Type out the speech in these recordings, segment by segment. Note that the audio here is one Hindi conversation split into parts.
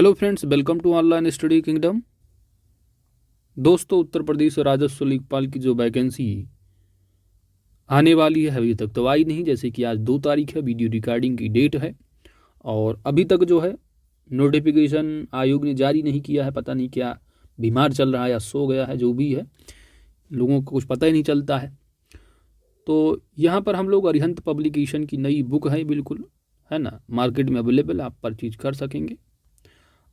Hello friends, welcome to online study kingdom. दोस्तों, उत्तर प्रदेश राजस्व लेखपाल की जो वैकेंसी आने वाली है अभी तक तो आई नहीं। जैसे कि आज 2 तारीख है, वीडियो रिकॉर्डिंग की डेट है और अभी तक जो है नोटिफिकेशन आयोग ने जारी नहीं किया है। पता नहीं क्या बीमार चल रहा है या सो गया है, जो भी है लोगों को कुछ पता ही नहीं चलता है। तो यहाँ पर हम लोग अरिहंत पब्लिकेशन की नई बुक है, बिल्कुल है ना, मार्केट में अवेलेबल, आप परचेज कर सकेंगे।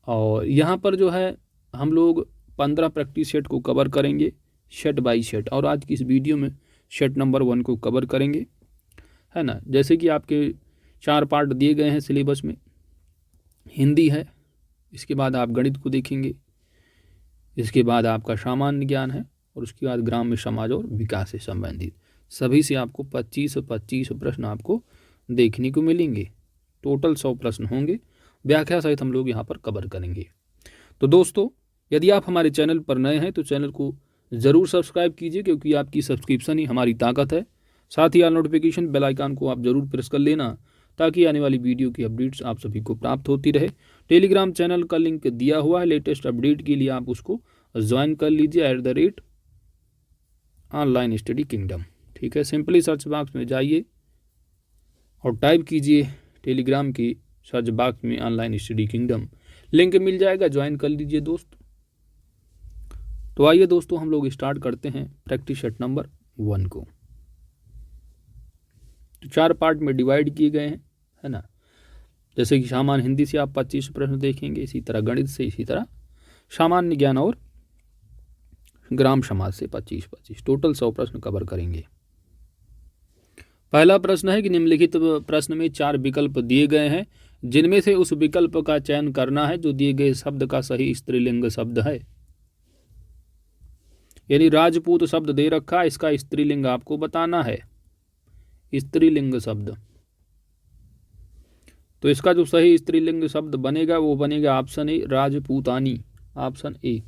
और यहाँ पर जो है हम लोग 15 प्रैक्टिस सेट को कवर करेंगे, सेट बाई सेट। और आज की इस वीडियो में सेट नंबर 1 को कवर करेंगे, है ना। जैसे कि आपके 4 पार्ट दिए गए हैं सिलेबस में। हिंदी है, इसके बाद आप गणित को देखेंगे, इसके बाद आपका सामान्य ज्ञान है और उसके बाद ग्राम्य समाज और विकास से संबंधित सभी से आपको 25 प्रश्न आपको देखने को मिलेंगे। टोटल 100 प्रश्न होंगे, व्याख्या सहित हम लोग यहाँ पर कवर करेंगे। तो दोस्तों, यदि आप हमारे चैनल पर नए हैं तो चैनल को ज़रूर सब्सक्राइब कीजिए, क्योंकि आपकी सब्सक्रिप्शन ही हमारी ताकत है। साथ ही ऑल नोटिफिकेशन बेल आइकन को आप ज़रूर प्रेस कर लेना, ताकि आने वाली वीडियो की अपडेट्स आप सभी को प्राप्त होती रहे। टेलीग्राम चैनल का लिंक दिया हुआ है, लेटेस्ट अपडेट के लिए आप उसको ज्वाइन कर लीजिए @ऑनलाइन स्टडी किंगडम। ठीक है, सिंपली सर्च बॉक्स में जाइए और टाइप कीजिए टेलीग्राम की सर्च बॉक्स में ऑनलाइन स्टडी किंगडम, लिंक मिल जाएगा, ज्वाइन कर लीजिए दोस्त। तो आइए दोस्तों, हम लोग स्टार्ट करते हैं प्रैक्टिस सेट नंबर 1 को। तो 4 पार्ट में डिवाइड किए गए हैं, है ना। जैसे कि सामान्य हिंदी से आप 25 प्रश्न देखेंगे, इसी तरह गणित से, इसी तरह सामान्य ज्ञान और ग्राम समाज से 25 टोटल 100 प्रश्न कवर करेंगे। पहला प्रश्न है कि निम्नलिखित प्रश्न में 4 विकल्प दिए गए हैं, जिनमें से उस विकल्प का चयन करना है जो दिए गए शब्द का सही स्त्रीलिंग शब्द है। यानी राजपूत शब्द दे रखा है, इसका स्त्रीलिंग आपको बताना है, स्त्रीलिंग शब्द। तो इसका जो सही स्त्रीलिंग शब्द बनेगा वो बनेगा option A, Rajputani, option A.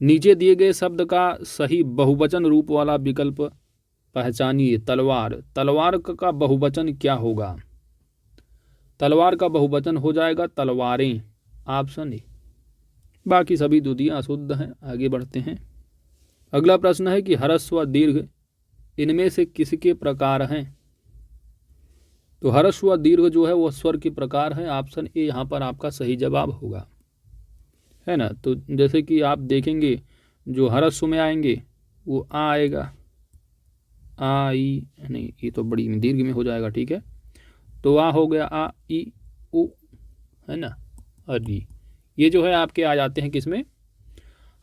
नीचे दिए गए शब्द का सही बहुवचन रूप वाला विकल्प पहचानिए। तलवार, तलवार का बहुवचन क्या होगा? तलवार का बहुवचन हो जाएगा तलवारें, ऑप्शन ए। बाकी सभी द्वितीय अशुद्ध हैं। आगे बढ़ते हैं। अगला प्रश्न है कि ह्रस्व व दीर्घ इनमें से किसके प्रकार हैं? तो ह्रस्व व दीर्घ जो है वो स्वर के प्रकार है, ऑप्शन ए यहाँ पर आपका सही जवाब होगा, है ना। तो जैसे कि आप देखेंगे जो ह्रस्व में आएंगे वो आ आएगा, आ ई नहीं, ये तो बड़ी दीर्घ में हो जाएगा, ठीक है। तो आ हो गया, आ ई उ, है ना, और ये जो है आपके आ जाते हैं किसमें?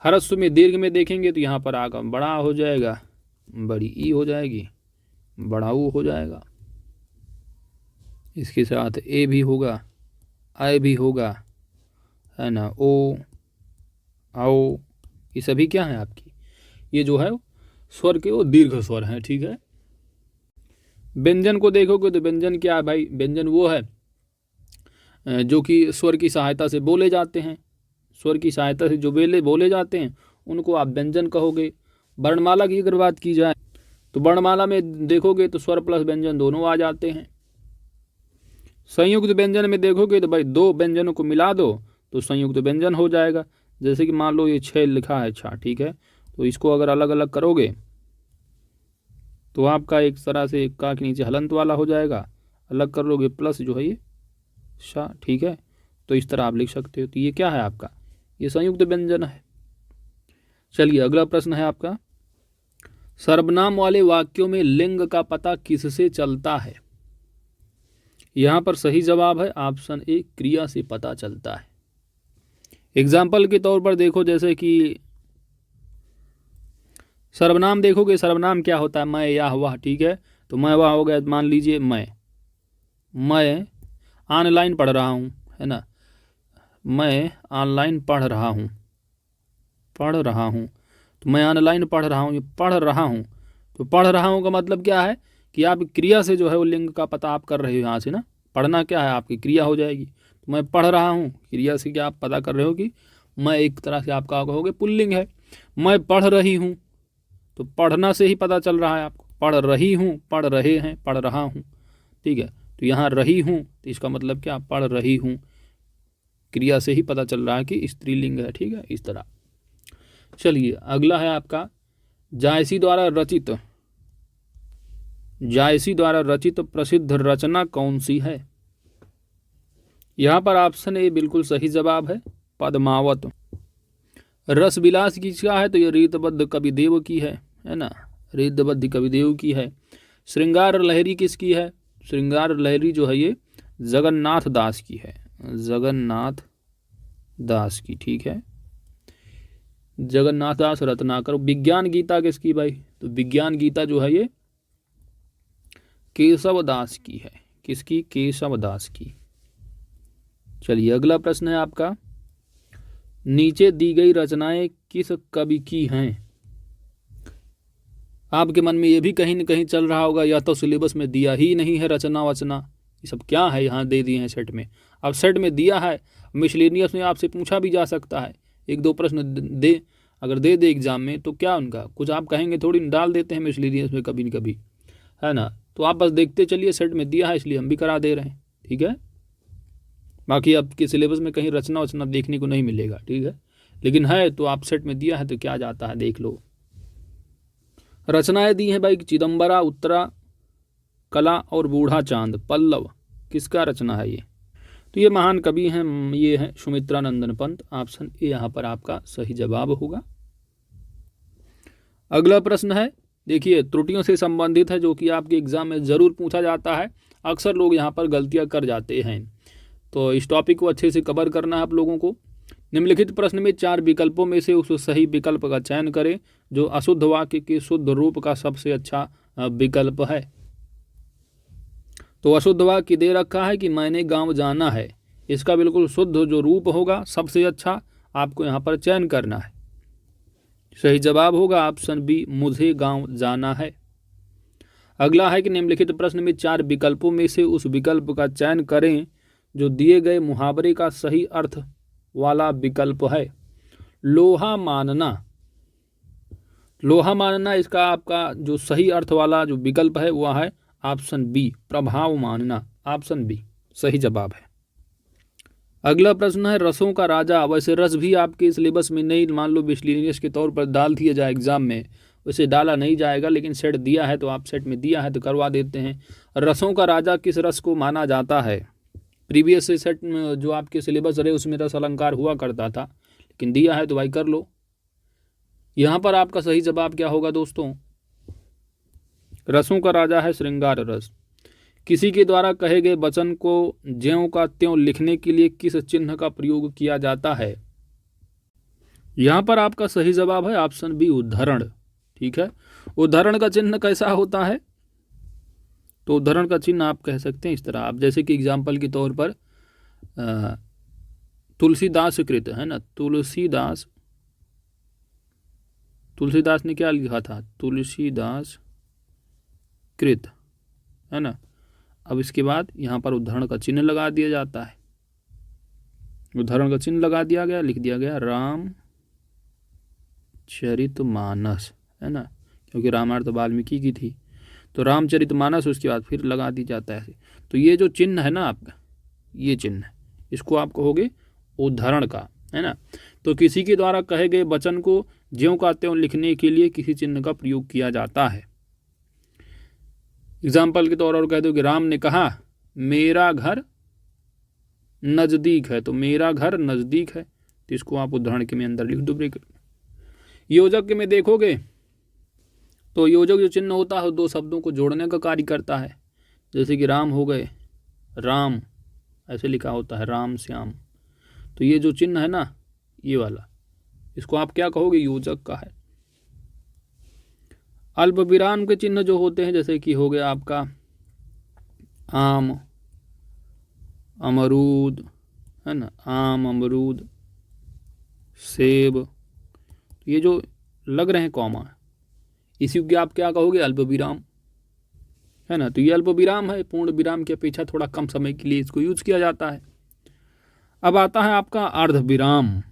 ह्रस्व में। दीर्घ में देखेंगे तो यहाँ पर आगा बड़ा हो जाएगा, बड़ी ई हो जाएगी, बड़ा ऊ हो जाएगा, इसके साथ ए भी होगा, आय भी होगा, है ना, ओ आओ, ये सभी क्या है आपकी, ये जो है स्वर के वो दीर्घ स्वर हैं, ठीक है। व्यंजन को देखोगे तो व्यंजन क्या है भाई? व्यंजन वो है जो कि स्वर की सहायता से बोले जाते हैं। स्वर की सहायता से जो बोले जाते हैं उनको आप व्यंजन कहोगे। वर्णमाला की अगर बात की जाए तो वर्णमाला में देखोगे तो स्वर प्लस व्यंजन दोनों आ जाते हैं। संयुक्त व्यंजन में देखोगे तो भाई 2 व्यंजनों को मिला दो तो संयुक्त व्यंजन हो जाएगा। जैसे कि मान लो ये 6 लिखा है, छा, ठीक है, तो इसको अगर अलग अलग करोगे तो आपका एक तरह से का के नीचे हलंत वाला हो जाएगा, अलग कर लोगे प्लस जो है ये शा, ठीक है। तो इस तरह आप लिख सकते हो। तो ये क्या है आपका? ये संयुक्त व्यंजन है। चलिए अगला प्रश्न है आपका, सर्वनाम वाले वाक्यों में लिंग का पता किससे चलता है? यहाँ पर सही जवाब है ऑप्शन ए, क्रिया से पता चलता है। एग्जाम्पल के तौर पर देखो, जैसे कि सर्वनाम देखोगे, सर्वनाम क्या होता है? मैं, या, वह, ठीक है। तो मैं वह हो गया, मान लीजिए मैं ऑनलाइन पढ़ रहा हूँ, है ना, मैं ऑनलाइन पढ़ रहा हूँ, तो मैं ऑनलाइन पढ़ रहा हूँ, ये पढ़ रहा हूँ। तो पढ़ रहा हूँ का मतलब क्या है कि आप क्रिया से जो है वो लिंग का पता आप कर रहे हो। यहाँ से ना पढ़ना क्या है, आपकी क्रिया हो जाएगी। तो मैं पढ़ रहा हूँ, क्रिया से क्या आप पता कर रहे हो कि मैं एक तरह से आपका कहोगे पुल्लिंग है। मैं पढ़ रही हूँ, तो पढ़ना से ही पता चल रहा है आपको। पढ़ रही हूँ, पढ़ रहे हैं, पढ़ रहा हूँ, ठीक है। तो यहाँ रही हूँ तो इसका मतलब क्या? पढ़ रही हूँ। क्रिया से ही पता चल रहा है कि स्त्रीलिंग है, ठीक है, इस तरह। चलिए अगला है आपका जायसी द्वारा रचित प्रसिद्ध रचना कौन सी है? यहाँ पर ऑप्शन ए बिल्कुल सही जवाब है, पद्मावत। रस विलास किसका है? तो ये रीतबद्ध कविदेव की है ना, रीतबद्ध कविदेव की है। श्रृंगार लहरी किसकी है? श्रृंगार लहरी जो है ये जगन्नाथ दास की है, जगन्नाथ दास की, ठीक है, जगन्नाथ दास रत्नाकर। विज्ञान गीता किसकी भाई? तो विज्ञान गीता जो है ये केशव दास की है। किसकी? केशव दास की। चलिए अगला प्रश्न है आपका, नीचे दी गई रचनाएं किस कवि की हैं? आपके मन में ये भी कहीं न कहीं चल रहा होगा, या तो सिलेबस में दिया ही नहीं है रचना वचना, ये सब क्या है यहाँ दे दिए हैं सेट में। अब सेट में दिया है, मिसलेनियस में आपसे पूछा भी जा सकता है, एक दो प्रश्न दे, अगर दे दे एग्जाम में तो क्या उनका कुछ आप कहेंगे थोड़ी, डाल देते हैं मिसलेनियस में कभी न कभी, है ना। तो आप बस देखते चलिए, सेट में दिया है इसलिए हम भी करा दे रहे हैं, ठीक है। बाकी आपके सिलेबस में कहीं रचना वचना देखने को नहीं मिलेगा, ठीक है, लेकिन है तो आप सेट में दिया है तो क्या जाता है, देख लो। रचनाएं दी हैं भाई, चिदम्बरा, उत्तरा, कला और बूढ़ा चांद। पल्लव किसका रचना है ये? तो ये महान कवि हैं, ये हैं सुमित्रा नंदन पंत। ऑप्शन ए यहाँ पर आपका सही जवाब होगा। अगला प्रश्न है, देखिए त्रुटियों से संबंधित है, जो कि आपके एग्जाम में ज़रूर पूछा जाता है। अक्सर लोग यहाँ पर गलतियाँ कर जाते हैं, तो इस टॉपिक को अच्छे से कवर करना है आप लोगों को। निम्नलिखित प्रश्न में 4 विकल्पों में से उस सही विकल्प का चयन करें जो अशुद्ध वाक्य के शुद्ध रूप का सबसे अच्छा विकल्प है। तो अशुद्ध वाक्य दे रखा है कि मैंने गांव जाना है, इसका बिल्कुल शुद्ध जो रूप होगा सबसे अच्छा आपको यहाँ पर चयन करना है। सही जवाब होगा ऑप्शन बी, मुझे गांव जाना है। अगला है कि निम्नलिखित प्रश्न में 4 विकल्पों में से उस विकल्प का चयन करें जो दिए गए मुहावरे का सही अर्थ वाला विकल्प है। लोहा मानना, लोहा मानना इसका आपका जो सही अर्थ वाला जो विकल्प है वह है ऑप्शन बी, प्रभाव मानना। ऑप्शन बी सही जवाब है। अगला प्रश्न है, रसों का राजा। वैसे रस भी आपके सिलेबस में नहीं, मान लो मिसलेनियस के तौर पर डाल दिया जाए एग्जाम में, वैसे डाला नहीं जाएगा, लेकिन सेट दिया है तो आप सेट में दिया है तो करवा देते हैं। रसों का राजा किस रस को माना जाता है? प्रीवियस सेट में जो आपके सिलेबस रहे उसमें रस अलंकार हुआ करता था, लेकिन दिया है तो भाई कर लो। यहाँ पर आपका सही जवाब क्या होगा दोस्तों? रसों का राजा है श्रृंगार रस। किसी के द्वारा कहे गए वचन को ज्यों का त्यों लिखने के लिए किस चिन्ह का प्रयोग किया जाता है? यहाँ पर आपका सही जवाब है ऑप्शन बी, उद्धरण। ठीक है, उद्धरण का चिन्ह कैसा होता है? तो उद्धरण का चिन्ह आप कह सकते हैं इस तरह, आप जैसे कि एग्जाम्पल के तौर पर तुलसीदास कृत है ना, तुलसीदास ने क्या लिखा था? तुलसीदास कृत, है ना। अब इसके बाद यहाँ पर उद्धरण का चिन्ह लगा दिया जाता है, उद्धरण का चिन्ह लगा दिया गया, लिख दिया गया रामचरितमानस, है ना, क्योंकि रामायण तो वाल्मीकि की थी, तो रामचरितमानस उसके बाद फिर लगा दी जाता है। तो ये जो चिन्ह है ना आपका, ये चिन्ह, इसको आप कहोगे उद्धरण का, है ना। तो किसी के द्वारा कहे गए वचन को ज्यों का त्यों लिखने के लिए किसी चिन्ह का प्रयोग किया जाता है। एग्जाम्पल के तौर पर कह दो कि राम ने कहा मेरा घर नज़दीक है, तो मेरा घर नज़दीक है, तो इसको आप उद्धरण के में अंदर लिख दो ब्रैकेट में। योजक के में देखोगे तो योजक जो चिन्ह होता है 2 शब्दों को जोड़ने का कार्य करता है, जैसे कि राम हो गए राम, ऐसे लिखा होता है राम श्याम, तो ये जो चिन्ह है ना ये वाला, इसको आप क्या कहोगे? योजक का है। अल्प विराम के चिन्ह जो होते हैं, जैसे कि हो गया आपका आम, अमरूद, है ना, आम, अमरूद, सेब, तो ये जो लग रहे हैं कॉमा, इसी को आप क्या कहोगे? अल्प विराम, है ना। तो ये अल्प विराम है, पूर्ण विराम की अपेक्षा थोड़ा कम समय के लिए इसको यूज किया जाता है। अब आता है आपका अर्ध विराम।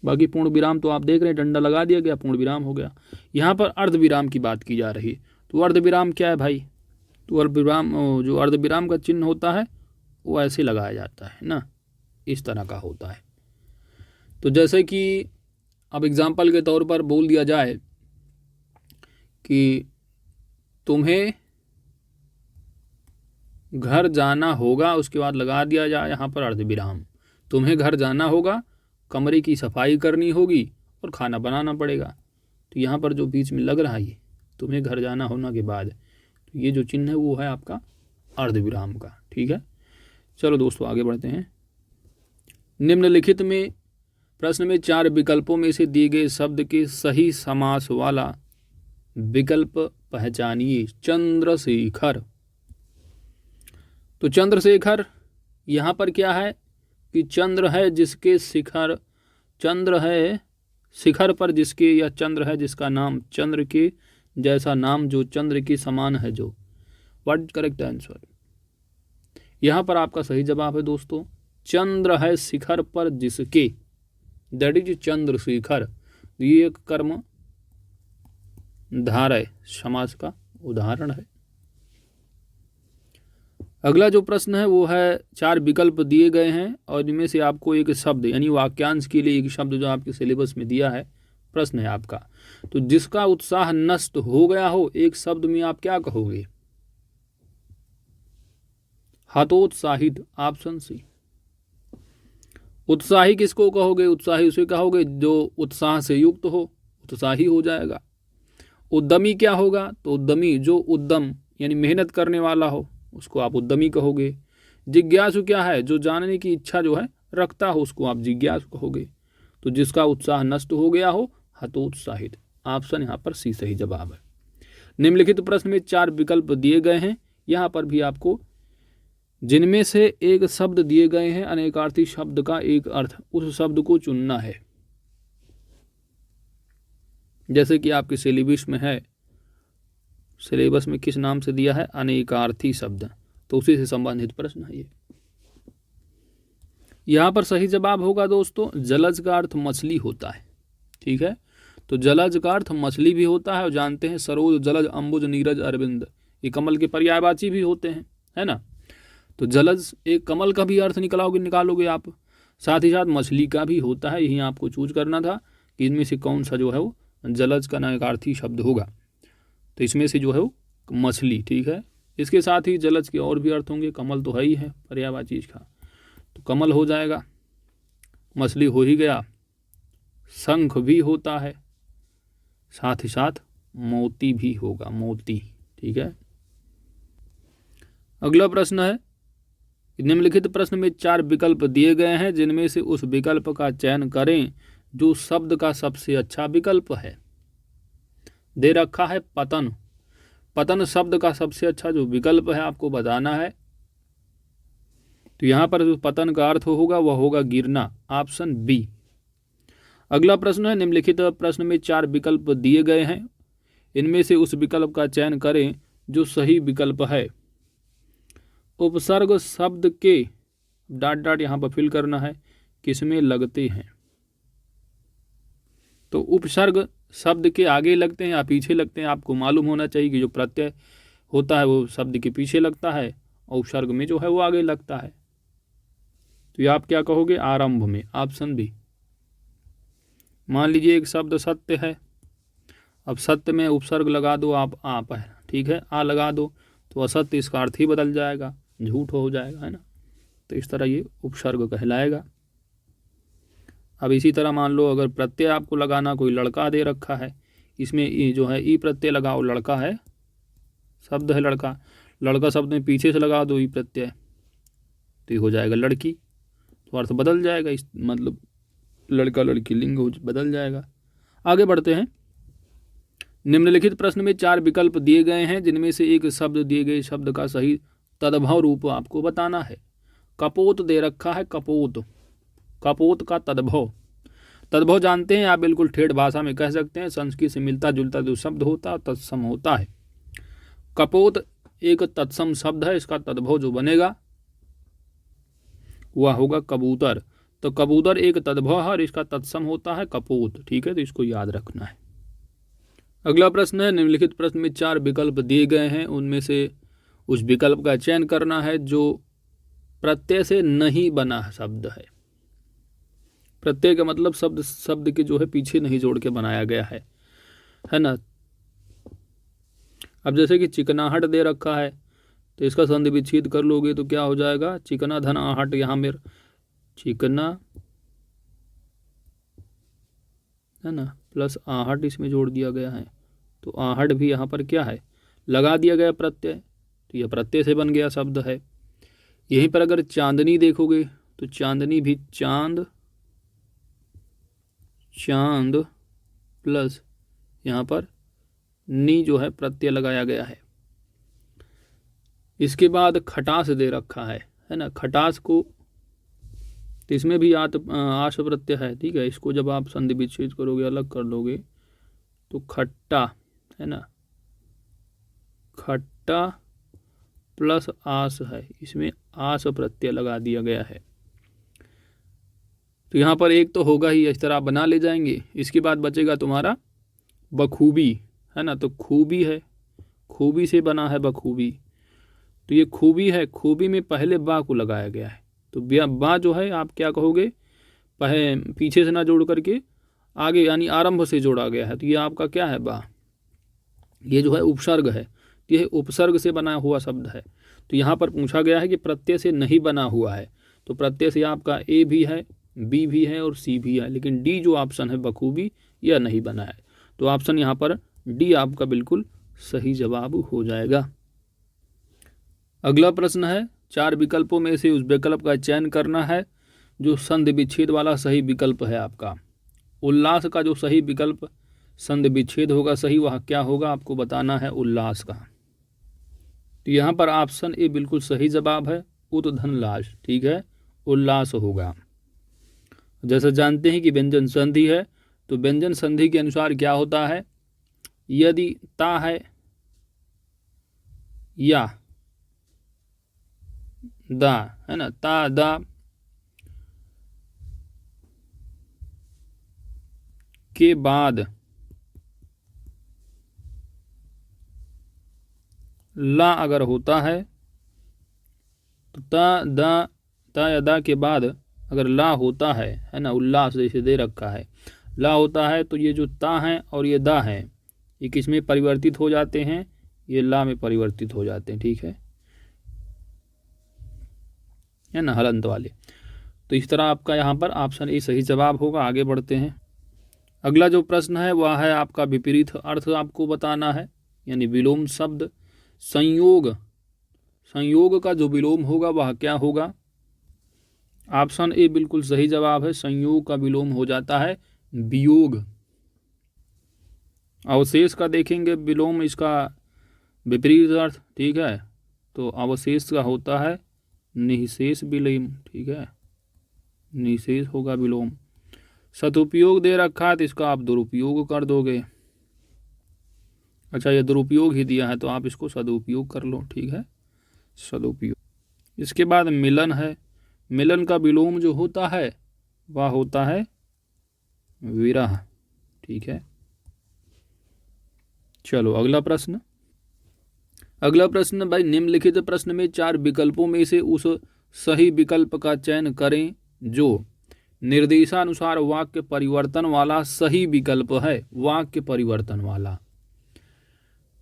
बाकी पूर्ण विराम तो आप देख रहे हैं, डंडा लगा दिया गया, पूर्ण विराम हो गया। यहाँ पर अर्ध विराम की बात की जा रही, तो अर्ध विराम क्या है भाई? तो अर्ध विराम, जो अर्ध विराम का चिन्ह होता है वो ऐसे लगाया जाता है ना, इस तरह का होता है। तो जैसे कि अब एग्जाम्पल के तौर पर बोल दिया जाए कि तुम्हें घर जाना होगा, उसके बाद लगा दिया जाए यहाँ पर अर्धविराम। तुम्हें घर जाना होगा, कमरे की सफाई करनी होगी और खाना बनाना पड़ेगा। तो यहाँ पर जो बीच में लग रहा है ये तुम्हें घर जाना होने के बाद, तो ये जो चिन्ह है वो है आपका अर्धविराम का। ठीक है, चलो दोस्तों आगे बढ़ते हैं। निम्नलिखित में प्रश्न में 4 विकल्पों में से दिए गए शब्द के सही समास वाला विकल्प पहचानिए। चंद्रशेखर। तो चंद्रशेखर यहाँ पर क्या है कि चंद्र है जिसके शिखर, चंद्र है शिखर पर जिसके, या चंद्र है जिसका नाम चंद्र के जैसा नाम जो चंद्र के समान है जो। What correct answer? यहाँ पर आपका सही जवाब है दोस्तों, चंद्र है शिखर पर जिसके, दैट इज चंद्रशेखर। ये एक कर्म धारय समास का उदाहरण है। अगला जो प्रश्न है वो है 4 विकल्प दिए गए हैं और इनमें से आपको एक शब्द यानी वाक्यांश के लिए एक शब्द जो आपके सिलेबस में दिया है, प्रश्न है आपका। तो जिसका उत्साह नष्ट हो गया हो, एक शब्द में आप क्या कहोगे? हतोत्साहित, ऑप्शन सी। उत्साही किसको कहोगे? उत्साही उसे कहोगे जो उत्साह से युक्त हो, उत्साही हो जाएगा। उद्यमी क्या होगा? तो उद्यमी जो उद्यम यानी मेहनत करने वाला हो उसको आप उद्यमी कहोगे। जिज्ञासु क्या है? जो जानने की इच्छा जो है रखता हो उसको आप जिज्ञासु कहोगे। तो जिसका उत्साह नष्ट हो गया हो, हतोत्साहित। ऑप्शन यहाँ पर सी सही जवाब है। निम्नलिखित प्रश्न में 4 विकल्प दिए गए हैं, यहाँ पर भी आपको जिनमें से एक शब्द दिए गए हैं अनेकार्थी शब्द का एक अर्थ, उस शब्द को चुनना है। जैसे कि आपके सिलेबस में है, सिलेबस में किस नाम से दिया है? अनेकार्थी शब्द, तो उसी से संबंधित प्रश्न है ये। यहाँ पर सही जवाब होगा दोस्तों, जलज का अर्थ मछली होता है। ठीक है, तो जलज का अर्थ मछली भी होता है और जानते हैं सरोज, जलज, अंबुज, नीरज, अरविंद ये कमल के पर्यायवाची भी होते हैं, है ना। तो जलज एक कमल का भी अर्थ निकालोगे आप, साथ ही साथ मछली का भी होता है। यही आपको चूज करना था कि इनमें से कौन सा जो है वो जलज का अनेकार्थी शब्द होगा। तो इसमें से जो है वो मछली, ठीक है। इसके साथ ही जलज के और भी अर्थ होंगे, कमल तो है ही है पर्यायवाची का, तो कमल हो जाएगा, मछली हो ही गया, शंख भी होता है, साथ ही साथ मोती भी होगा, मोती। ठीक है, अगला प्रश्न है, निम्नलिखित प्रश्न में 4 विकल्प दिए गए हैं जिनमें से उस विकल्प का चयन करें जो शब्द का सबसे अच्छा विकल्प है। दे रखा है पतन। पतन शब्द का सबसे अच्छा जो विकल्प है आपको बताना है। तो यहाँ पर जो पतन का अर्थ होगा वह होगा गिरना, ऑप्शन बी। अगला प्रश्न है, निम्नलिखित प्रश्न में 4 विकल्प दिए गए हैं, इनमें से उस विकल्प का चयन करें जो सही विकल्प है। उपसर्ग शब्द के डॉट यहाँ पर फिल करना है किसमें लगते हैं। तो उपसर्ग शब्द के आगे लगते हैं या पीछे लगते हैं, आपको मालूम होना चाहिए कि जो प्रत्यय होता है वो शब्द के पीछे लगता है और उपसर्ग में जो है वो आगे लगता है। तो ये आप क्या कहोगे? आरंभ में, ऑप्शन बी। मान लीजिए एक शब्द सत्य है, अब सत्य में उपसर्ग लगा दो आप है, ठीक है, आ लगा दो तो असत्य इसका अर्थ ही बदल जाएगा, झूठ हो जाएगा, है ना। तो इस तरह ये उपसर्ग कहलाएगा। अब इसी तरह मान लो अगर प्रत्यय आपको लगाना, कोई लड़का दे रखा है, इसमें ई जो है ई प्रत्यय लगाओ, लड़का है शब्द है लड़का, लड़का शब्द में पीछे से लगा दो ई प्रत्यय तो ये हो जाएगा लड़की, तो अर्थ बदल जाएगा, इस मतलब लड़का लड़की लिंग बदल जाएगा। आगे बढ़ते हैं। निम्नलिखित प्रश्न में 4 विकल्प दिए गए हैं जिनमें से एक शब्द दिए गए शब्द का सही तद्भव रूप आपको बताना है। कपोत दे रखा है, कपोत, कपोत का तद्भव। तद्भव जानते हैं आप, बिल्कुल ठेठ भाषा में कह सकते हैं, संस्कृत से मिलता जुलता जो शब्द होता है तत्सम होता है। कपोत एक तत्सम शब्द है, इसका तद्भव जो बनेगा वह होगा कबूतर। तो कबूतर एक तद्भव है और इसका तत्सम होता है कपोत, ठीक है, तो इसको याद रखना है। अगला प्रश्न है, निम्नलिखित प्रश्न में 4 विकल्प दिए गए हैं, उनमें से उस विकल्प का चयन करना है जो प्रत्यय से नहीं बना शब्द है। प्रत्यय का मतलब शब्द के जो है पीछे नहीं जोड़ के बनाया गया है ना। अब जैसे कि चिकनाहट दे रखा है तो इसका संधि विच्छेद कर लोगे तो क्या हो जाएगा, चिकना धन आहट, यहाँ में चिकना है ना प्लस आहट इसमें जोड़ दिया गया है, तो आहट भी यहाँ पर क्या है, लगा दिया गया प्रत्यय, तो यह प्रत्यय से बन गया शब्द है। यहीं पर अगर चांदनी देखोगे तो चांदनी भी चांद प्लस यहाँ पर नी जो है प्रत्यय लगाया गया है। इसके बाद खटास दे रखा है ना। खटास को तो इसमें भी आश प्रत्यय है, ठीक है। इसको जब आप संधि विच्छेद करोगे, अलग कर लोगे तो खट्टा है ना, खट्टा प्लस आस है, इसमें आस प्रत्यय लगा दिया गया है। तो यहाँ पर एक तो होगा ही, इस तरह आप बना ले जाएंगे। इसके बाद बचेगा तुम्हारा बखूबी है ना, तो खूबी है, खूबी से बना है बखूबी, तो ये खूबी है, खूबी में पहले बा को लगाया गया है, तो बा जो है आप क्या कहोगे, पीछे से ना जोड़ करके आगे यानी आरंभ से जोड़ा गया है, तो ये आपका क्या है, बा, ये जो है उपसर्ग है, तो यह उपसर्ग से बना हुआ शब्द है। तो यहाँ पर पूछा गया है कि प्रत्यय से नहीं बना हुआ है, तो प्रत्यय से आपका ए भी है, बी भी है और सी भी है, लेकिन डी जो ऑप्शन है बखूबी यह नहीं बना है, तो ऑप्शन यहाँ पर डी आपका बिल्कुल सही जवाब हो जाएगा। अगला प्रश्न है, 4 विकल्पों में से उस विकल्प का चयन करना है जो संधि विच्छेद वाला सही विकल्प है आपका। उल्लास का जो सही विकल्प संधि विच्छेद होगा सही, वह क्या होगा आपको बताना है, उल्लास का। तो यहाँ पर ऑप्शन ए बिल्कुल सही जवाब है, उत धन लाश, ठीक है, उल्लास होगा। जैसा जानते हैं कि व्यंजन संधि है, तो व्यंजन संधि के अनुसार क्या होता है, यदि ता है या दा है ना, ता दा के बाद ला अगर होता है, तो ता या दा के बाद अगर ला होता है ना, उल्लास जैसे दे रखा है, ला होता है, तो ये जो ता है और ये दा है ये किस में परिवर्तित हो जाते हैं, ये ला में परिवर्तित हो जाते हैं, ठीक है ना, हलंत वाले। तो इस तरह आपका यहाँ पर ऑप्शन ए सही जवाब होगा। आगे बढ़ते हैं। अगला जो प्रश्न है वह है आपका विपरीत अर्थ आपको बताना है, यानी विलोम शब्द। संयोग का जो विलोम होगा वह क्या होगा, ऑप्शन ए बिल्कुल सही जवाब है, संयोग का विलोम हो जाता है वियोग। अवशेष का देखेंगे विलोम, इसका विपरीत अर्थ, ठीक है, तो अवशेष का होता है निःशेष विलोम, ठीक है, निःशेष होगा विलोम। सदुपयोग दे रखा है तो इसका आप दुरुपयोग कर दोगे, अच्छा ये दुरुपयोग ही दिया है तो आप इसको सदुपयोग कर लो, ठीक है, सदुपयोग। इसके बाद मिलन है, मिलन का विलोम जो होता है वह होता है विरह, ठीक है। चलो अगला प्रश्न भाई, निम्नलिखित प्रश्न में 4 विकल्पों में से उस सही विकल्प का चयन करें जो निर्देशानुसार वाक्य परिवर्तन वाला सही विकल्प है, वाक्य परिवर्तन वाला।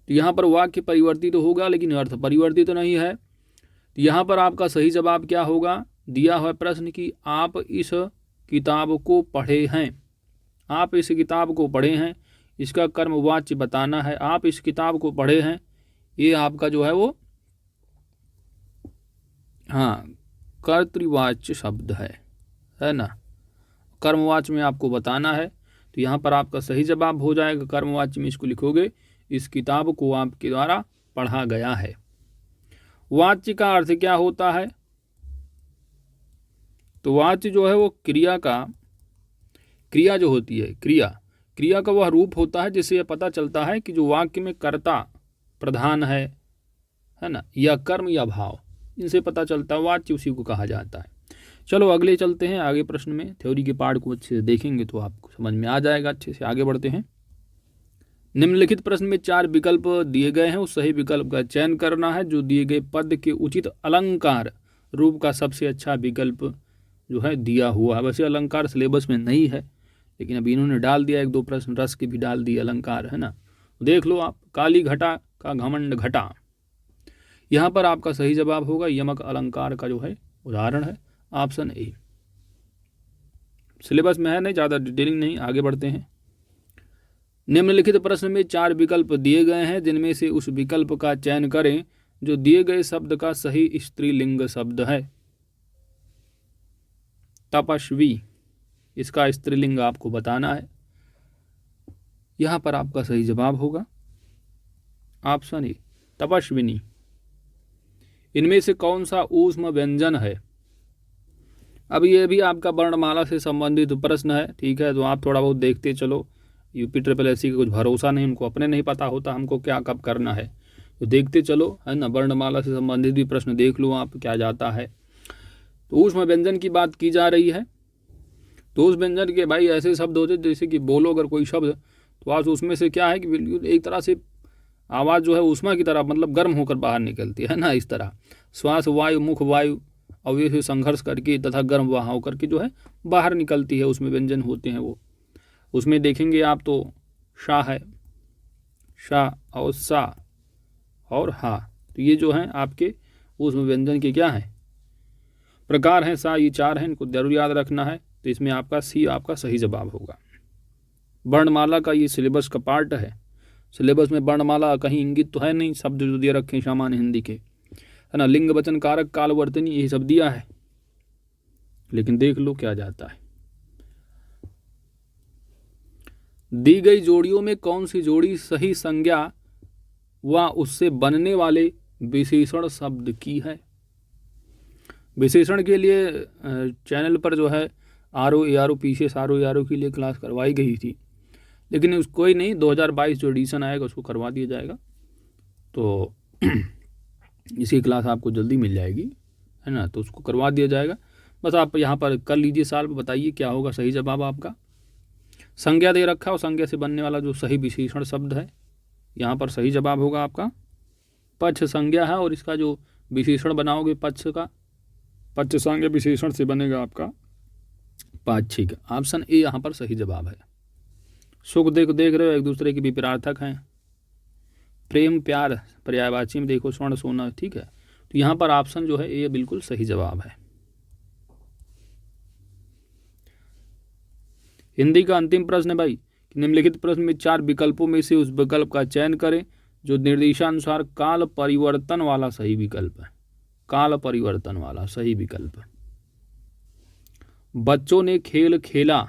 तो यहाँ पर वाक्य परिवर्तित तो होगा लेकिन अर्थ परिवर्तित तो नहीं है, तो यहाँ पर आपका सही जवाब क्या होगा, दिया हुआ प्रश्न कि आप इस किताब को पढ़े हैं, आप इस किताब को पढ़े हैं, इसका कर्मवाच्य बताना है, आप इस किताब को पढ़े हैं, ये आपका जो है वो हाँ कर्तृवाच्य शब्द है ना, कर्मवाच्य में आपको बताना है, तो यहाँ पर आपका सही जवाब हो जाएगा, कर्मवाच्य में इसको लिखोगे, इस किताब को आपके द्वारा पढ़ा गया है। वाच्य का अर्थ क्या होता है, तो वाच्य जो है वो क्रिया जो होती है, क्रिया का वह रूप होता है जिससे यह पता चलता है कि जो वाक्य में कर्ता प्रधान है ना, या कर्म या भाव, इनसे पता चलता है, वाच्य उसी को कहा जाता है। चलो अगले चलते हैं, आगे प्रश्न में थ्योरी के पार्ट को अच्छे से देखेंगे तो आपको समझ में आ जाएगा अच्छे से। आगे बढ़ते हैं। निम्नलिखित प्रश्न में 4 विकल्प दिए गए हैं, उस सही विकल्प का चयन करना है जो दिए गए पद के उचित अलंकार रूप का सबसे अच्छा विकल्प जो है दिया हुआ है। वैसे अलंकार सिलेबस में नहीं है, लेकिन अभी इन्होंने डाल दिया, 1-2 प्रश्न रस के भी डाल दिए अलंकार, है ना। देख लो आप, काली घटा का घमंड घटा, यहाँ पर आपका सही जवाब होगा यमक अलंकार का जो है उदाहरण है ऑप्शन ए। सिलेबस में है, नहीं ज़्यादा डिटेलिंग नहीं। आगे बढ़ते हैं। निम्नलिखित प्रश्न में 4 विकल्प दिए गए हैं, जिनमें से उस विकल्प का चयन करें जो दिए गए शब्द का सही स्त्रीलिंग शब्द है। तपस्वी, इसका स्त्रीलिंग आपको बताना है। यहाँ पर आपका सही जवाब होगा ऑप्शन ए तपस्विनी। इनमें से कौन सा ऊष्म व्यंजन है? अब ये भी आपका वर्णमाला से संबंधित प्रश्न है, ठीक है, तो आप थोड़ा बहुत देखते चलो। यूपी SSS का कुछ भरोसा नहीं, उनको अपने नहीं पता होता हमको क्या कब करना है, तो देखते चलो, है ना। वर्णमाला से संबंधित भी प्रश्न देख लो आप क्या जाता है। तो ऊष्म व्यंजन की बात की जा रही है। तो उस व्यंजन के भाई ऐसे शब्द होते जैसे कि बोलो अगर कोई शब्द, तो आज उसमें से क्या है कि बिल्कुल एक तरह से आवाज़ जो है ऊष्मा की तरह, मतलब गर्म होकर बाहर निकलती है ना। इस तरह श्वास वायु, मुख वायु अवयव से संघर्ष करके तथा गर्म वहाँ होकर के जो है बाहर निकलती है, उसमें व्यंजन होते हैं वो। उसमें देखेंगे आप तो शाह है, शाह और सा और हा, तो ये जो हैं आपके ऊष्म व्यंजन के क्या हैं प्रकार हैं, सा, ये 4 हैं, इनको जरूर याद रखना है। तो इसमें आपका सी आपका सही जवाब होगा। वर्णमाला का ये सिलेबस का पार्ट है। सिलेबस में वर्णमाला कहीं इंगित तो है नहीं, शब्द जो दिए रखे हैं सामान्य हिंदी के, है ना। लिंग वचन कारक कालवर्तनी यही सब दिया है, लेकिन देख लो क्या जाता है। दी गई जोड़ियों में कौन सी जोड़ी सही संज्ञा व उससे बनने वाले विशेषण शब्द की है? विशेषण के लिए चैनल पर जो है RO ARO पीछे RO ARO के लिए क्लास करवाई गई थी, लेकिन उस कोई नहीं, 2022 जो एडिशन आएगा उसको करवा दिया जाएगा। तो इसकी क्लास आपको जल्दी मिल जाएगी, है ना, तो उसको करवा दिया जाएगा। बस आप यहाँ पर कर लीजिए सॉल्व, बताइए क्या होगा सही जवाब आपका। संज्ञा दे रखा है और संज्ञा से बनने वाला जो सही विशेषण शब्द है, यहाँ पर सही जवाब होगा आपका पक्ष संज्ञा है, और इसका जो विशेषण बनाओगे पक्ष का, पक्ष संज्ञा विशेषण से बनेगा आपका पाक्षिक। ऑप्शन ए यहाँ पर सही जवाब है। सुख देख रहे हो एक दूसरे के विपरीतार्थक हैं। प्रेम प्यार पर्यायवाची में देखो स्वर्ण सोना, ठीक है, तो यहाँ पर ऑप्शन जो है ए बिल्कुल सही जवाब है। हिंदी का अंतिम प्रश्न है भाई, निम्नलिखित प्रश्न में 4 विकल्पों में से उस विकल्प का चयन करें जो निर्देशानुसार काल परिवर्तन वाला सही विकल्प है। काल परिवर्तन वाला सही विकल्प। बच्चों ने खेल खेला,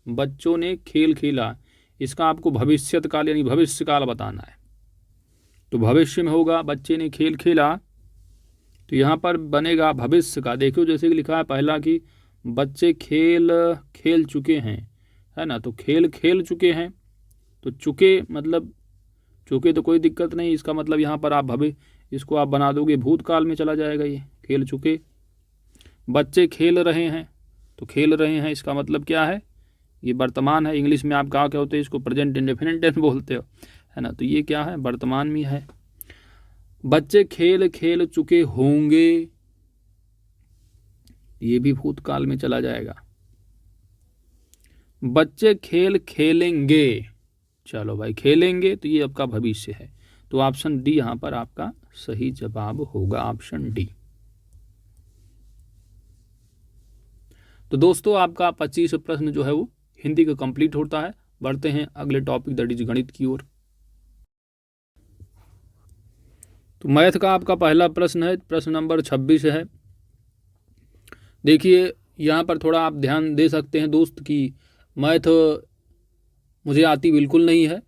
बच्चों ने खेल खेला, इसका आपको भविष्यत काल यानी भविष्य काल बताना है। तो भविष्य में होगा बच्चे ने खेल खेला, तो यहाँ पर बनेगा भविष्य का। देखो जैसे कि लिखा है पहला कि बच्चे खेल खेल चुके हैं, है ना, तो खेल खेल चुके हैं, तो चुके मतलब चुके तो कोई दिक्कत नहीं, इसका मतलब यहाँ पर आप भविष्य इसको आप बना दोगे भूतकाल में चला जाएगा, ये खेल चुके। बच्चे खेल रहे हैं, तो खेल रहे हैं इसका मतलब क्या है, ये वर्तमान है। इंग्लिश में आप क्या होते हैं इसको प्रेजेंट इंडेफिनिट टेंस बोलते हो, है ना, तो ये क्या है वर्तमान में है। बच्चे खेल खेल चुके होंगे, ये भी भूतकाल में चला जाएगा। बच्चे खेल खेलेंगे, चलो भाई खेलेंगे, तो ये आपका भविष्य है। तो ऑप्शन डी यहाँ पर आपका सही जवाब होगा, ऑप्शन डी। तो दोस्तों आपका 25 प्रश्न जो है वो हिंदी का कंप्लीट होता है। बढ़ते हैं अगले टॉपिक दैट इज गणित की ओर। तो मैथ का आपका पहला प्रश्न है, प्रश्न नंबर 26 है। देखिए यहाँ पर थोड़ा आप ध्यान दे सकते हैं दोस्त कि मैथ मुझे आती बिल्कुल नहीं है,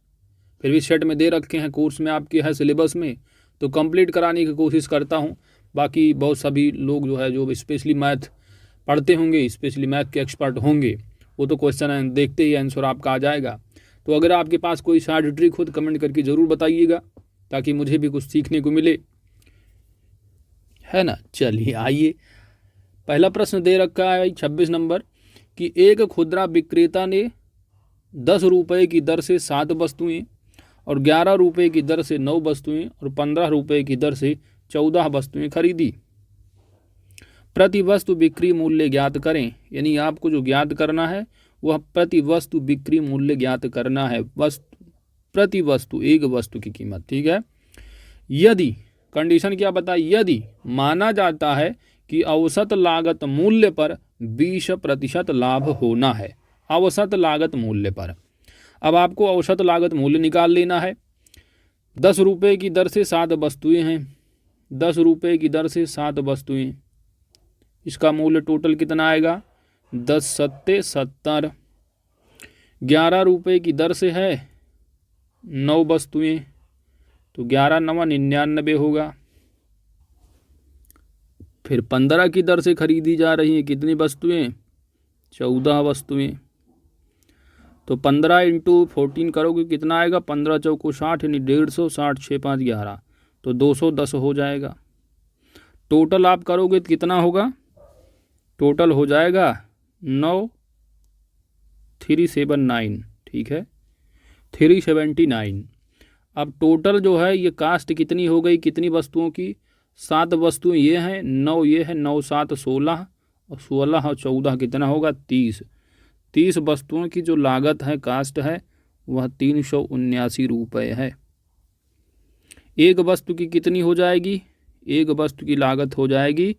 फिर भी सेट में दे रखे हैं, कोर्स में आपके है सिलेबस में, तो कंप्लीट कराने की कोशिश करता हूँ। बाकी बहुत सभी लोग जो है जो स्पेशली मैथ पढ़ते होंगे, स्पेशली मैथ के एक्सपर्ट होंगे, वो तो क्वेश्चन देखते ही आंसर आपका आ जाएगा। तो अगर आपके पास कोई शार्ट ट्रिक हो तो कमेंट करके ज़रूर बताइएगा, ताकि मुझे भी कुछ सीखने को मिले, है ना। चलिए आइए, पहला प्रश्न दे रखा है 26 नंबर कि एक खुदरा विक्रेता ने 10 रुपये की दर से 7 वस्तुएं और 11 रुपये की दर से 9 वस्तुएं और 15 रुपये की दर से 14 वस्तुएं खरीदी। प्रति वस्तु बिक्री मूल्य ज्ञात करें, यानी आपको जो ज्ञात करना है वह प्रति वस्तु बिक्री मूल्य ज्ञात करना है, प्रति वस्तु, एक वस्तु की कीमत। ठीक है। यदि कंडीशन क्या बताई, यदि माना जाता है कि औसत लागत मूल्य पर 20% लाभ होना है, औसत लागत मूल्य पर। अब आपको औसत लागत मूल्य निकाल लेना है। 10 रुपये की दर से 7 वस्तुएं हैं, 10 रुपये की दर से 7 वस्तुएं, इसका मूल्य टोटल कितना आएगा, 10 सत्ते 70। 11 रुपये की दर से है 9 वस्तुएं, तो 11 9 99 होगा। फिर 15 की दर से खरीदी जा रही हैं कितनी वस्तुएं, 14 वस्तुएं, तो 15 × 14 करोगे कितना आएगा, 15 चौको 60 यानी 150, 60 6 5 11, तो 210 हो जाएगा। टोटल आप करोगे तो कितना होगा, टोटल हो जाएगा 9379। ठीक है, 379। अब टोटल जो है ये कास्ट कितनी हो गई, कितनी वस्तुओं की, 7 वस्तुएं ये हैं, 9 ये है, 9 7 16, और 16 और 14 कितना होगा, 30। 30 वस्तुओं की जो लागत है, कास्ट है, वह 379 रुपये है। एक वस्तु की कितनी हो जाएगी, एक वस्तु की लागत हो जाएगी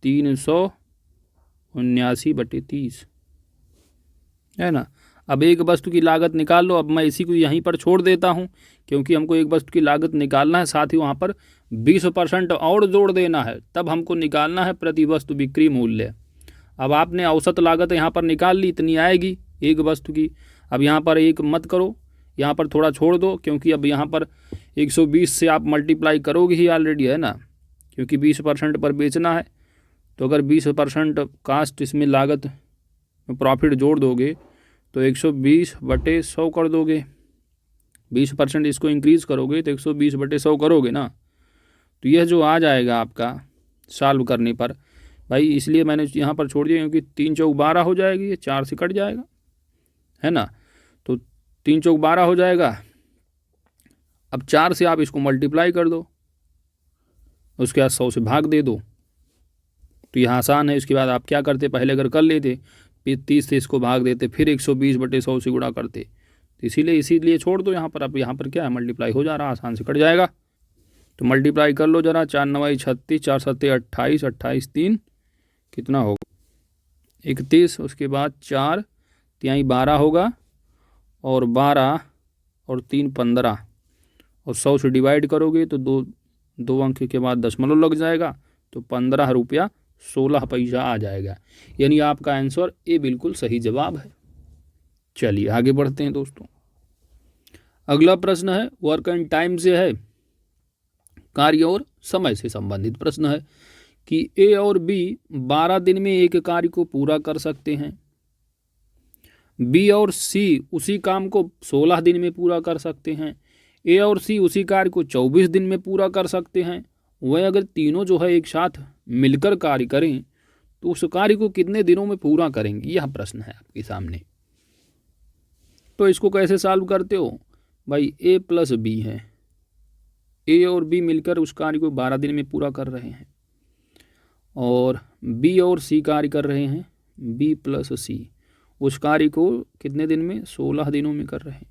379/30, है ना। अब एक वस्तु की लागत निकाल लो। अब मैं इसी को यहीं पर छोड़ देता हूं, क्योंकि हमको एक वस्तु की लागत निकालना है, साथ ही वहां पर 20% और जोड़ देना है, तब हमको निकालना है प्रति वस्तु बिक्री मूल्य। अब आपने औसत लागत यहाँ पर निकाल ली, इतनी आएगी एक वस्तु की। अब यहाँ पर एक मत करो, यहाँ पर थोड़ा छोड़ दो, क्योंकि अब यहाँ पर 120 से आप मल्टीप्लाई करोगे ही ऑलरेडी, है ना, क्योंकि 20% पर बेचना है। तो अगर 20% कास्ट इसमें लागत में प्रॉफिट जोड़ दोगे तो 120/100 कर दोगे, 20% इसको इंक्रीज़ करोगे तो 120/100 करोगे ना, तो यह जो आ जाएगा आपका सॉल्व करने पर भाई, इसलिए मैंने यहाँ पर छोड़ दिया, क्योंकि 3 चौक 12 हो जाएगी, ये 4 से कट जाएगा, है ना, तो 3 चौक 12 हो जाएगा। अब 4 से आप इसको मल्टीप्लाई कर दो, उसके बाद 100 से भाग दे दो, तो यह आसान है। इसके बाद आप क्या करते, पहले अगर कर लेते फिर 30 से इसको भाग देते, फिर 120/100 से गुणा करते, तो इसीलिए छोड़ दो यहाँ पर। अब यहाँ पर क्या है, मल्टीप्लाई हो जा रहा, आसान से कट जाएगा, तो मल्टीप्लाई कर लो जरा। 4 9 36, 4 7 28, 28 3 कितना होगा, 31, उसके बाद 4 3 12 होगा, और 12 और 3 15, और 100 से डिवाइड करोगे तो दो अंक के बाद दशमलव लग जाएगा, तो 15 रुपया 16 पैसा आ जाएगा। यानी आपका आंसर ए बिल्कुल सही जवाब है। चलिए आगे बढ़ते हैं दोस्तों। अगला प्रश्न है वर्क एंड टाइम से है, कार्य और समय से संबंधित प्रश्न है कि ए और बी 12 दिन में एक कार्य को पूरा कर सकते हैं, बी और सी उसी काम को 16 दिन में पूरा कर सकते हैं, ए और सी उसी कार्य को 24 दिन में पूरा कर सकते हैं। वह अगर तीनों जो है एक साथ मिलकर कार्य करें तो उस कार्य को कितने दिनों में पूरा करेंगे, यह प्रश्न है आपके सामने। तो इसको कैसे सॉल्व करते हो भाई, ए प्लस बी है, ए और बी मिलकर उस कार्य को 12 दिन में पूरा कर रहे हैं, और बी और सी कार्य कर रहे हैं, बी प्लस सी उस कार्य को कितने दिन में, 16 दिनों में कर रहे हैं।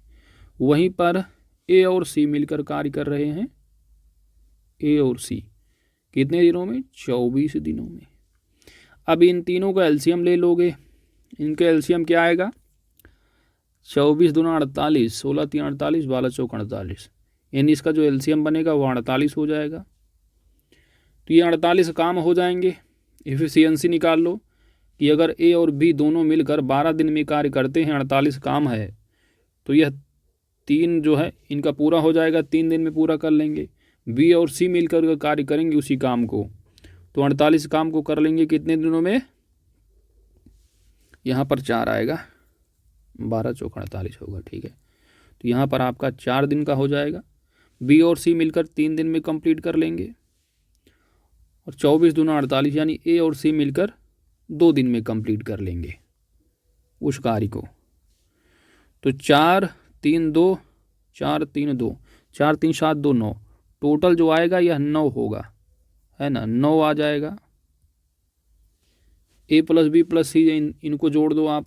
वहीं पर ए और सी मिलकर कार्य कर रहे हैं, ए और सी कितने दिनों में, 24 दिनों में। अब इन तीनों का एलसीएम ले लोगे, इनका एलसीएम क्या आएगा, 24 दूना 48, 16 3 48, 12 चौक 48, यानी इसका जो एलसीएम बनेगा वो 48 हो जाएगा। तो ये 48 काम हो जाएंगे। एफिशिएंसी निकाल लो कि अगर ए और बी दोनों मिलकर 12 दिन में कार्य करते हैं, 48 काम है, तो यह 3 जो है इनका पूरा हो जाएगा, 3 दिन में पूरा कर लेंगे। बी और सी मिलकर कार्य करेंगे उसी काम को, तो 48 काम को कर लेंगे कितने दिनों में, यहाँ पर 4 आएगा, 12 चौक 48 होगा, ठीक है। तो यहाँ पर आपका 4 दिन का हो जाएगा। बी और सी मिलकर 3 दिन में कंप्लीट कर लेंगे, और 24 दूना 48 यानी ए और सी मिलकर 2 दिन में कंप्लीट कर लेंगे उस कार्य को। तो 4 3 2, 4 3 2, 4 3 7 2 9, टोटल जो आएगा यह 9 होगा, है ना, 9 आ जाएगा। ए प्लस बी प्लस सी इनको जोड़ दो आप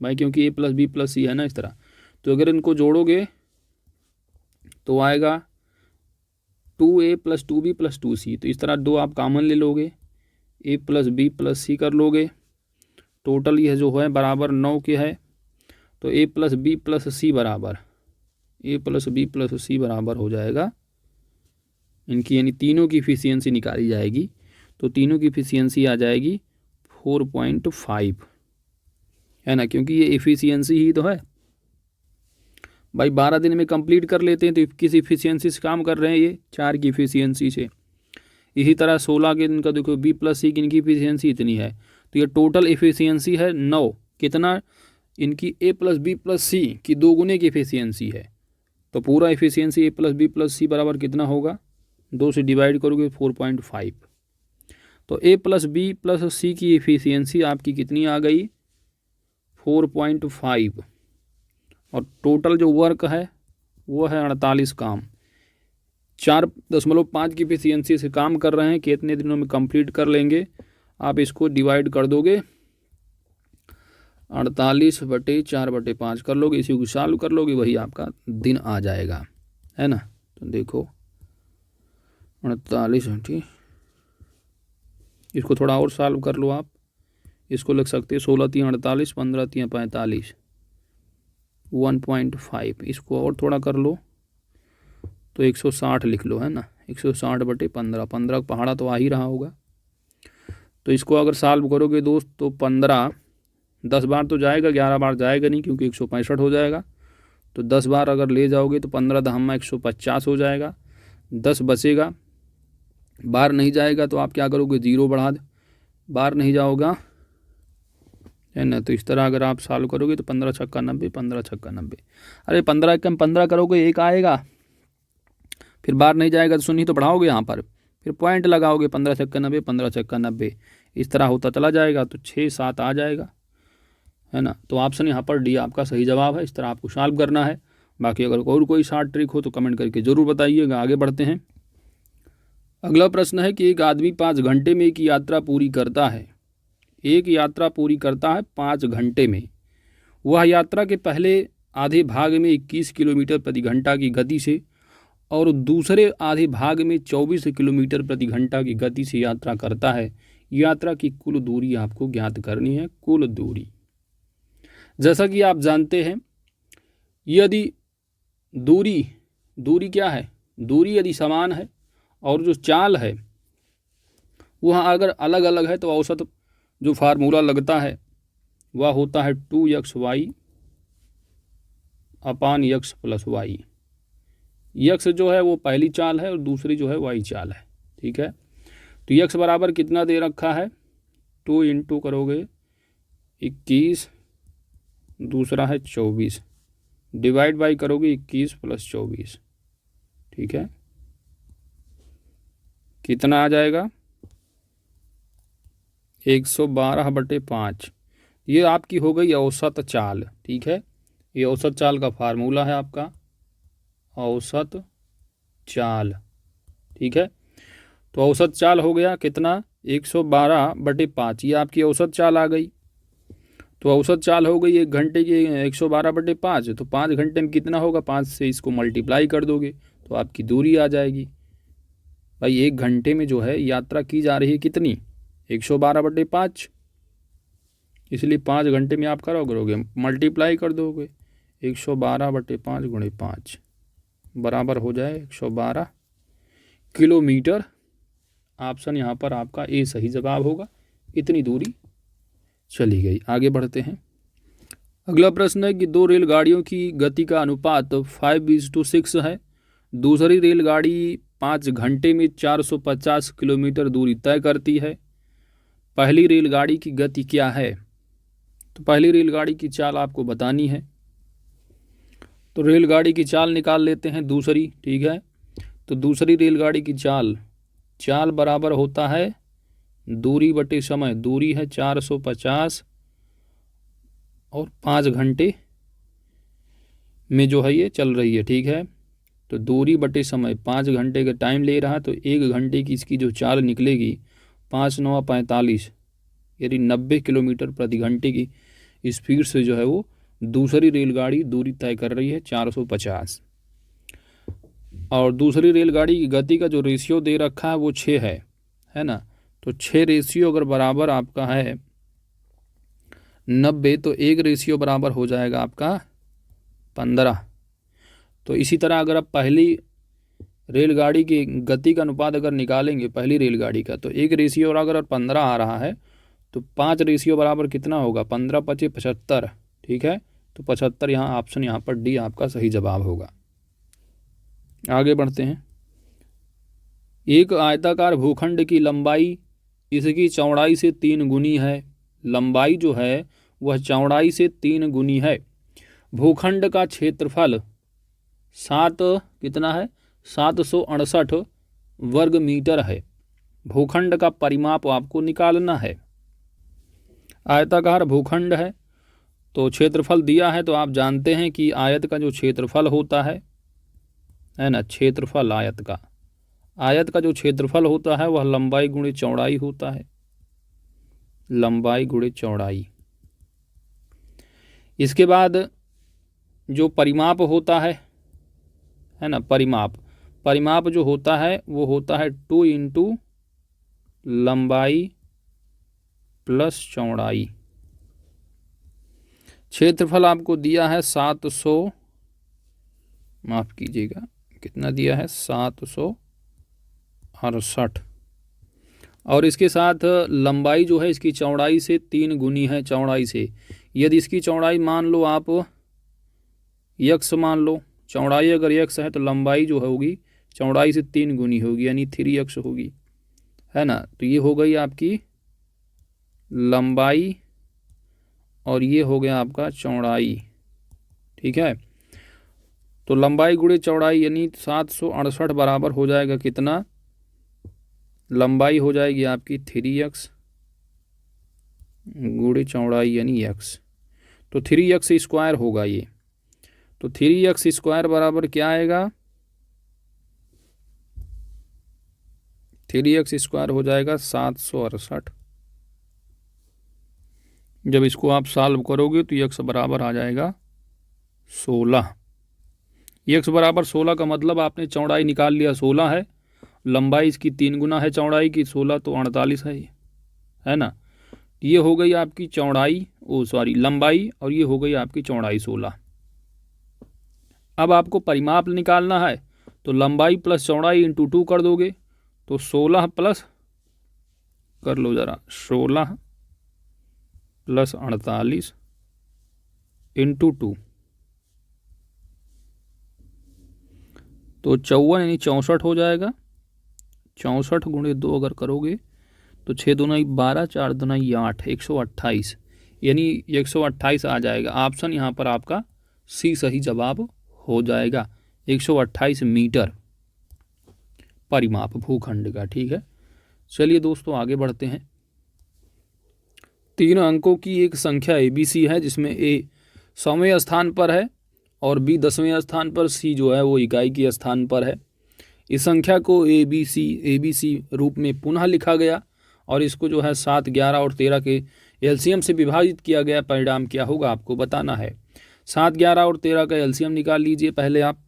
भाई, क्योंकि ए प्लस बी प्लस सी है ना इस तरह। तो अगर इनको जोड़ोगे तो आएगा 2a plus 2b plus 2c। तो इस तरह दो आप कॉमन ले लोगे, ए प्लस बी प्लस सी कर लोगे, टोटल यह जो है बराबर 9 के है। तो ए प्लस बी प्लस सी बराबर हो जाएगा इनकी, यानी तीनों की इफिशियंसी निकाली जाएगी। तो तीनों की इफिशियंसी आ जाएगी 4.5, है ना, क्योंकि ये इफिशियंसी ही तो है भाई। 12 दिन में कंप्लीट कर लेते हैं तो किस इफिशियंसी से काम कर रहे हैं ये, 4 की इफिशियंसी से। इसी तरह 16 के दिन का देखो बी प्लस सी की इनकी इफिशियंसी इतनी है, तो ये टोटल इफिशियंसी है 9। कितना, इनकी ए प्लस बी प्लस सी की 2 गुने की इफिशियंसी है। तो पूरा इफिशियंसी ए प्लस बी प्लस सी बराबर कितना होगा, 2 से डिवाइड करोगे 4.5। तो ए प्लस बी प्लस सी की इफिशियंसी आपकी कितनी आ गई, 4.5। और टोटल जो वर्क है वो है 48 काम। 4.5 की इफिशियंसी से काम कर रहे हैं, कितने दिनों में कंप्लीट कर लेंगे। आप इसको डिवाइड कर दोगे 48/4/5 कर लोगे, इसी को सॉल्व कर लोगे, वही आपका दिन आ जाएगा, है ना। तो देखो 48, ठीक, इसको थोड़ा और सॉल्व कर लो आप। इसको लिख सकते हैं 16 3 48, 15 3 45, 1.5। इसको और थोड़ा कर लो तो 160 लिख लो, है ना। 160/15, 15 पहाड़ा तो आ ही रहा होगा। तो इसको अगर सॉल्व करोगे दोस्त तो 15 10 बार तो जाएगा, 11 बार जाएगा नहीं क्योंकि 165 हो जाएगा। तो 10 बार अगर ले जाओगे तो 15 दहम्मा 150 हो जाएगा, 10 बचेगा। बार नहीं जाएगा तो आप क्या करोगे, 0 बढ़ा दे, बार नहीं जाओगा, है ना। तो इस तरह अगर आप सॉल्व करोगे तो 15 छक्का 90, 15 छक्का 90। अरे 15 कम 15 करोगे 1 आएगा, फिर बार नहीं जाएगा तो 0 तो बढ़ाओगे यहाँ पर, फिर पॉइंट लगाओगे 15 छक्का 90, 15 छक्का 90, इस तरह होता चला जाएगा। तो 6 7 आ जाएगा, है ना। तो ऑप्शन यहाँ पर डी आपका सही जवाब है। इस तरह आपको सॉल्व करना है। बाकी अगर और कोई शॉर्ट ट्रिक हो तो कमेंट करके ज़रूर बताइएगा। आगे बढ़ते हैं। अगला प्रश्न है कि एक आदमी 5 घंटे में एक यात्रा पूरी करता है। 5 घंटे में। वह यात्रा के पहले आधे भाग में 21 किलोमीटर प्रति घंटा की गति से और दूसरे आधे भाग में 24 किलोमीटर प्रति घंटा की गति से यात्रा करता है। यात्रा की कुल दूरी आपको ज्ञात करनी है, कुल दूरी। जैसा कि आप जानते हैं, यदि दूरी क्या है, दूरी यदि समान है और जो चाल है वह अगर अलग अलग है तो औसत जो फार्मूला लगता है वह होता है 2xy अपान x प्लस वाई। यक्स जो है वो पहली चाल है और दूसरी जो है वाई चाल है, ठीक है। तो यक्स बराबर कितना दे रखा है, 2 इंटू करोगे 21, दूसरा है 24, डिवाइड बाई करोगे 21 प्लस 24, ठीक है। कितना आ जाएगा, 112/5। ये आपकी हो गई औसत चाल, ठीक है। ये औसत चाल का फार्मूला है आपका, औसत चाल, ठीक है। तो औसत चाल हो गया कितना, 112/5, ये आपकी औसत चाल आ गई। तो औसत चाल हो गई 1 घंटे की 112/5। तो 5 घंटे में कितना होगा, 5 से इसको मल्टीप्लाई कर दोगे तो आपकी दूरी आ जाएगी। भाई 1 घंटे में जो है यात्रा की जा रही है कितनी, 112/5, इसलिए 5 घंटे में आप करोगे मल्टीप्लाई कर दोगे, 112/5 × 5 बराबर हो जाए 112 किलोमीटर। ऑप्शन यहाँ पर आपका ए सही जवाब होगा। इतनी दूरी चली गई। आगे बढ़ते हैं। अगला प्रश्न है कि 2 रेलगाड़ियों की गति का अनुपात 5:6 है। दूसरी रेलगाड़ी 5 घंटे में 450 किलोमीटर दूरी तय करती है। पहली रेलगाड़ी की गति क्या है। तो पहली रेलगाड़ी की चाल आपको बतानी है। तो रेलगाड़ी की चाल निकाल लेते हैं दूसरी, ठीक है। तो दूसरी रेलगाड़ी की चाल बराबर होता है दूरी बटे समय। दूरी है 450 और 5 घंटे में जो है ये चल रही है, ठीक है। तो दूरी बटे समय, 5 घंटे का टाइम ले रहा है तो 1 घंटे की इसकी जो चाल निकलेगी 5×9 = 45, यानी 90 किलोमीटर प्रति घंटे की स्पीड से जो है वो दूसरी रेलगाड़ी दूरी तय कर रही है 450। और दूसरी रेलगाड़ी की गति का जो रेशियो दे रखा है वो 6 है ना। तो 6 रेशियो अगर बराबर आपका है 90, तो 1 रेशियो बराबर हो जाएगा आपका 15। तो इसी तरह अगर आप पहली रेलगाड़ी की गति का अनुपात अगर निकालेंगे पहली रेलगाड़ी का, तो 1 रेशियो और अगर 15 आ रहा है तो 5 रेशियो बराबर कितना होगा, 15 × 5 = 75। ठीक है, तो 75 यहाँ ऑप्शन यहाँ पर डी आपका सही जवाब होगा। आगे बढ़ते हैं। एक आयताकार भूखंड की लंबाई इसकी चौड़ाई से 3 गुनी है। लंबाई जो है वह चौड़ाई से 3 गुनी है। भूखंड का क्षेत्रफल 768 वर्ग मीटर है। भूखंड का परिमाप आपको निकालना है। आयताकार भूखंड है तो क्षेत्रफल दिया है, तो आप जानते हैं कि आयत का जो क्षेत्रफल होता है ना, क्षेत्रफल आयत का जो क्षेत्रफल होता है वह लंबाई गुणे चौड़ाई होता है, लंबाई गुणे चौड़ाई। इसके बाद जो परिमाप होता है ना, परिमाप जो होता है वो होता है 2 × लंबाई प्लस चौड़ाई। क्षेत्रफल आपको दिया है 700, माफ कीजिएगा कितना दिया है, 768। और इसके साथ लंबाई जो है इसकी चौड़ाई से 3 गुनी है। चौड़ाई से यदि इसकी चौड़ाई मान लो आप x मान लो, चौड़ाई अगर x है तो लंबाई जो होगी चौड़ाई से 3 गुनी होगी, यानी 3x होगी, है ना। तो ये हो गई आपकी लंबाई और ये हो गया आपका चौड़ाई। ठीक है, तो लंबाई गुणे चौड़ाई यानी 768 बराबर हो जाएगा कितना, लंबाई हो जाएगी आपकी 3x गुणे चौड़ाई यानी x, तो 3x² होगा ये। तो 3x² बराबर क्या आएगा, 3x² हो जाएगा 768। जब इसको आप सॉल्व करोगे तो x बराबर आ जाएगा 16। x बराबर 16 का मतलब आपने चौड़ाई निकाल लिया 16 है, लंबाई इसकी 3 गुना है चौड़ाई की, 16 तो 48 है ना। ये हो गई आपकी चौड़ाई, लंबाई, और ये हो गई आपकी चौड़ाई 16। अब आपको परिमाप निकालना है, तो लंबाई प्लस चौड़ाई × 2 कर दोगे तो 16 प्लस कर लो ज़रा, 16 प्लस 48 × 2, तो 54 यानी 64 हो जाएगा। 64 × 2 अगर करोगे तो 6 दूना 12, 4 दूना 8, 128, यानी 128 आ जाएगा। ऑप्शन यहाँ पर आपका सी सही जवाब हो जाएगा। 128 मीटर परिमाप भूखंड का। ठीक है, चलिए दोस्तों आगे बढ़ते हैं। 3 अंकों की एक संख्या ABC है, जिसमें A 100वें स्थान पर है और B 10वें स्थान पर, C जो है वो इकाई के स्थान पर है। इस संख्या को ABC रूप में पुनः लिखा गया और इसको जो है 7, 11 और 13 के एलसीएम से विभाजित किया गया। परिणाम क्या होगा आपको बताना है। 7, 11 और 13 का एलसीएम निकाल लीजिए पहले आप।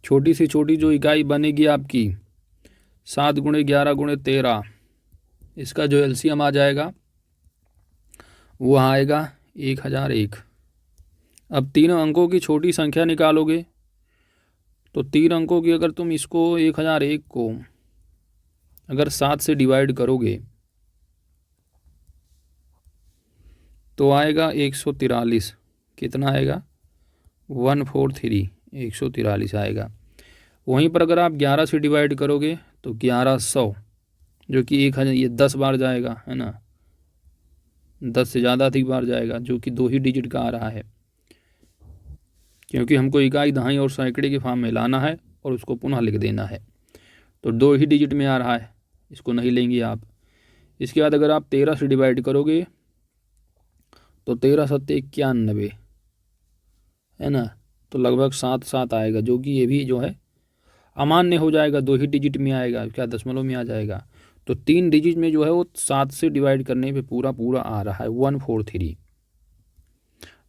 छोटी से छोटी जो इकाई बनेगी आपकी 7 × 11 × 13, इसका जो एलसीएम आ जाएगा वो आएगा 1001। अब 3 अंकों की छोटी संख्या निकालोगे तो 3 अंकों की अगर तुम इसको 1001 को अगर 7 से डिवाइड करोगे तो आएगा 143। कितना आएगा, 143, 143 आएगा। वहीं पर अगर आप 11 से डिवाइड करोगे तो 1100, जो कि 1000, ये 10 बार जाएगा, है ना, 10 से ज़्यादा अधिक बार जाएगा, जो कि 2 ही डिजिट का आ रहा है, क्योंकि हमको इकाई, दहाई और सैकड़े के फॉर्म में लाना है और उसको पुनः लिख देना है। तो 2 ही डिजिट में आ रहा है, इसको नहीं लेंगे आप। इसके बाद अगर आप 13 से डिवाइड करोगे तो 13 × 7 = 91, है ना, तो लगभग 7 आएगा, जो कि ये भी जो है अमान्य हो जाएगा, 2 ही डिजिट में आएगा, क्या दशमलव में आ जाएगा। तो 3 डिजिट में जो है वो 7 से डिवाइड करने पे पूरा पूरा आ रहा है 143।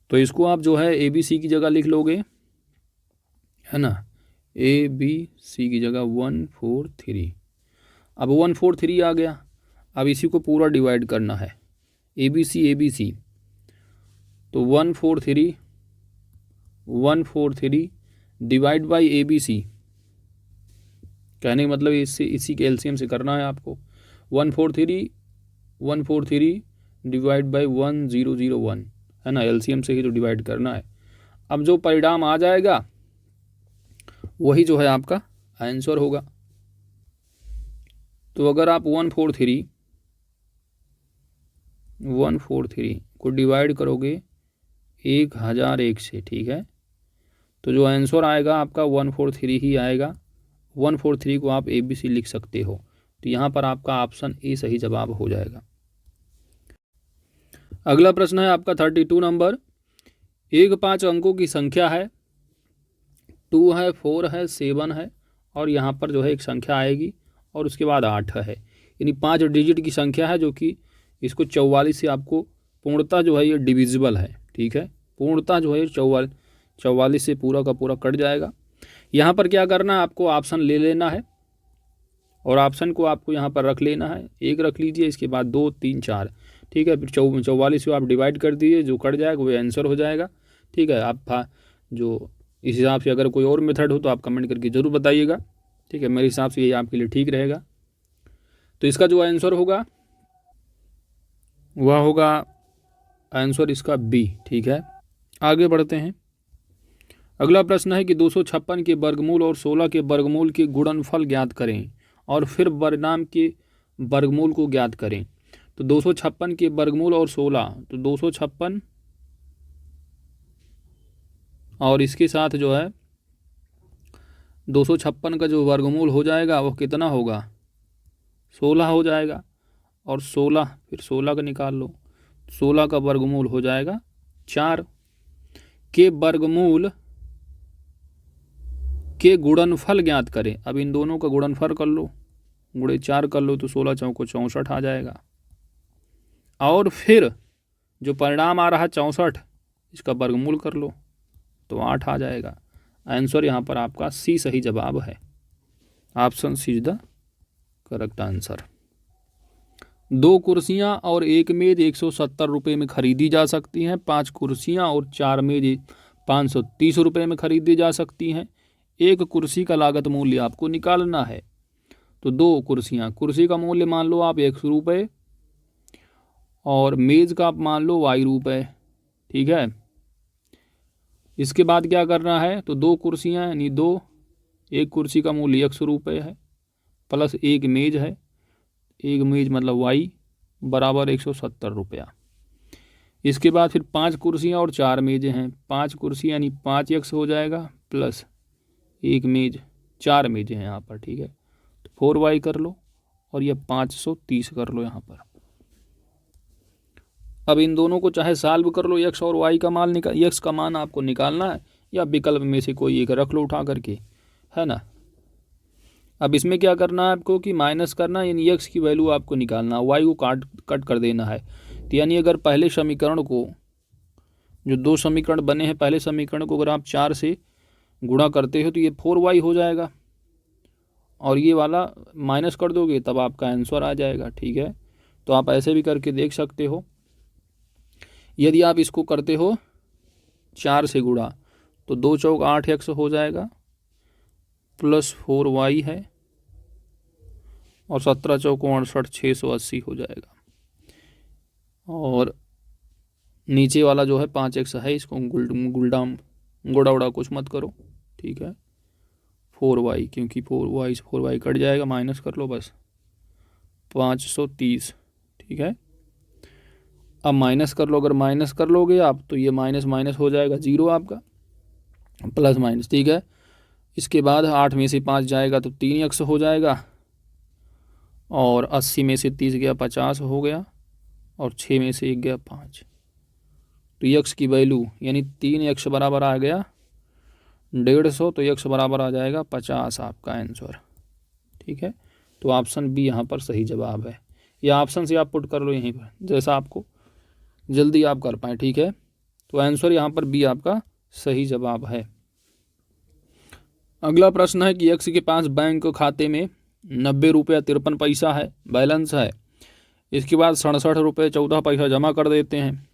तो इसको आप जो है ABC की जगह लिख लोगे, है ना, ABC की जगह 143। अब 143 आ गया। अब इसी को पूरा डिवाइड करना है, ABC तो 143 डिवाइड बाई ABC, कहने का मतलब इससे इसी के एलसीएम से करना है आपको। 143 डिवाइड बाई 1001, है ना, एलसीएम से ही तो डिवाइड करना है। अब जो परिणाम आ जाएगा वही जो है आपका आंसर होगा। तो अगर आप 143 को डिवाइड करोगे 1001 से, ठीक है, तो जो आंसर आएगा आपका 143 ही आएगा। 143 को आप ABC लिख सकते हो। तो यहाँ पर आपका ऑप्शन ए सही जवाब हो जाएगा। अगला प्रश्न है आपका 32 नंबर। एक 5 अंकों की संख्या है, 2 है, 4 है, 7 है, और यहाँ पर जो है एक संख्या आएगी और उसके बाद 8 है, यानी 5 डिजिट की संख्या है, जो कि इसको 44 से आपको पूर्णतः जो है ये डिविजिबल है, ठीक है, पूर्णतः जो है 44 से पूरा का पूरा कट जाएगा। यहाँ पर क्या करना है, आपको ऑप्शन ले लेना है और ऑप्शन को आपको यहाँ पर रख लेना है। एक रख लीजिए, इसके बाद 2, 3, 4, ठीक है, फिर 44 को आप डिवाइड कर दीजिए, जो कट जाएगा वो आंसर हो जाएगा, ठीक है। आप जो इस हिसाब से अगर कोई और मेथड हो तो आप कमेंट करके ज़रूर बताइएगा, ठीक है, मेरे हिसाब से ये आपके लिए ठीक रहेगा। तो इसका जो आंसर होगा वह होगा आंसर इसका बी, ठीक है। आगे बढ़ते हैं। अगला प्रश्न है कि 256 के वर्गमूल और 16 के वर्गमूल के गुणनफल ज्ञात करें और फिर परिणाम के वर्गमूल को ज्ञात करें। तो 256 के वर्गमूल और 16, तो 256 और इसके साथ जो है 256 का जो वर्गमूल हो जाएगा वो कितना होगा, 16 हो जाएगा। और 16 फिर 16 का निकाल लो, 16 का वर्गमूल हो जाएगा 4। के वर्गमूल के गुणनफल ज्ञात करें। अब इन दोनों का गुणनफल कर लो, गुणे 4 कर लो, तो 16 चौको 64 आ जाएगा। और फिर जो परिणाम आ रहा है 64, इसका वर्गमूल कर लो तो 8 आ जाएगा। आंसर यहाँ पर आपका सी सही जवाब है। Option C is the correct answer. 2 कुर्सियाँ और 1 मेज 170 रुपये में खरीदी जा सकती हैं। 5 कुर्सियाँ और 4 मेज 530 रुपये में खरीदी जा सकती हैं। एक कुर्सी का लागत मूल्य आपको निकालना है। तो 2 कुर्सियाँ, कुर्सी का मूल्य मान लो आप 100 रुपये और मेज़ का आप मान लो y रुपये, ठीक है। इसके बाद क्या करना है, तो 2 कुर्सियाँ यानी 2, एक कुर्सी का मूल्य 100 रुपये है प्लस एक मेज़ है, एक मेज़ मतलब y बराबर 170 रुपया। इसके बाद फिर 5 कुर्सियाँ और 4 मेज़ें हैं। 5 कुर्सियाँ यानी 5x हो जाएगा प्लस एक मेज़, 4 मेज़ें हैं यहाँ पर, ठीक है। तो 4y कर लो और यह 530 कर लो यहाँ पर। अब इन दोनों को चाहे सॉल्व कर लो, x और y का मान x का मान आपको निकालना है या विकल्प में से कोई एक रख लो उठा करके, है ना। अब इसमें क्या करना है आपको कि माइनस करना है, यानी x की वैल्यू आपको निकालना है, y को कट कर देना है। तो यानी अगर पहले समीकरण को, जो 2 समीकरण बने हैं, पहले समीकरण को अगर आप 4 से गुणा करते हो तो ये 4y हो जाएगा और ये वाला माइनस कर दोगे तब आपका आंसर आ जाएगा, ठीक है। तो आप ऐसे भी करके देख सकते हो। यदि आप इसको करते हो 4 से गुणा तो 2 चौक 8x हो जाएगा प्लस 4y है और 17 चौक 68 680 हो जाएगा। और नीचे वाला जो है 5x है, इसको गुड़ा उड़ा कुछ मत करो, ठीक है। 4y, क्योंकि 4y कट जाएगा, माइनस कर लो बस 530, ठीक है। अब माइनस कर लो, अगर माइनस कर लोगे आप तो ये माइनस माइनस हो जाएगा 0 आपका, प्लस माइनस, ठीक है। इसके बाद 8 में से 5 जाएगा तो 3x हो जाएगा और 80 में से 30 गया 50 हो गया और 6 में से 1 गया 5। तो x की वैल्यू यानी 3x बराबर आ गया 150, तो x बराबर आ जाएगा 50 आपका आंसर, ठीक है। तो ऑप्शन बी यहाँ पर सही जवाब है। या ऑप्शन से आप पुट कर लो यहीं पर, जैसा आपको जल्दी आप कर पाएँ, ठीक है। तो आंसर यहाँ पर बी आपका सही जवाब है। अगला प्रश्न है कि एक्स के पास बैंक खाते में 90 रुपया 53 पैसा है, बैलेंस है। इसके बाद 67 रुपये 14 पैसा जमा कर देते हैं।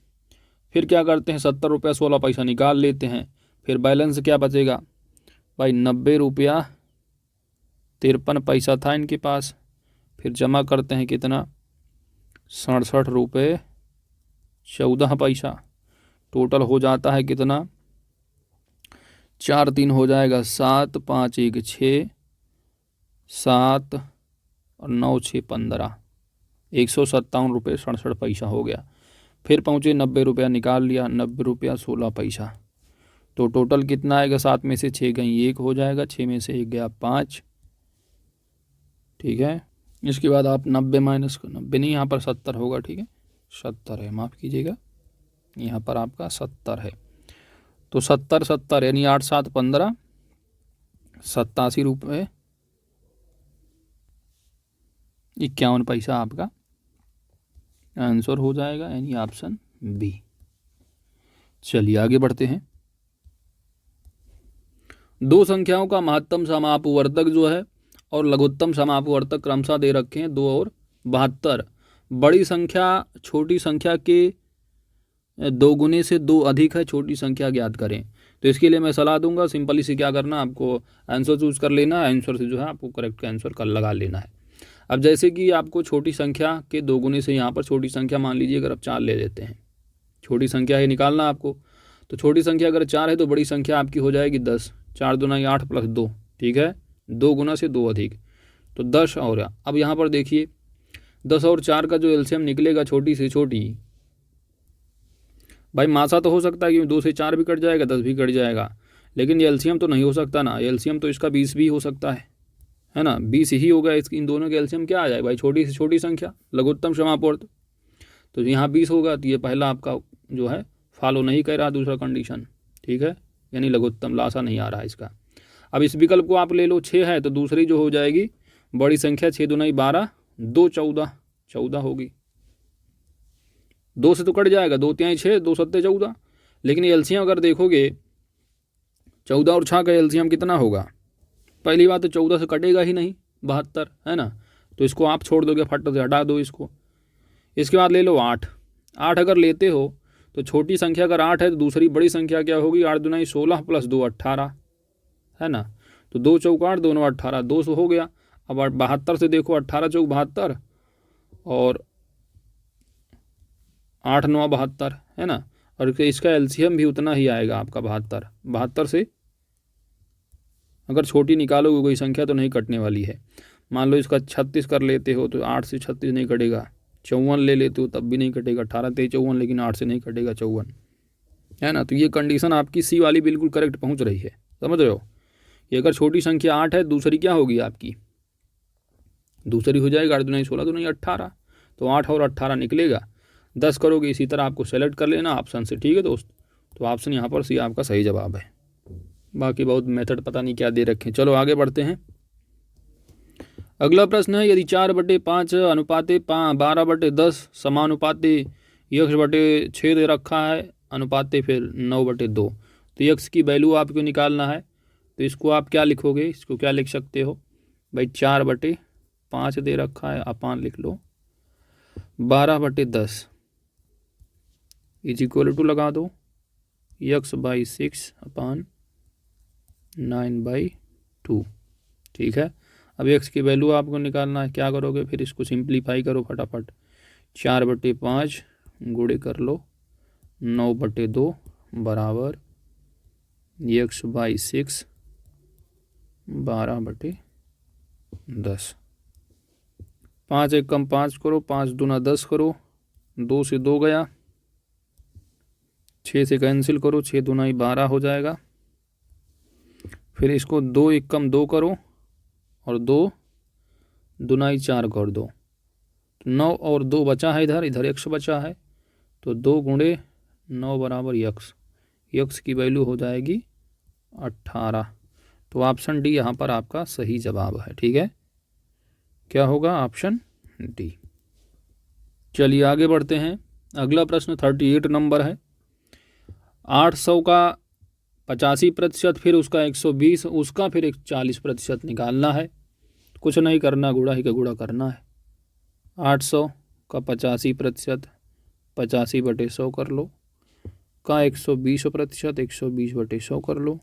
फिर क्या करते हैं, 70 रुपया 16 पैसा निकाल लेते हैं। फिर बैलेंस क्या बचेगा भाई, 90 रुपया 53 पैसा था इनके पास। फिर जमा करते हैं कितना, 67 रुपये 14 पैसा। टोटल हो जाता है कितना, 4 3 हो जाएगा 7, 5 1 6, 7 और 9 6 15, 157 रुपये 67 पैसा हो गया। फिर पहुँचे 90 रुपया निकाल लिया, 90 रुपया 16 पैसा। तो टोटल कितना आएगा, 7 में से 6 गई 1 हो जाएगा, 6 में से 1 गया 5, ठीक है। इसके बाद आप 90 माइनस 90 नहीं, यहाँ पर 70 होगा, ठीक है, 70 है, माफ़ कीजिएगा, यहाँ पर आपका 70 है। तो 70 70 यानी 8 7 15, 87 रुपये 51 पैसा आपका आंसर हो जाएगा, यानी ऑप्शन बी। चलिए आगे बढ़ते हैं। दो संख्याओं का महत्तम समापवर्तक जो है और लघुत्तम समापवर्तक क्रमशः दे रखे हैं 2 और 72। बड़ी संख्या छोटी संख्या के 2 गुने से 2 अधिक है, छोटी संख्या ज्ञात करें। तो इसके लिए मैं सलाह दूंगा, सिंपली से क्या करना, आपको आंसर चूज कर लेना है, आंसर से जो है आपको करेक्ट आंसर कर लगा लेना है। अब जैसे कि आपको छोटी संख्या के 2 गुने से यहाँ पर छोटी संख्या मान लीजिए अगर आप 4 ले लेते हैं, छोटी संख्या है निकालना आपको। तो छोटी संख्या अगर 4 है तो बड़ी संख्या आपकी हो जाएगी 10, 4 दूना 8 प्लस 2, ठीक है, 2 गुना से 2 अधिक, तो 10 और। अब यहाँ पर देखिए 10 और 4 का जो एलसीएम निकलेगा छोटी से छोटी, भाई मासा तो हो सकता है क्योंकि 2 से 4 भी कट जाएगा, 10 भी कट जाएगा, लेकिन ये एलसीएम तो नहीं हो सकता ना। एलसीएम तो इसका 20 भी हो सकता है ना, 20 ही होगा। इन दोनों के एलसीएम क्या आ जाए भाई, छोटी से छोटी संख्या लघुत्तम समापवर्तक, तो यहाँ 20 होगा। तो ये पहला आपका जो है फॉलो नहीं कर रहा, दूसरा कंडीशन, ठीक है, यानी लघुत्तम लासा नहीं आ रहा है इसका। अब इस विकल्प को आप ले लो, 6 है तो दूसरी जो हो जाएगी बड़ी संख्या 6 दूना 12, 2 14, 14 होगी। 2 से तो कट जाएगा, 2 3 6, 2 7 14, लेकिन एलसीएम अगर देखोगे 14 और 6 का एलसीएम कितना होगा, पहली बात तो 14 से कटेगा ही नहीं, 72 है ना, तो इसको आप छोड़ दोगे, फट से हटा दो इसको। इसके बाद ले लो 8, 8 अगर लेते हो तो छोटी संख्या अगर 8 है तो दूसरी बड़ी संख्या क्या होगी, 8 दूना 16 प्लस 2 18, है ना, तो 2 चौक 8, दोनों 18, 200 हो गया। अब 72 से देखो, 18 चौक 72 और 8 9 72, है ना, और इसका एलसीएम भी उतना ही आएगा आपका 72। 72 से अगर छोटी निकालोगे कोई संख्या तो नहीं कटने वाली है। मान लो इसका 36 कर लेते हो तो 8 से 36 नहीं कटेगा, 54 ले लेते हो तब भी नहीं कटेगा, 18 3 54, लेकिन 8 से नहीं कटेगा 54, है ना। तो ये कंडीशन आपकी सी वाली बिल्कुल करेक्ट पहुंच रही है, समझ रहे हो। ये अगर छोटी संख्या 8 है, दूसरी क्या होगी आपकी, दूसरी हो जाएगी 8 दूना 16 दूना 18, तो 8 और 18 निकलेगा, 10 करोगे। इसी तरह आपको सेलेक्ट कर लेना ऑप्शन से, ठीक है दोस्त। तो ऑप्शन यहाँ पर सी आपका सही जवाब है। बाकी बहुत मेथड पता नहीं क्या दे रखे हैं। चलो आगे बढ़ते हैं। अगला प्रश्न है, यदि 4/5 अनुपाते 12/10 समानुपाते x/6 दे रखा है, अनुपाते फिर 9/2, तो x की वैल्यू आपको निकालना है। तो इसको आप क्या लिखोगे, इसको क्या लिख सकते हो भाई, 4/5 दे रखा है, अपान लिख लो 12/10 इज इक्वल टू लगा दो x/6 अपान 9/2, ठीक है। अब x की वैल्यू आपको निकालना है, क्या करोगे फिर इसको सिंप्लीफाई करो फटाफट, 4/5 गुणे कर लो 9/2 बराबर x/6 12/10। 5 एक कम 5 करो, 5 दूना 10 करो, 2 से 2 गया, 6 से कैंसिल करो, 6 दूना 12 हो जाएगा। फिर इसको 2 एक कम 2 करो और 2 दूना 4 कर दो, 9 और 2 बचा है, इधर इधर x बचा है, तो 2 गुणे 9 बराबर x की वैल्यू हो जाएगी 18। तो ऑप्शन डी यहाँ पर आपका सही जवाब है, ठीक है। क्या होगा? Option D. चलिए आगे बढ़ते हैं। अगला प्रश्न 38 नंबर है। 800 का 85%, फिर उसका 120, उसका फिर 40% निकालना है। कुछ नहीं करना, गुणा ही का गुणा करना है। 800 का 85%, 85/100 कर लो, का 120%, 120/100 कर लो,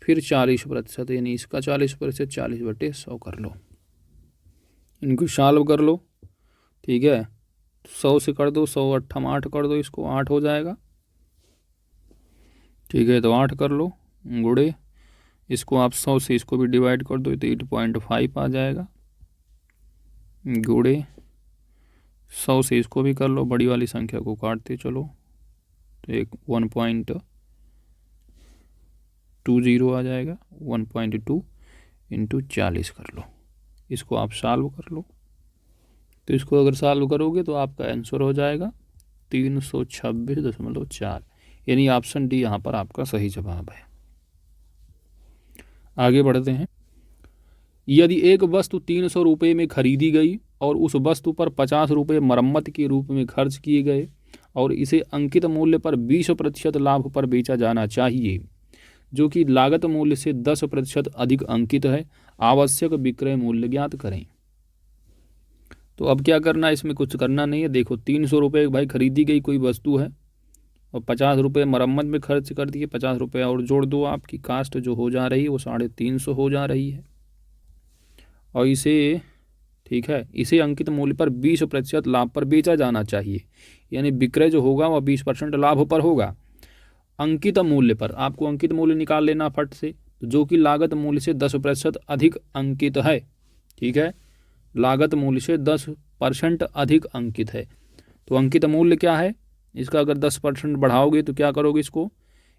फिर 40%, यानी इसका 40%, 40/100 कर लो। इनको सॉल्व कर लो, ठीक है। 100 से कर दो, 100 8 8 कर दो, इसको 8 हो जाएगा, ठीक है। तो 8 कर लो, गुड़े इसको आप 100 से इसको भी डिवाइड कर दो तो 8.5 आ जाएगा, गुड़े 100 से इसको भी कर लो, बड़ी वाली संख्या को काटते चलो तो एक 1.20 आ जाएगा। 1.2 इंटू 40 कर लो, इसको आप सॉल्व कर लो। तो इसको अगर सॉल्व करोगे तो आपका आंसर हो जाएगा 326.4, यानी ऑप्शन डी यहाँ पर आपका सही जवाब है। आगे बढ़ते हैं। यदि एक वस्तु 300 रुपये में खरीदी गई और उस वस्तु पर 50 रुपये मरम्मत के रूप में खर्च किए गए और इसे अंकित मूल्य पर 20% लाभ पर बेचा जाना चाहिए, जो कि लागत मूल्य से 10% अधिक अंकित है, आवश्यक विक्रय मूल्य ज्ञात करें। तो अब क्या करना है, इसमें कुछ करना नहीं है। देखो 300 रुपये भाई खरीदी गई कोई वस्तु है और 50 रुपये मरम्मत में खर्च कर दिए, 50 रुपये और जोड़ दो, आपकी कास्ट जो हो जा रही है वो 350 हो जा रही है। और इसे, ठीक है, इसे अंकित मूल्य पर 20% लाभ पर बेचा जाना चाहिए, यानी विक्रय जो होगा वह 20% लाभ पर होगा। अंकित मूल्य पर आपको अंकित मूल्य निकाल लेना फट से, जो कि लागत मूल्य से 10% अधिक अंकित है, ठीक है। लागत मूल्य से 10% अधिक अंकित है। तो अंकित मूल्य क्या है इसका? अगर 10% बढ़ाओगे तो क्या करोगे, इसको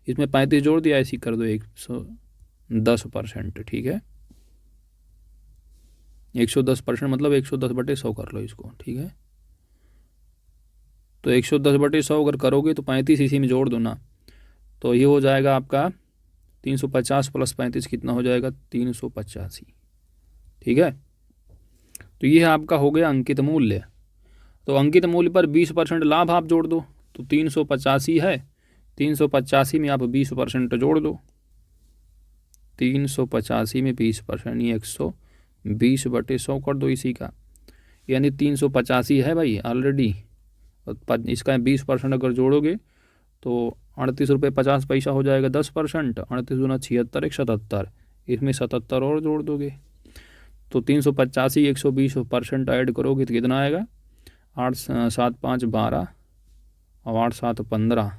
इसमें 35 जोड़ दिया, ऐसी कर दो 110%, ठीक है। 110% मतलब 110/100 कर लो इसको, ठीक है। तो 110/100 अगर करोगे तो 35 इसी में जोड़ दो ना, तो ये हो जाएगा आपका 350 + 35 कितना हो जाएगा? 385, ठीक है। तो ये आपका हो गया अंकित मूल्य। तो अंकित मूल्य पर 20% लाभ आप जोड़ दो, तो 385 है, 385 में आप 20% जोड़ दो, 385 में 20% ये 120/100 कर दो इसी का, यानी 385 है भाई ऑलरेडी, इसका 20% अगर जोड़ोगे तो 38 रुपये 50 पैसा हो जाएगा 10%, 38 दूना 76, 77, इसमें 77 और जोड़ दोगे तो 385 120% ऐड करोगे तो कितना आएगा? 8 7 5 12 और 8 7 15,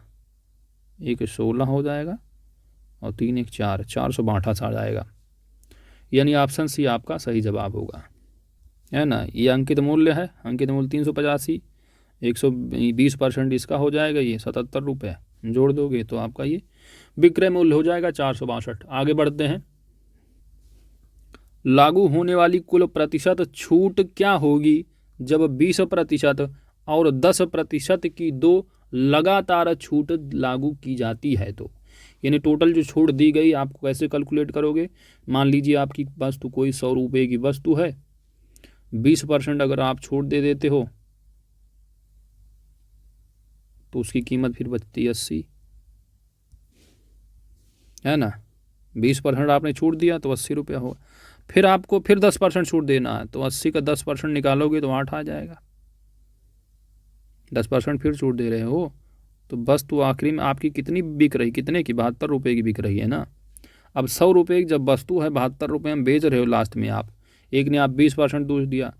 1 16 हो जाएगा और 3 1 4, 462 आ जाएगा, यानी ऑप्शन सी आपका सही जवाब होगा, है ना। ये अंकित मूल्य है, अंकित मूल्य 385, 120% इसका हो जाएगा ये 77 रुपये, जोड़ दोगे तो आपका ये विक्रय मूल्य हो जाएगा 462। आगे बढ़ते हैं। लागू होने वाली कुल प्रतिशत छूट क्या होगी जब 20% और 10% की दो लगातार छूट लागू की जाती है? तो यानी टोटल जो छूट दी गई आपको कैसे कैलकुलेट करोगे? मान लीजिए आपकी वस्तु कोई 100 रुपये की वस्तु है, 20% अगर आप छूट दे देते हो तो उसकी कीमत फिर बचती है 80, है ना। 20% आपने छूट दिया तो 80 रुपया होगा, फिर आपको फिर 10% छूट देना है तो 80 का 10% निकालोगे तो 8 आ जाएगा। 10% फिर छूट दे रहे हो तो वस्तु आखिरी में आपकी कितनी बिक रही, कितने की? 72 रुपये की बिक रही है ना। अब 100 रुपये की जब वस्तु है 72 रुपये में बेच रहे हो, लास्ट में आप एक ने आप 20% दूध दिया,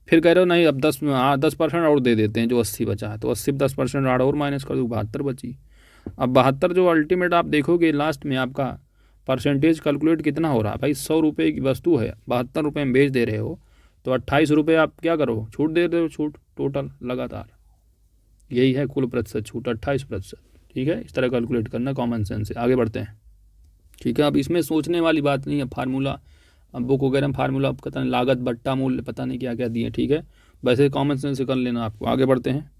फिर कह रहे हो नहीं अब 10% और दे देते हैं, जो 80 बचा है तो 80 में 10% और माइनस कर दो, 72 बची। अब 72 जो अल्टीमेट आप देखोगे लास्ट में आपका परसेंटेज कैलकुलेट कितना हो रहा है भाई? 100 रुपये की वस्तु है 72 रुपये में बेच दे रहे हो तो 28 रुपये आप क्या करो, छूट दे रहे हो, छूट टोटल लगातार, यही है कुल प्रतिशत छूट 28%, ठीक है। इस तरह कैलकुलेट करना कॉमन सेंस से। आगे बढ़ते हैं, ठीक है। अब इसमें सोचने वाली बात नहीं है, फार्मूला अब बुक वगैरह में फार्मूला पता नहीं, लागत बट्टा मूल्य पता नहीं क्या क्या दिए, ठीक है। वैसे कॉमन सेंस से कर लेना आपको। आगे बढ़ते हैं।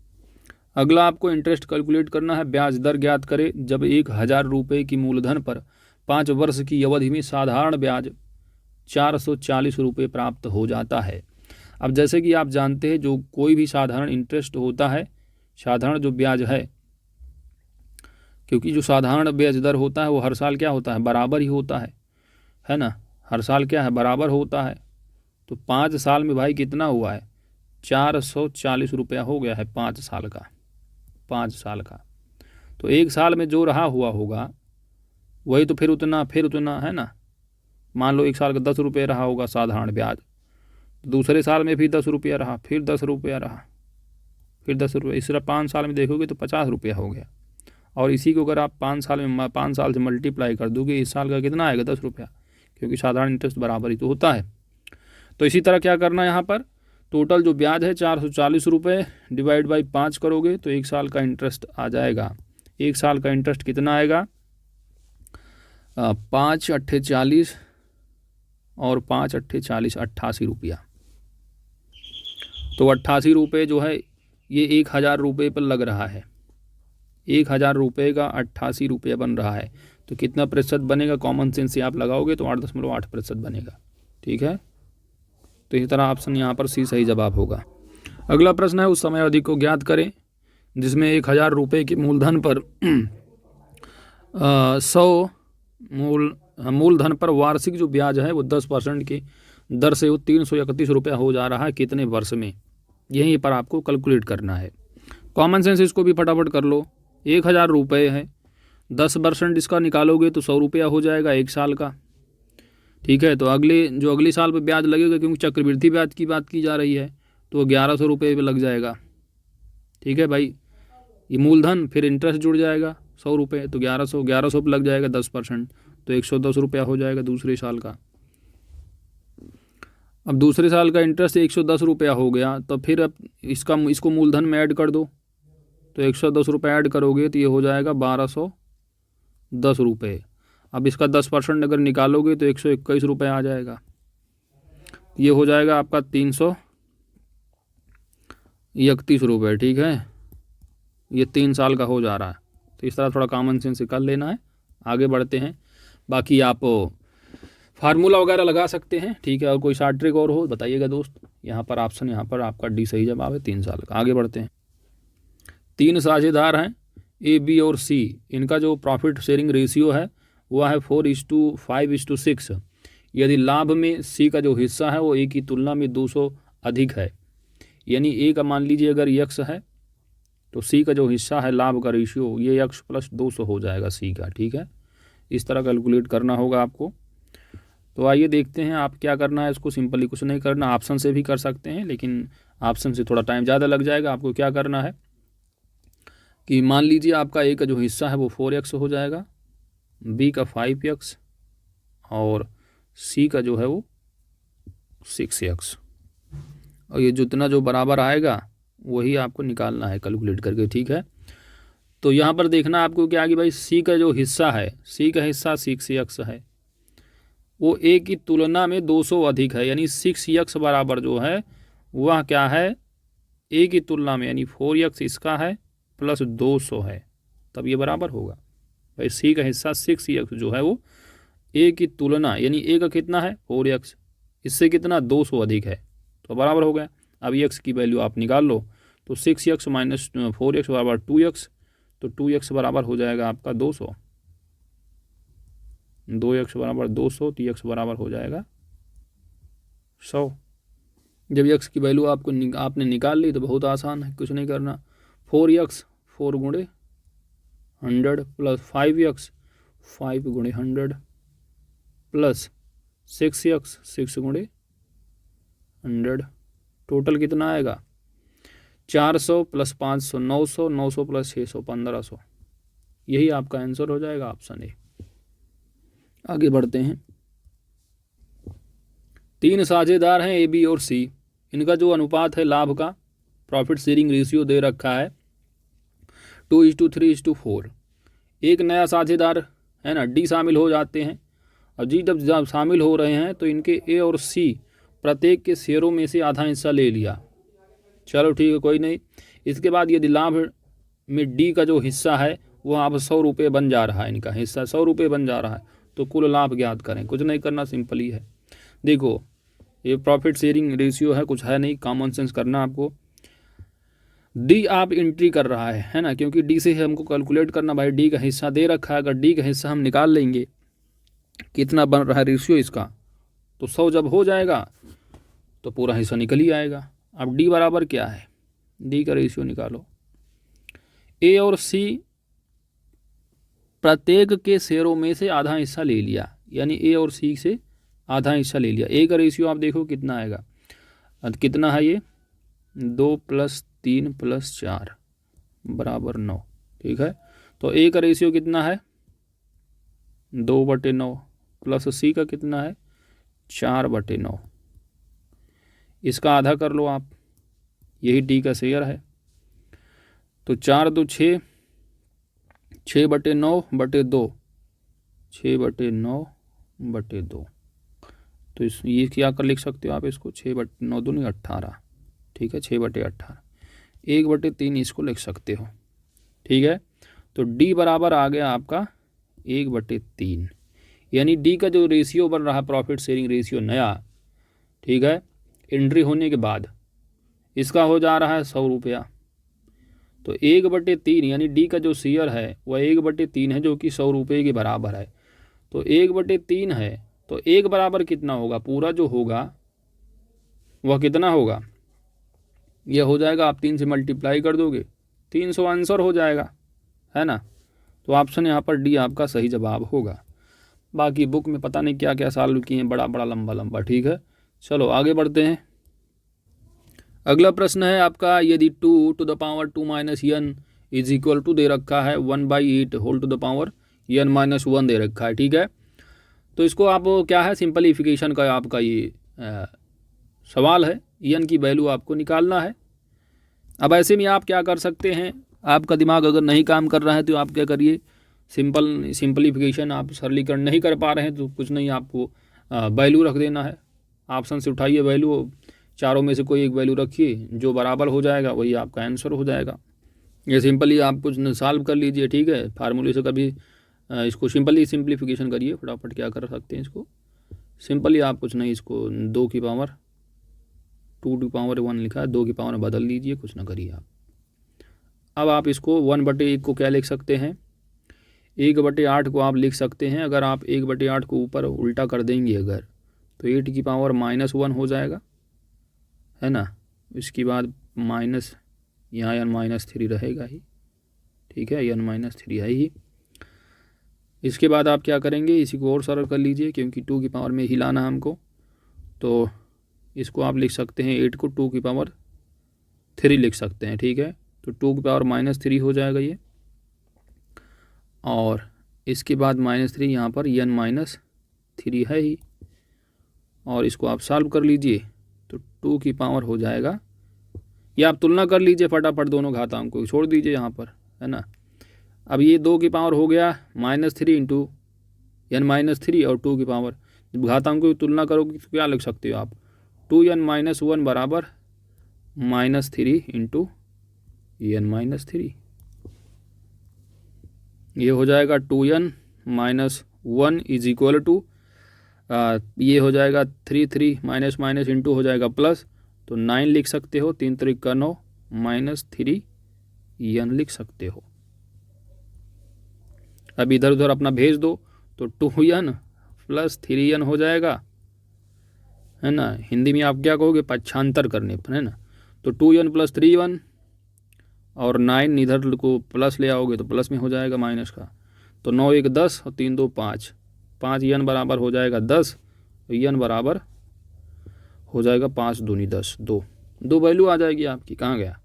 अगला आपको इंटरेस्ट कैलकुलेट करना है। ब्याज दर ज्ञात करें जब 1000 रुपये की मूलधन पर 5 वर्ष की अवधि में साधारण ब्याज 440 रुपये प्राप्त हो जाता है। अब जैसे कि आप जानते हैं, जो कोई भी साधारण इंटरेस्ट होता है, साधारण जो ब्याज है, क्योंकि जो साधारण ब्याज दर होता है वो हर साल क्या होता है, बराबर ही होता है ना, हर साल क्या है, बराबर होता है। तो 5 साल में भाई कितना हुआ है, 440 रुपया हो गया है 5 साल का, 5 साल का। तो 1 साल में जो रहा हुआ होगा वही तो फिर उतना है ना। मान लो 1 साल का 10 रुपये रहा होगा साधारण ब्याज, दूसरे साल में भी 10 रुपया रहा, फिर 10 रुपया रहा, फिर 10 रुपये, इस तरह 5 साल में देखोगे तो 50 रुपया हो गया। और इसी को अगर आप 5 साल से मल्टीप्लाई कर दोगे, इस साल का कितना आएगा, 10 रुपया, क्योंकि साधारण इंटरेस्ट बराबर ही तो होता है। तो इसी तरह क्या करना है, यहाँ पर टोटल जो ब्याज है 440 रुपये डिवाइड बाई 5 करोगे तो 1 साल का इंटरेस्ट आ जाएगा। 1 साल का इंटरेस्ट कितना आएगा, 5 अट्ठे 40 और 5 अट्ठे 40, 88 रुपया। तो 88 रुपये जो है ये 1000 रुपये पर लग रहा है, 1000 रुपये का 88 रुपया बन रहा है। तो कितना प्रतिशत बनेगा, कॉमन सेंस से आप लगाओगे तो 8.8% बनेगा। ठीक है, तो इसी तरह ऑप्शन यहाँ पर सी सही जवाब होगा। अगला प्रश्न है, उस समय अवधि को ज्ञात करें जिसमें 1000 रुपये के मूलधन पर 100 मूलधन पर वार्षिक जो ब्याज है वो 10% की दर से वो 331 रुपया हो जा रहा है, कितने वर्ष में, यहीं पर आपको कैलकुलेट करना है। कॉमन सेंस इसको भी फटाफट कर लो। 1000 रुपये है, 10% इसका निकालोगे तो 100 रुपया हो जाएगा 1 साल का। ठीक है, तो अगली साल पर ब्याज लगेगा, क्योंकि चक्रवृद्धि ब्याज की बात की जा रही है, तो 1100 रुपये पे लग जाएगा। ठीक है भाई, ये मूलधन फिर इंटरेस्ट जुड़ जाएगा 100 रुपये, तो 1100 पे लग जाएगा 10%, तो 110 रुपया हो जाएगा दूसरे साल का। अब दूसरे साल का इंटरेस्ट 110 रुपया हो गया, तो फिर अब इसको मूलधन में ऐड कर दो, तो 110 रुपये ऐड करोगे तो ये हो जाएगा 1210 रुपये। अब इसका 10% अगर निकालोगे तो 121 रुपये आ जाएगा, ये हो जाएगा आपका 331 रुपये। ठीक है, ये 3 साल का हो जा रहा है। तो इस तरह थोड़ा कॉमन सेंस कर लेना है। आगे बढ़ते हैं, बाकी आप फार्मूला वगैरह लगा सकते हैं। ठीक है, और कोई शॉर्ट ट्रिक और हो बताइएगा दोस्त। यहाँ पर ऑप्शन, यहाँ पर आपका डी सही जवाब है, 3 साल का। आगे बढ़ते हैं, 3 साझेदार हैं ए, बी और सी। इनका जो प्रॉफिट शेयरिंग रेशियो है वह है 4:5:6। यदि लाभ में सी का जो हिस्सा है वो ए की तुलना में 200 अधिक है, यानी ए का मान लीजिए अगर x है तो सी का जो हिस्सा है लाभ का रेशियो ये x + 200 हो जाएगा सी का। ठीक है, इस तरह कैलकुलेट करना होगा आपको। तो आइए देखते हैं आप क्या करना है। इसको सिंपली कुछ नहीं करना, ऑप्शन से भी कर सकते हैं, लेकिन ऑप्शन से थोड़ा टाइम ज़्यादा लग जाएगा। आपको क्या करना है कि मान लीजिए आपका ए का जो हिस्सा है वो 4x हो जाएगा, बी का 5x और सी का जो है वो 6x, और ये जितना जो बराबर आएगा वही आपको निकालना है कैलकुलेट करके। ठीक है, तो यहाँ पर देखना आपको क्या कि भाई सी का जो हिस्सा है, सी का हिस्सा 6x है, वो ए की तुलना में 200 अधिक है, यानी 6x बराबर जो है वह क्या है, ए की तुलना में, यानी 4x इसका है प्लस 200 है, तब ये बराबर होगा। भाई सी का हिस्सा 6x जो है वो ए की तुलना, यानी ए का कितना है 4x, इससे कितना 200 अधिक है, तो बराबर हो गया। अब x की वैल्यू आप निकाल लो, तो 6x - 4x बराबर 2x, तो 2x बराबर हो जाएगा आपका 200, 2x बराबर 200, तो x बराबर हो जाएगा 100। जब x की वैल्यू आपने निकाल ली तो बहुत आसान है, कुछ नहीं करना। 4x 4 गुणे 100 प्लस 5x 5 गुणे 100 प्लस 6x 6 गुणे 100, टोटल कितना आएगा 400 प्लस 500 900, 900 प्लस 600 1500। यही आपका आंसर हो जाएगा ऑप्शन ए। आगे बढ़ते हैं, 3 साझेदार हैं ए, बी और सी। इनका जो अनुपात है लाभ का, प्रॉफिट शेयरिंग रेशियो दे रखा है 2:3:4। एक नया साझेदार है ना डी शामिल हो जाते हैं, और जी जब शामिल हो रहे हैं तो इनके ए और सी प्रत्येक के शेयरों में से आधा हिस्सा ले लिया। चलो ठीक है, कोई नहीं। इसके बाद यदि लाभ में डी का जो हिस्सा है वो अब 100 रुपये बन जा रहा है, इनका हिस्सा 100 रुपये बन जा रहा है, तो कुल लाभ ज्ञात करें। कुछ नहीं करना, सिंपल ही है। देखो ये प्रॉफिट शेयरिंग रेशियो है, कुछ है नहीं, कॉमन सेंस करना आपको। डी आप एंट्री कर रहा है ना, क्योंकि डी से हमको कैलकुलेट करना भाई, डी का हिस्सा दे रखा है, अगर डी का हिस्सा हम निकाल लेंगे कितना बन रहा है रेशियो इसका, तो 100 जब हो जाएगा तो पूरा हिस्सा निकल ही आएगा। अब डी बराबर क्या है, डी का रेशियो निकालो। ए और सी प्रत्येक के शेयरों में से आधा हिस्सा ले लिया, यानी ए और सी से आधा हिस्सा ले लिया। ए का रेशियो आप देखो कितना आएगा, कितना है ये, 2 + 3 + 4 बराबर 9, ठीक है। तो ए का रेशियो कितना है, 2/9 प्लस सी का कितना है, 4/9। इसका आधा कर लो आप, यही डी का शेयर है। तो 4 2 6, 6/9/2, 6/9/2। तो ये क्या कर लिख सकते हो आप इसको, 6/9 दूनी 18, ठीक है, 6/18, 1/3 इसको लिख सकते हो, ठीक है। तो डी बराबर आ गया आपका 1/3, यानी डी का जो रेशियो बन रहा प्रॉफिट शेयरिंग रेशियो नया, ठीक है, एंट्री होने के बाद इसका हो जा रहा है 100 रुपया। तो 1/3 यानी डी का जो शेयर है वह 1/3 है, जो कि 100 रुपये के बराबर है। तो 1/3 है तो 1 बराबर कितना होगा, पूरा जो होगा वह कितना होगा, यह हो जाएगा, आप 3 से मल्टीप्लाई कर दोगे 300 आंसर हो जाएगा, है ना। तो ऑप्शन यहाँ पर डी आपका सही जवाब होगा। बाकी बुक में पता नहीं क्या क्या सॉल्व किए हैं, बड़ा बड़ा लंबा लंबा, ठीक है। चलो आगे बढ़ते हैं। अगला प्रश्न है आपका, यदि 2 to the power 2 - n is equal to दे रखा है 1/8 whole to the power n - 1 दे रखा है, ठीक है। तो इसको आप क्या है, सिंपलीफिकेशन का आपका ये सवाल है, n की वैल्यू आपको निकालना है। अब ऐसे में आप क्या कर सकते हैं, आपका दिमाग अगर नहीं काम कर रहा है तो आप क्या करिए, सिंपलीफिकेशन आप सरलीकरण नहीं कर पा रहे हैं तो कुछ नहीं, आपको वैल्यू रख देना है। ऑप्शन से उठाइए वैल्यू, चारों में से कोई एक वैल्यू रखिए, जो बराबर हो जाएगा वही आपका आंसर हो जाएगा। ये सिंपली आप कुछ सॉल्व कर लीजिए, ठीक है, फार्मूले से कभी इसको सिंपली सिंपलीफिकेशन करिए फटाफट। क्या कर सकते हैं इसको सिंपली, आप कुछ नहीं, इसको 2 की पावर 1 लिखा है, 2 की पावर में बदल लीजिए, कुछ ना करिए आप। अब आप इसको 1/1 को क्या लिख सकते हैं, 1/8 को आप लिख सकते हैं। अगर आप 1/8 को ऊपर उल्टा कर देंगे अगर, तो 8 की पावर -1 हो जाएगा, है ना। इसके बाद माइनस, यहाँ n-3 रहेगा ही, ठीक है, n-3 है ही। इसके बाद आप क्या करेंगे, इसी को और सरल कर लीजिए, क्योंकि 2 की पावर में ही लाना है हमको। तो इसको आप लिख सकते हैं, 8 को 2 की पावर 3 लिख सकते हैं, ठीक है। तो 2 की पावर -3 हो जाएगा ये, और इसके बाद -3 यहाँ पर n-3 है ही, और इसको आप सॉल्व कर लीजिए तो 2 की पावर हो जाएगा, या आप तुलना कर लीजिए फटाफट, दोनों घातांक को छोड़ दीजिए यहाँ पर, है ना। अब ये 2 की पावर हो गया -3 इंटू n-3 और 2 की पावर, जब घातांक की तुलना करोगे तो क्या लिख सकते हो आप, 2n-1 बराबर -3 इंटू n-3, ये हो जाएगा 2n-1 इज इक्वल टू, ये हो जाएगा 3 माइनस इंटू हो जाएगा प्लस, तो 9 लिख सकते हो, 3 3 का 9 -3 n लिख सकते हो। अब इधर उधर अपना भेज दो तो 2n + 3n हो जाएगा, है ना। हिंदी में आप क्या कहोगे, पक्षांतर करने पर, है ना। तो 2n + 3n, और 9 इधर को प्लस ले आओगे तो प्लस में हो जाएगा माइनस का। तो 9 1 10 और 3 2 5, 5 n बराबर हो जाएगा 10, तो n बराबर हो जाएगा 5 दूनी 10, 2 वैल्यू आ जाएगी आपकी, कहाँ गया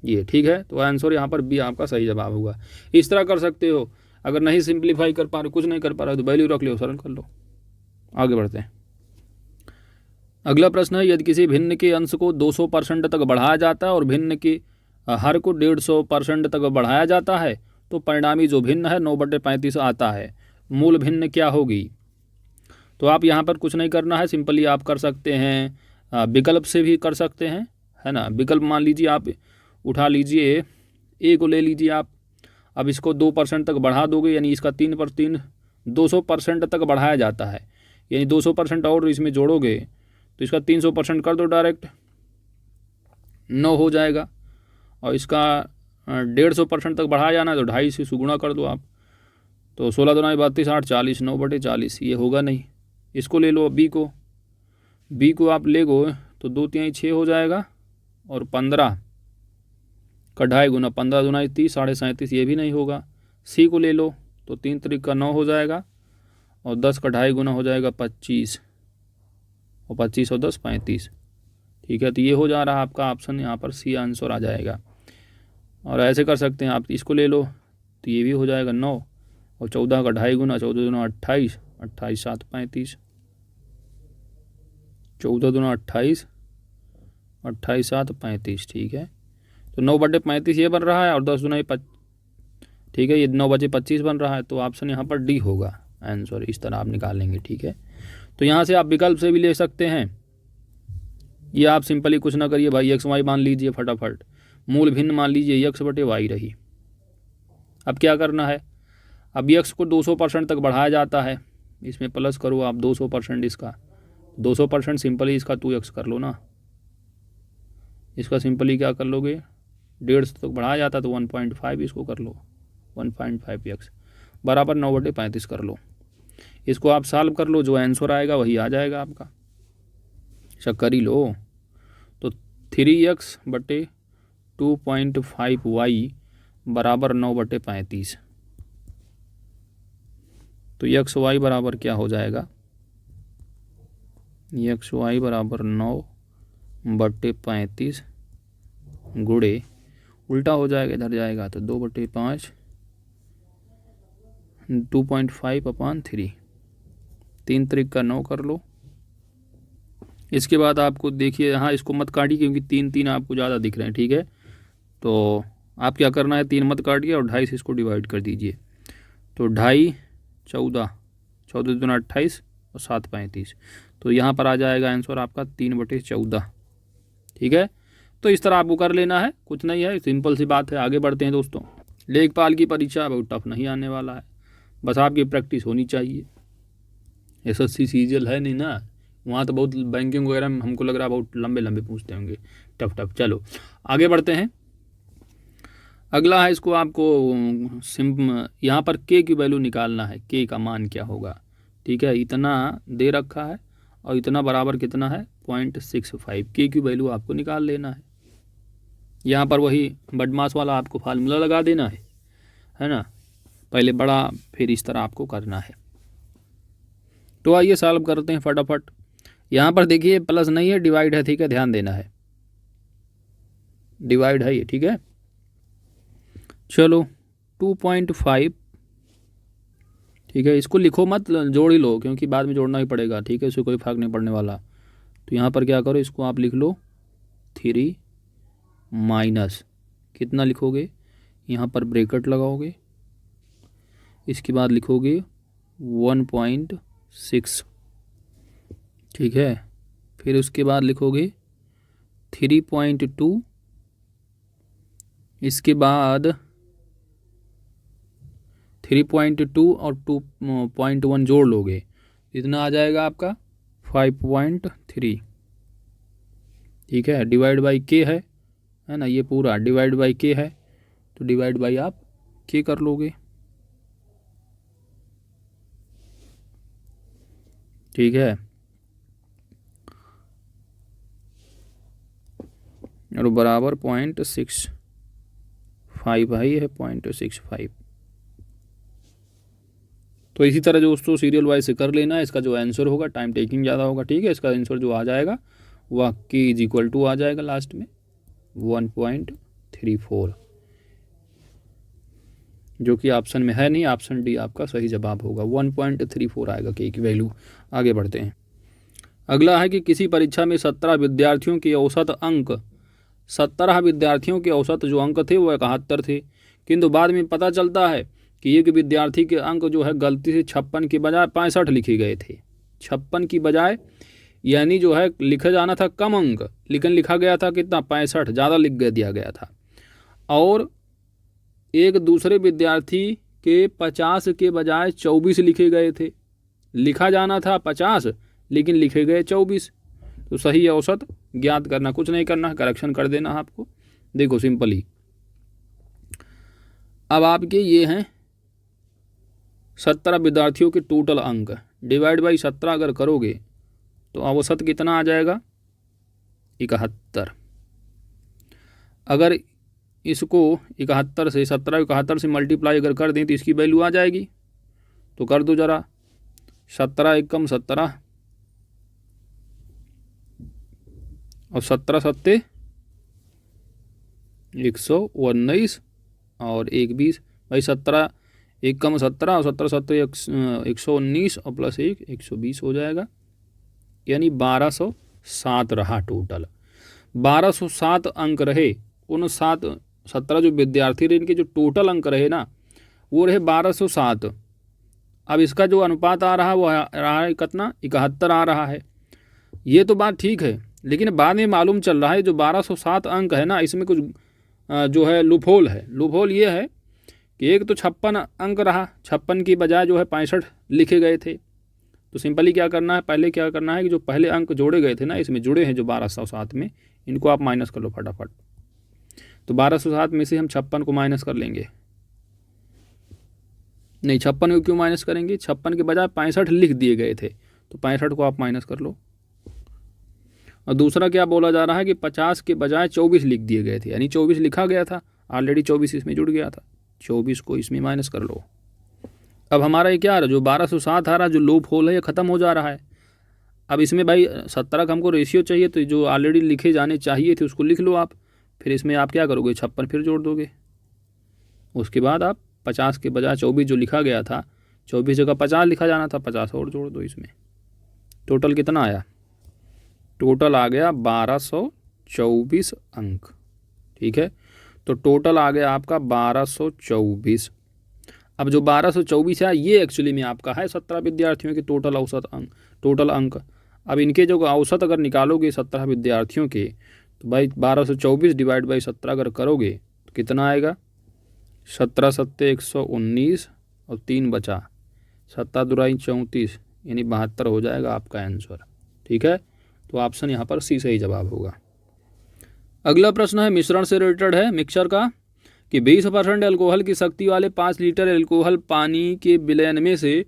ये, ठीक है। तो आंसर यहाँ पर बी आपका सही जवाब होगा। इस तरह कर सकते हो, अगर नहीं सिंप्लीफाई कर पा रहे, कुछ नहीं कर पा रहे तो वैल्यू रख लो, सरल कर लो। आगे बढ़ते हैं। अगला प्रश्न है, यदि किसी भिन्न के अंश को 200% तक बढ़ाया जाता है और भिन्न के हर को 150% तक बढ़ाया जाता है, तो परिणामी जो भिन्न है 9/35 आता है, मूल भिन्न क्या होगी। तो आप यहाँ पर कुछ नहीं करना है, सिंपली आप कर सकते हैं विकल्प से भी कर सकते हैं, है ना। विकल्प मान लीजिए आप उठा लीजिए, ए को ले लीजिए आप, अब इसको 2% तक बढ़ा दोगे, यानी इसका 3 पर 3 200% तक बढ़ाया जाता है, यानी 200% और इसमें जोड़ोगे तो इसका 300% कर दो डायरेक्ट, 9 हो जाएगा। और इसका 150% तक बढ़ाया जाना है तो 2.5 से गुणा कर दो आप, तो 16 दूना 32, 8 40, 9/40, ये होगा नहीं। इसको ले लो बी को आप ले गो तो 2 3 6 हो जाएगा, और 15 का 2.5 गुना 15 दूना 30, 37.5, ये भी नहीं होगा। सी को ले लो तो 3 3 का 9 हो जाएगा, और 10 का 2.5 गुना हो जाएगा 25, और 25 और 10 35। ठीक है, तो ये हो जा रहा है आपका ऑप्शन, यहाँ पर सी आंसर आ जाएगा। और ऐसे कर सकते हैं आप, इसको ले लो तो ये भी हो जाएगा 9, और 14 का 2.5 गुना 14 दूना 28, 28 7 35, 14 दूना 28, 28 7 35। ठीक है, तो 9/35 ये बन रहा है, और 10 दूना 5, ठीक है, ये 9/25 बन रहा है। तो ऑप्शन यहाँ पर डी होगा आंसर, इस तरह आप निकालेंगे। ठीक है, तो यहाँ से आप विकल्प से भी ले सकते हैं। ये आप सिंपली कुछ ना करिए भाई, एक्स वाई मान लीजिए फटाफट, मूल भिन्न मान लीजिए x/y रही। अब क्या करना है, अब x को 200% तक बढ़ाया जाता है, इसमें प्लस करो आप 200%, इसका 200% सिंपली इसका 2x कर लो ना, इसका सिंपली क्या कर लोगे, 150 तक बढ़ाया जाता तो 1.5 इसको कर लो, 1.5x बराबर 9/35 कर लो। इसको आप सॉल्व कर लो, जो आंसर आएगा वही आ जाएगा आपका, कर ही लो। तो 3x/2.5y बराबर 9/35। तो xy बराबर क्या हो जाएगा, xy बराबर 9/35 गुणे, उल्टा हो जाएगा, इधर जाएगा तो 2/5, 2.5/3, 3 3 का 9 कर लो। इसके बाद आपको देखिए यहाँ, इसको मत काटिए क्योंकि 3 3 आपको ज़्यादा दिख रहे हैं। ठीक है, तो आप क्या करना है, 3 मत काटिए और 2.5 से इसको डिवाइड कर दीजिए। तो 2.5 14, 14 दूना 28 और 7 35, तो यहाँ पर आ जाएगा आंसर आपका 3/14। ठीक है, तो इस तरह आपको कर लेना है, कुछ नहीं है, सिंपल सी बात है। आगे बढ़ते हैं दोस्तों। लेखपाल की परीक्षा बहुत टफ नहीं आने वाला है, बस आपकी प्रैक्टिस होनी चाहिए। SSC सीरियल है नहीं ना, वहाँ तो बहुत बैंकिंग वगैरह में हमको लग रहा है बहुत लंबे लंबे पूछते होंगे, टफ। चलो आगे बढ़ते हैं। अगला है, इसको आपको यहाँ पर के की वैल्यू निकालना है, के का मान क्या होगा। ठीक है, इतना दे रखा है और इतना बराबर कितना है 0.65, के की वैल्यू आपको निकाल लेना है। यहाँ पर वही बदमाश वाला आपको फार्मूला लगा देना है ना, पहले बड़ा फिर इस तरह आपको करना है। तो आइए सॉल्व करते हैं फटाफट। यहाँ पर देखिए प्लस नहीं है, डिवाइड है। ठीक है, ध्यान देना है, डिवाइड है ये। ठीक है, चलो 2.5। ठीक है, इसको लिखो मत, जोड़ ही लो क्योंकि बाद में जोड़ना ही पड़ेगा। ठीक है, इससे कोई फर्क नहीं पड़ने वाला। तो यहाँ पर क्या करो, इसको आप लिख लो 3 माइनस कितना लिखोगे, यहाँ पर ब्रैकेट लगाओगे, इसके बाद लिखोगे 1.6। ठीक है, फिर उसके बाद लिखोगे 3.2, इसके बाद 3.2 और 2.1 जोड़ लोगे, इतना आ जाएगा आपका 5.3। ठीक है, डिवाइड बाई के है ना, ये पूरा डिवाइड बाई के है, तो डिवाइड बाई आप के कर लोगे। ठीक है, और बराबर 0.65 है, ये है 0.65। तो इसी तरह दोस्तों सीरियल वाइज से कर लेना है। इसका जो आंसर होगा, टाइम टेकिंग ज़्यादा होगा। ठीक है, इसका आंसर जो आ जाएगा वह के = आ जाएगा लास्ट में 1.34, जो कि ऑप्शन में है नहीं, ऑप्शन डी आपका सही जवाब होगा, 1.34 आएगा के की वैल्यू। आगे बढ़ते हैं। अगला है कि किसी परीक्षा में 17 विद्यार्थियों के औसत अंक, 17 विद्यार्थियों के औसत जो अंक थे वो 71 थे, किंतु बाद में पता चलता है कि एक विद्यार्थी के अंक जो है गलती से 56 की बजाय 65 लिखे गए थे। 56 की बजाय यानी जो है लिखा जाना था कम अंक, लेकिन लिखा गया था कितना 65, ज़्यादा लिख दिया गया था। और एक दूसरे विद्यार्थी के 50 के बजाय 24 लिखे गए थे। लिखा जाना था 50 लेकिन लिखे गए 24। तो सही औसत ज्ञात करना, कुछ नहीं करना, करेक्शन कर देना आपको। देखो सिंपली अब आपके ये हैं 17 विद्यार्थियों के टोटल अंक, डिवाइड बाई 17 अगर करोगे तो औसत कितना आ जाएगा 71। अगर इसको 71 से 71 से मल्टीप्लाई अगर कर दें तो इसकी वैल्यू आ जाएगी। तो कर दो ज़रा, 17 एकम 17 और 17 सत्ते 119 और 1 20। भाई 17 एकम 17 और 17 सत्ते 119 और प्लस 1 120 हो जाएगा, यानी 1207 रहा टोटल। 1207 अंक रहे। उन 17 जो विद्यार्थी रहे इनके जो टोटल अंक रहे ना वो रहे 1207। अब इसका जो अनुपात आ रहा है वो आ रहा है कितना 71 आ रहा है। ये तो बात ठीक है, लेकिन बाद में मालूम चल रहा है जो 1207 अंक है ना इसमें कुछ जो है लूपहोल है। लूपहोल ये है कि एक तो 56 अंक रहा, 56 की बजाय जो है 65 लिखे गए थे। तो सिंपली क्या करना है, पहले क्या करना है कि जो पहले अंक जोड़े गए थे ना इसमें जुड़े हैं जो 1207 में, इनको आप माइनस कर लो फटाफट। तो 1207 में से हम 56 को माइनस कर लेंगे। नहीं 56 को क्यों माइनस करेंगे, 56 के बजाय 65 लिख दिए गए थे तो 65 को आप माइनस कर लो। और दूसरा क्या बोला जा रहा है कि 50 के बजाय 24 लिख दिए गए थे, यानी 24 लिखा गया था ऑलरेडी, 24 इसमें जुड़ गया था, 24 को इसमें माइनस कर लो। अब हमारा ये क्या आ रहा है, जो 1207 आ रहा है जो लूप होल है ये ख़त्म हो जा रहा है। अब इसमें भाई 17 का हमको रेशियो चाहिए, तो जो ऑलरेडी लिखे जाने चाहिए थे उसको लिख लो आप। फिर इसमें आप क्या करोगे 56 फिर जोड़ दोगे। उसके बाद आप 50 के बजाय 24 जो लिखा गया था, 24 जगह 50 लिखा जाना था, 50 और जोड़ दो इसमें। टोटल कितना आया, टोटल आ गया 1224 अंक। ठीक है, तो टोटल आ गया आपका 1224। अब जो 1224 है ये एक्चुअली में आपका है 17 विद्यार्थियों के टोटल औसत अंक, टोटल अंक। अब इनके जो औसत अगर निकालोगे 17 विद्यार्थियों के तो भाई 1224 डिवाइड बाई 17 अगर करोगे तो कितना आएगा, 17 सत्ते 119 और 3 बचा, 7 दुराई 34, यानी 72 हो जाएगा आपका आंसर। ठीक है, तो ऑप्शन यहाँ पर सी सही जवाब होगा। अगला प्रश्न है मिश्रण से रिलेटेड है, मिक्सचर का, कि 20% एल्कोहल की शक्ति वाले 5 लीटर एल्कोहल पानी के विलयन में से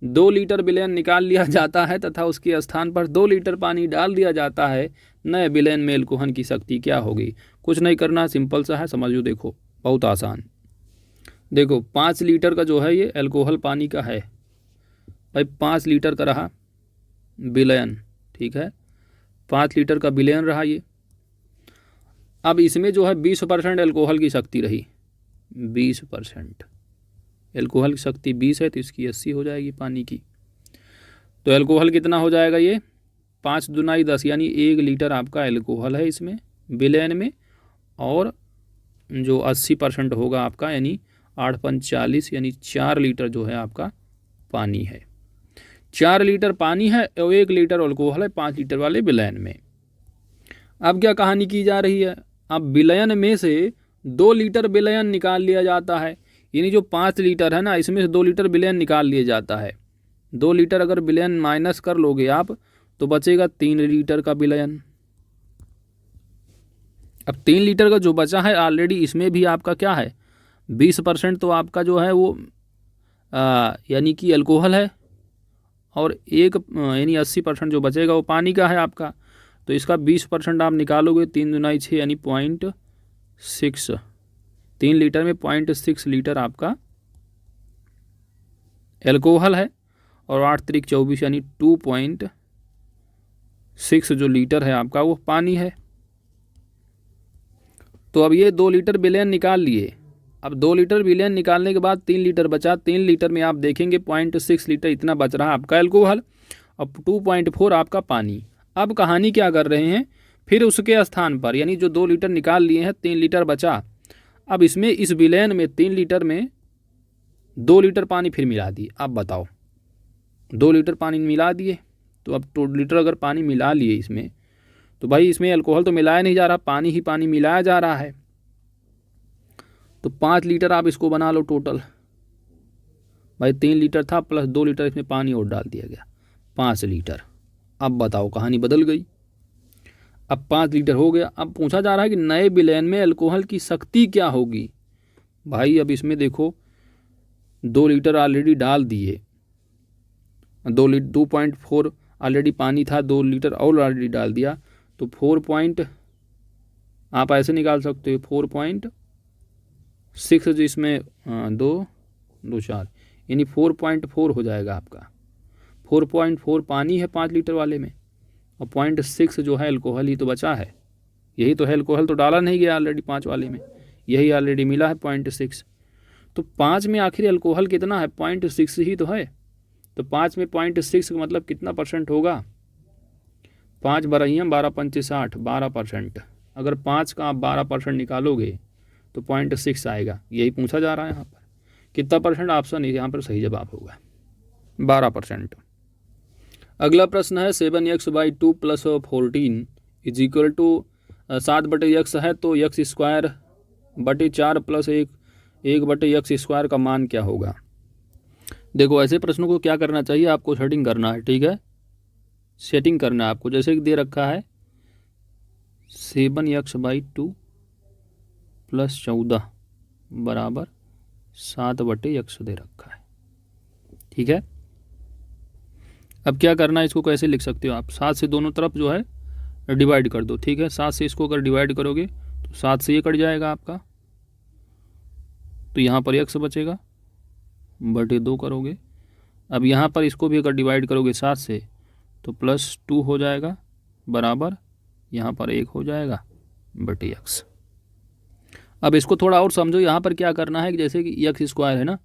2 लीटर विलयन निकाल लिया जाता है तथा उसके स्थान पर 2 लीटर पानी डाल दिया जाता है। नए विलयन में एल्कोहल की शक्ति क्या होगी। कुछ नहीं करना, सिंपल सा है, समझो। देखो बहुत आसान। देखो 5 लीटर का जो है ये एल्कोहल पानी का है भाई, 5 लीटर का रहा विलयन। ठीक है, 5 लीटर का विलयन रहा ये। अब इसमें जो है 20% एल्कोहल की शक्ति रही, 20% एल्कोहल की शक्ति 20 है तो इसकी 80 हो जाएगी पानी की। तो एल्कोहल कितना हो जाएगा ये, 5 दुनाई 10, यानी 1 लीटर आपका एल्कोहल है इसमें विलयन में, और जो 80% होगा आपका यानी 8 पंच 40, यानी 4 लीटर जो है आपका पानी है। 4 लीटर पानी है और 1 लीटर अल्कोहल है 5 लीटर वाले विलयन में। अब क्या कहानी की जा रही है, अब विलयन में से 2 लीटर विलयन निकाल लिया जाता है, यानी जो 5 लीटर है ना इसमें से 2 लीटर विलयन निकाल लिया जाता है। 2 लीटर अगर विलयन माइनस कर लोगे आप तो बचेगा 3 लीटर का विलयन। अब 3 लीटर का जो बचा है ऑलरेडी इसमें भी आपका क्या है 20% तो आपका जो है वो यानी कि अल्कोहल है, और एक यानी 80% जो बचेगा वो पानी का है आपका। तो इसका 20% आप निकालोगे, 3 दुनाई 6 यानी 0.6, 3 लीटर में 0.6 लीटर आपका एल्कोहल है, और 8 त्रिक 24 यानी 2.6 जो लीटर है आपका वो पानी है। तो अब ये 2 लीटर विलयन निकाल लिए। अब 2 लीटर विलयन निकालने के बाद 3 लीटर बचा, 3 लीटर में आप देखेंगे 0.6 लीटर इतना बच रहा आपका एल्कोहल, और 2.4 आपका पानी। अब कहानी क्या कर रहे हैं, फिर उसके स्थान पर यानी जो 2 लीटर निकाल लिए हैं 3 लीटर बचा, अब इसमें इस विलयन में 3 लीटर में 2 लीटर पानी फिर मिला दिए। अब बताओ 2 लीटर पानी मिला दिए, तो अब 2 लीटर अगर पानी मिला लिए इसमें तो भाई इसमें अल्कोहल तो मिलाया नहीं जा रहा, पानी ही पानी मिलाया जा रहा है। तो 5 लीटर आप इसको बना लो टोटल, भाई 3 लीटर था प्लस 2 लीटर इसमें पानी और डाल दिया गया, 5 लीटर। अब बताओ कहानी बदल गई। अब 5 लीटर हो गया। अब पूछा जा रहा है कि नए विलयन में अल्कोहल की शक्ति क्या होगी। भाई अब इसमें देखो 2 लीटर ऑलरेडी डाल दिए, 2.4 ऑलरेडी पानी था, 2 लीटर और ऑलरेडी डाल दिया, तो 4 आप ऐसे निकाल सकते हो 4.6 जो इसमें 2 4 यानी 4.4 हो जाएगा आपका। 4.4 पानी है 5 लीटर वाले में, और 0.6 जो है अल्कोहल ही तो बचा है। यही तो है, अल्कोहल तो डाला नहीं गया ऑलरेडी 5 वाले में, यही ऑलरेडी मिला है 0.6। तो 5 में आखिर अल्कोहल कितना है, 0.6 ही तो है। तो 5 में 0.6 का मतलब कितना परसेंट होगा, 5 बरहियाँ 12 पंचे 60, 12%। अगर 5 का आप 12% निकालोगे तो 0.6 आएगा। यही पूछा जा रहा है यहाँ पर, कितना परसेंट। ऑप्शन यहाँ पर सही जवाब होगा 12%। अगला प्रश्न है 7x/2 + 14 = 7/x है, तो x² बटे 4 + 1/x² का मान क्या होगा। देखो ऐसे प्रश्नों को क्या करना चाहिए, आपको सेटिंग करना है, ठीक है, सेटिंग करना है आपको। जैसे कि दे रखा है 7x/2 + 14 बराबर 7/x दे रखा है, ठीक है। अब क्या करना है, इसको कैसे लिख सकते हो आप, 7 से दोनों तरफ जो है डिवाइड कर दो, ठीक है। 7 से इसको अगर डिवाइड करोगे तो 7 से ये कट जाएगा आपका, तो यहाँ पर x बचेगा, बटे 2 करोगे। अब यहाँ पर इसको भी अगर डिवाइड करोगे 7 से तो +2 हो जाएगा, बराबर यहाँ पर 1 हो जाएगा, बटे x। अब इसको थोड़ा और समझो, यहाँ पर क्या करना है कि जैसे कि x² है ना,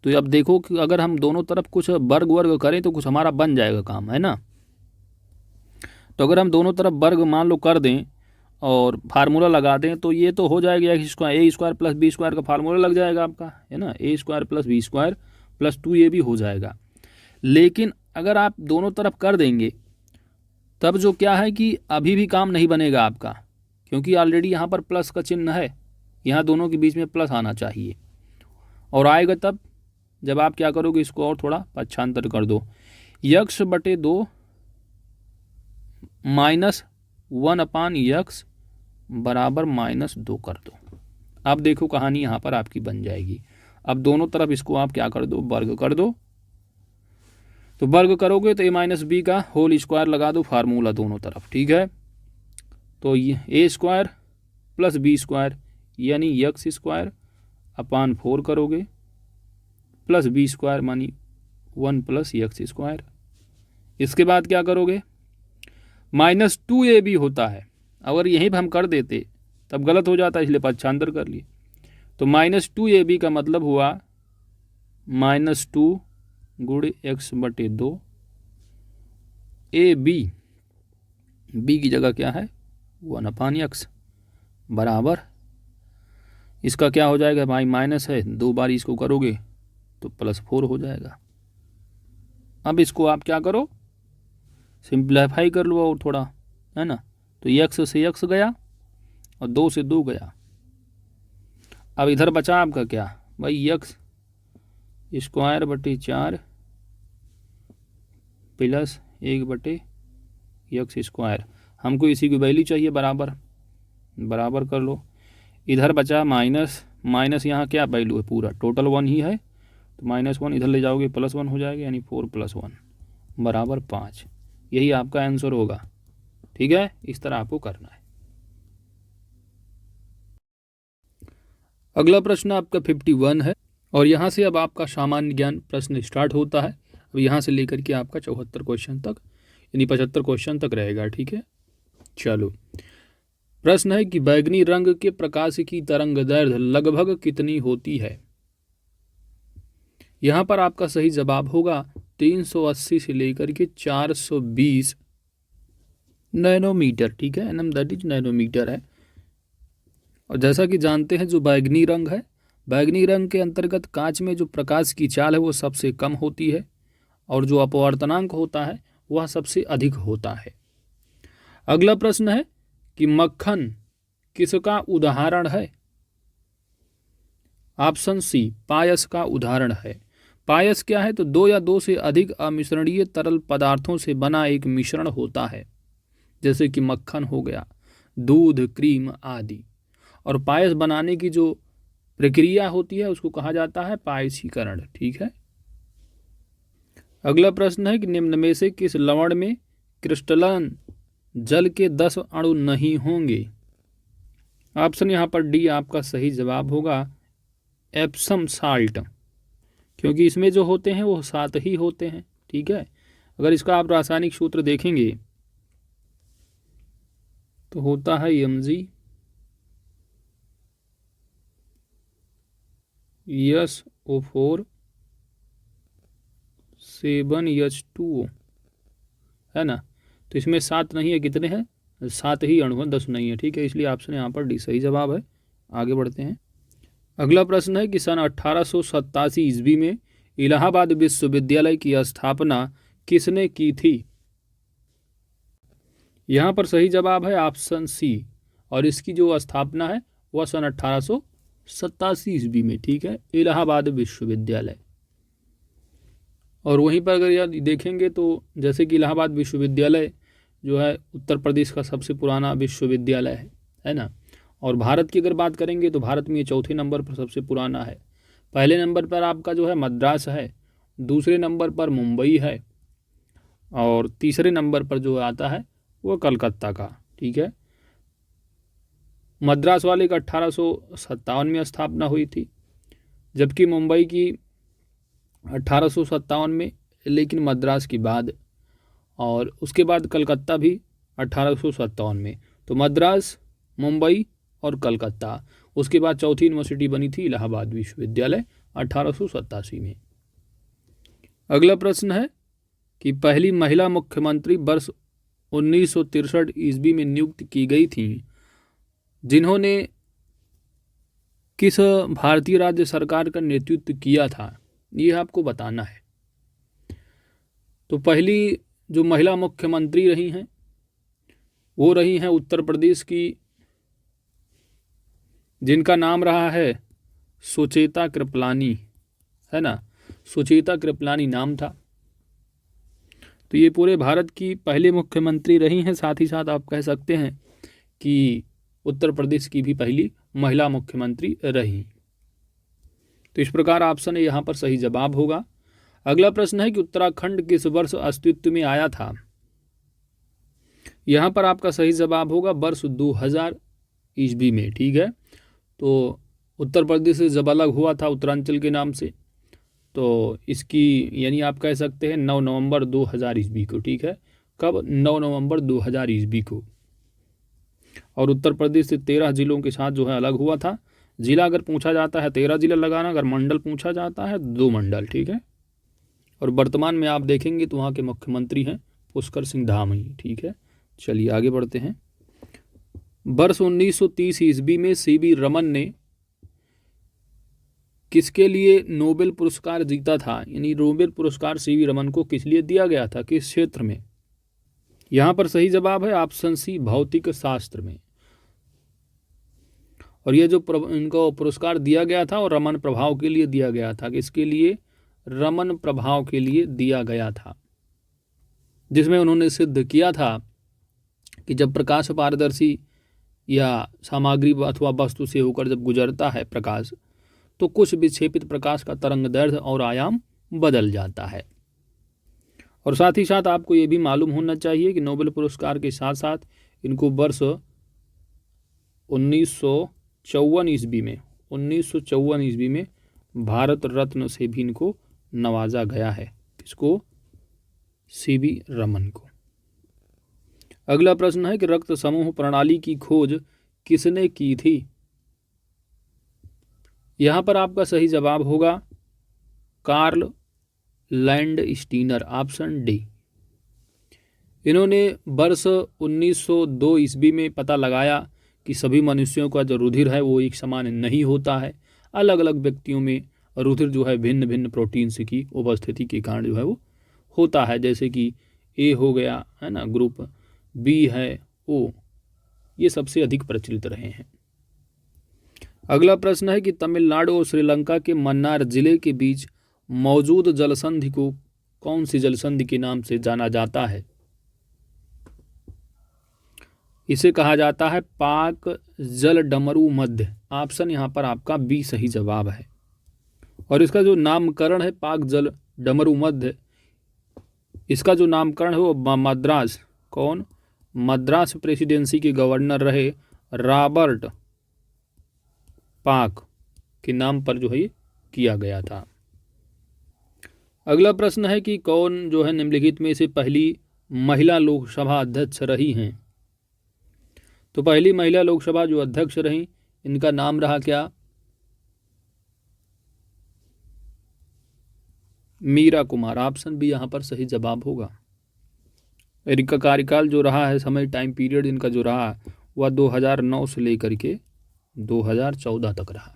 तो अब देखो कि अगर हम दोनों तरफ कुछ वर्ग करें तो कुछ हमारा बन जाएगा काम, है ना। तो अगर हम दोनों तरफ वर्ग मान लो कर दें और फार्मूला लगा दें तो ये तो हो जाएगा x² a² + b² का फार्मूला लग जाएगा आपका, है ना, a² + b² + 2 ये भी हो जाएगा। लेकिन अगर आप दोनों तरफ कर देंगे तब जो क्या है कि अभी भी काम नहीं बनेगा आपका, क्योंकि ऑलरेडी यहाँ पर प्लस का चिन्ह है, यहाँ दोनों के बीच में प्लस आना चाहिए, और आएगा तब जब आप क्या करोगे, इसको और थोड़ा पक्षांतर कर दो, x/2 -1/x बराबर -2 कर दो। अब देखो कहानी यहाँ पर आपकी बन जाएगी। अब दोनों तरफ इसको आप क्या कर दो, वर्ग कर दो। तो वर्ग करोगे तो a-b का होल स्क्वायर लगा दो फार्मूला दोनों तरफ, ठीक है। तो ये a² + b² यानी x² 4 करोगे, प्लस b² मानी 1 + x²। इसके बाद क्या करोगे, -2ab होता है, अगर यहीं पर हम कर देते तब गलत हो जाता, इसलिए पक्षांतर कर लिए। तो -2ab का मतलब हुआ -2 × x/2 ab, b की जगह क्या है 1/x बराबर, इसका क्या हो जाएगा भाई, माइनस है, 2 बार इसको करोगे तो +4 हो जाएगा। अब इसको आप क्या करो, सिंप्लीफाई कर लो और थोड़ा, है ना। तो x से x गया और 2 से 2 गया। अब इधर बचा आपका क्या भाई, x² बटे 4 + 1/x²। हमको इसी की वैल्यू चाहिए, बराबर बराबर कर लो। इधर बचा माइनस यहाँ क्या वैल्यू है, पूरा टोटल 1 ही है, तो -1 इधर ले जाओगे +1 हो जाएगा, यानी 4 + 1 बराबर 5। यही आपका आंसर होगा, ठीक है। इस तरह आपको करना है। अगला प्रश्न आपका 51 है, और यहाँ से अब आपका सामान्य ज्ञान प्रश्न स्टार्ट होता है। अब यहाँ से लेकर के आपका 74 क्वेश्चन तक, यानी 75 क्वेश्चन तक रहेगा, ठीक है। चलो, प्रश्न है कि बैगनी रंग के प्रकाश की तरंगदैर्घ्य लगभग कितनी होती है। यहाँ पर आपका सही जवाब होगा 380 से लेकर के 420 नैनोमीटर, ठीक है। nm दैट इज नैनोमीटर है। और जैसा कि जानते हैं जो बैगनी रंग है, बैगनी रंग के अंतर्गत कांच में जो प्रकाश की चाल है वो सबसे कम होती है, और जो अपवर्तनांक होता है वह सबसे अधिक होता है। अगला प्रश्न है कि मक्खन किसका उदाहरण है। ऑप्शन सी पायस का उदाहरण है। पायस क्या है? तो दो या दो से अधिक अमिश्रणीय तरल पदार्थों से बना एक मिश्रण होता है, जैसे कि मक्खन हो गया, दूध, क्रीम आदि। और पायस बनाने की जो प्रक्रिया होती है उसको कहा जाता है पायसीकरण। ठीक है। अगला प्रश्न है कि निम्न में से किस लवण में क्रिस्टलन जल के 10 अणु नहीं होंगे? ऑप्शन यहाँ पर डी आपका सही जवाब होगा, एप्सम साल्ट, क्योंकि इसमें जो होते हैं वो 7 ही होते हैं। ठीक है। अगर इसका आप रासायनिक सूत्र देखेंगे तो होता है MgSO4 7H2O, है ना। तो इसमें 7 नहीं है, कितने हैं? 7 ही अणु हैं, 10 नहीं है। ठीक है, इसलिए ऑप्शन यहाँ पर डी सही जवाब है। आगे बढ़ते हैं। अगला प्रश्न है कि सन 1887 ईस्वी में इलाहाबाद विश्वविद्यालय की स्थापना किसने की थी? यहाँ पर सही जवाब है ऑप्शन सी, और इसकी जो स्थापना है वह सन 1887 ईस्वी में। ठीक है, इलाहाबाद विश्वविद्यालय। और वहीं पर अगर यार देखेंगे तो जैसे कि इलाहाबाद विश्वविद्यालय जो है उत्तर प्रदेश का सबसे पुराना विश्वविद्यालय है ना। और भारत की अगर बात करेंगे तो भारत में ये चौथे नंबर पर सबसे पुराना है। पहले नंबर पर आपका जो है मद्रास है, दूसरे नंबर पर मुंबई है, और तीसरे नंबर पर जो आता है वो कलकत्ता का। ठीक है। मद्रास वाले का 1857 में स्थापना हुई थी, जबकि मुंबई की 1857 में, लेकिन मद्रास की बाद, और उसके बाद कलकत्ता भी 1857 में। तो मद्रास, मुंबई और कलकत्ता, उसके बाद चौथी यूनिवर्सिटी बनी थी इलाहाबाद विश्वविद्यालय 1887 में। अगला प्रश्न है कि पहली महिला मुख्यमंत्री वर्ष 1963 ईस्वी में नियुक्त की गई थी, जिन्होंने किस भारतीय राज्य सरकार का नेतृत्व किया था, ये आपको बताना है। तो पहली जो महिला मुख्यमंत्री रही हैं वो रही हैं उत्तर प्रदेश की, जिनका नाम रहा है सुचेता कृपलानी, है ना। सुचेता कृपलानी नाम था। तो ये पूरे भारत की पहले मुख्यमंत्री रही हैं, साथ ही साथ आप कह सकते हैं कि उत्तर प्रदेश की भी पहली महिला मुख्यमंत्री रही। तो इस प्रकार ऑप्शन ए यहाँ पर सही जवाब होगा। अगला प्रश्न है कि उत्तराखंड किस वर्ष अस्तित्व में आया था? यहाँ पर आपका सही जवाब होगा वर्ष 2000 ईस्वी में। ठीक है। तो उत्तर प्रदेश से जब अलग हुआ था उत्तरांचल के नाम से, तो इसकी यानी आप कह सकते हैं 9 नवंबर 2000 ईस्वी को। ठीक है। कब? 9 नवंबर 2000 ईस्वी को। और उत्तर प्रदेश से 13 जिलों के साथ जो है अलग हुआ था। जिला अगर पूछा जाता है 13 जिला लगाना, अगर मंडल पूछा जाता है 2 मंडल। ठीक है। और वर्तमान में आप देखेंगे तो वहाँ के मुख्यमंत्री हैं पुष्कर सिंह धामी। ठीक है। चलिए आगे बढ़ते हैं। वर्ष 1930 ईस्वी में सीवी रमन ने किसके लिए नोबेल पुरस्कार जीता था? यानी नोबेल पुरस्कार सीवी रमन को किस लिए दिया गया था, किस क्षेत्र में? यहाँ पर सही जवाब है ऑप्शन सी, भौतिक शास्त्र में। और ये जो इनको पुरस्कार दिया गया था और रमन प्रभाव के लिए दिया गया था। किसके लिए? रमन प्रभाव के लिए दिया गया था, जिसमें उन्होंने सिद्ध किया था कि जब प्रकाश पारदर्शी या सामग्री अथवा वस्तु से होकर जब गुजरता है प्रकाश, तो कुछ विक्षेपित प्रकाश का तरंग दैर्घ्य और आयाम बदल जाता है। और साथ ही साथ आपको ये भी मालूम होना चाहिए कि नोबेल पुरस्कार के साथ साथ इनको वर्ष 1954 ईस्वी में भारत रत्न से भी इनको नवाजा गया है। किसको? सीवी रमन को। अगला प्रश्न है कि रक्त समूह प्रणाली की खोज किसने की थी? यहाँ पर आपका सही जवाब होगा कार्ल लैंडस्टीनर, ऑप्शन डी। इन्होंने वर्ष 1902 ईस्वी में पता लगाया कि सभी मनुष्यों का जो रुधिर है वो एक समान नहीं होता है। अलग अलग व्यक्तियों में रुधिर जो है भिन्न भिन्न प्रोटीन्स की उपस्थिति के कारण जो है वो होता है। जैसे कि ए हो गया, है ना, ग्रुप बी है, ओ, ये सबसे अधिक प्रचलित रहे हैं। अगला प्रश्न है कि तमिलनाडु और श्रीलंका के मन्नार जिले के बीच मौजूद जलसंधि को कौन सी जलसंधि के नाम से जाना जाता है? इसे कहा जाता है पाक जल डमरू मध्य। ऑप्शन यहाँ पर आपका बी सही जवाब है। और इसका जो नामकरण है पाक जल डमरू मध्य, इसका जो नामकरण है वो मद्रास, कौन? मद्रास प्रेसिडेंसी के गवर्नर रहे रॉबर्ट पाक के नाम पर जो है ये किया गया था। अगला प्रश्न है कि कौन जो है निम्नलिखित में से पहली महिला लोकसभा अध्यक्ष रही हैं? तो पहली महिला लोकसभा जो अध्यक्ष रही, इनका नाम रहा क्या? मीरा कुमार। ऑप्शन बी यहाँ पर सही जवाब होगा। इनका कार्यकाल जो रहा है, समय टाइम पीरियड इनका जो रहा वह 2009 से लेकर के 2014 तक रहा।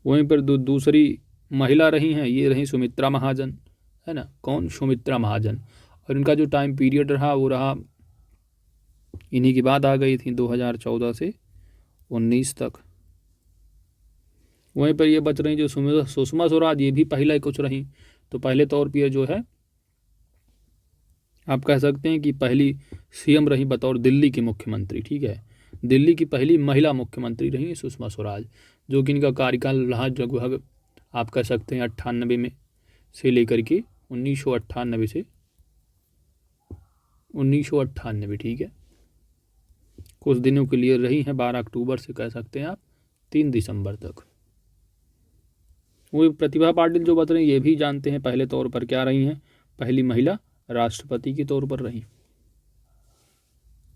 वहीं पर दूसरी महिला रही हैं, ये रही सुमित्रा महाजन, है ना? कौन? सुमित्रा महाजन। और इनका जो टाइम पीरियड रहा वो रहा, इन्हीं की बात आ गई थी 2014 से 19 तक। वहीं पर ये बच रही जो सुषमा स्वराज, ये भी पहला कुछ रही। तो पहले तौर पर जो है आप कह सकते हैं कि पहली सीएम रही बतौर दिल्ली की मुख्यमंत्री। ठीक है, दिल्ली की पहली महिला मुख्यमंत्री रही सुषमा स्वराज, जो कि इनका कार्यकाल रहा लगभग आप कह सकते हैं 98 में से लेकर के 1998 से 1998। ठीक है, कुछ दिनों के लिए रही हैं, 12 अक्टूबर से कह सकते हैं आप 3 दिसंबर तक। वो प्रतिभा पाटिल जो बता रहे हैं, ये भी जानते हैं पहले तौर पर क्या रही हैं, पहली महिला राष्ट्रपति के तौर पर रही,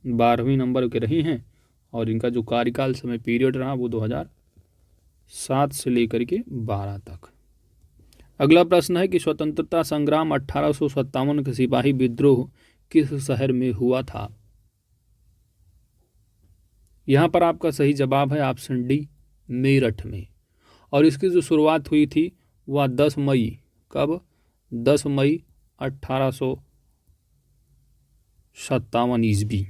12वें नंबर के रही हैं। और इनका जो कार्यकाल समय पीरियड रहा वो 2007 से लेकर के 12 तक। अगला प्रश्न है कि स्वतंत्रता संग्राम 1857 के सिपाही विद्रोह किस शहर में हुआ था? यहाँ पर आपका सही जवाब है ऑप्शन डी, मेरठ में। और इसकी जो शुरुआत हुई थी वह 10 मई, कब? 10 मई 1857 ईस्वी।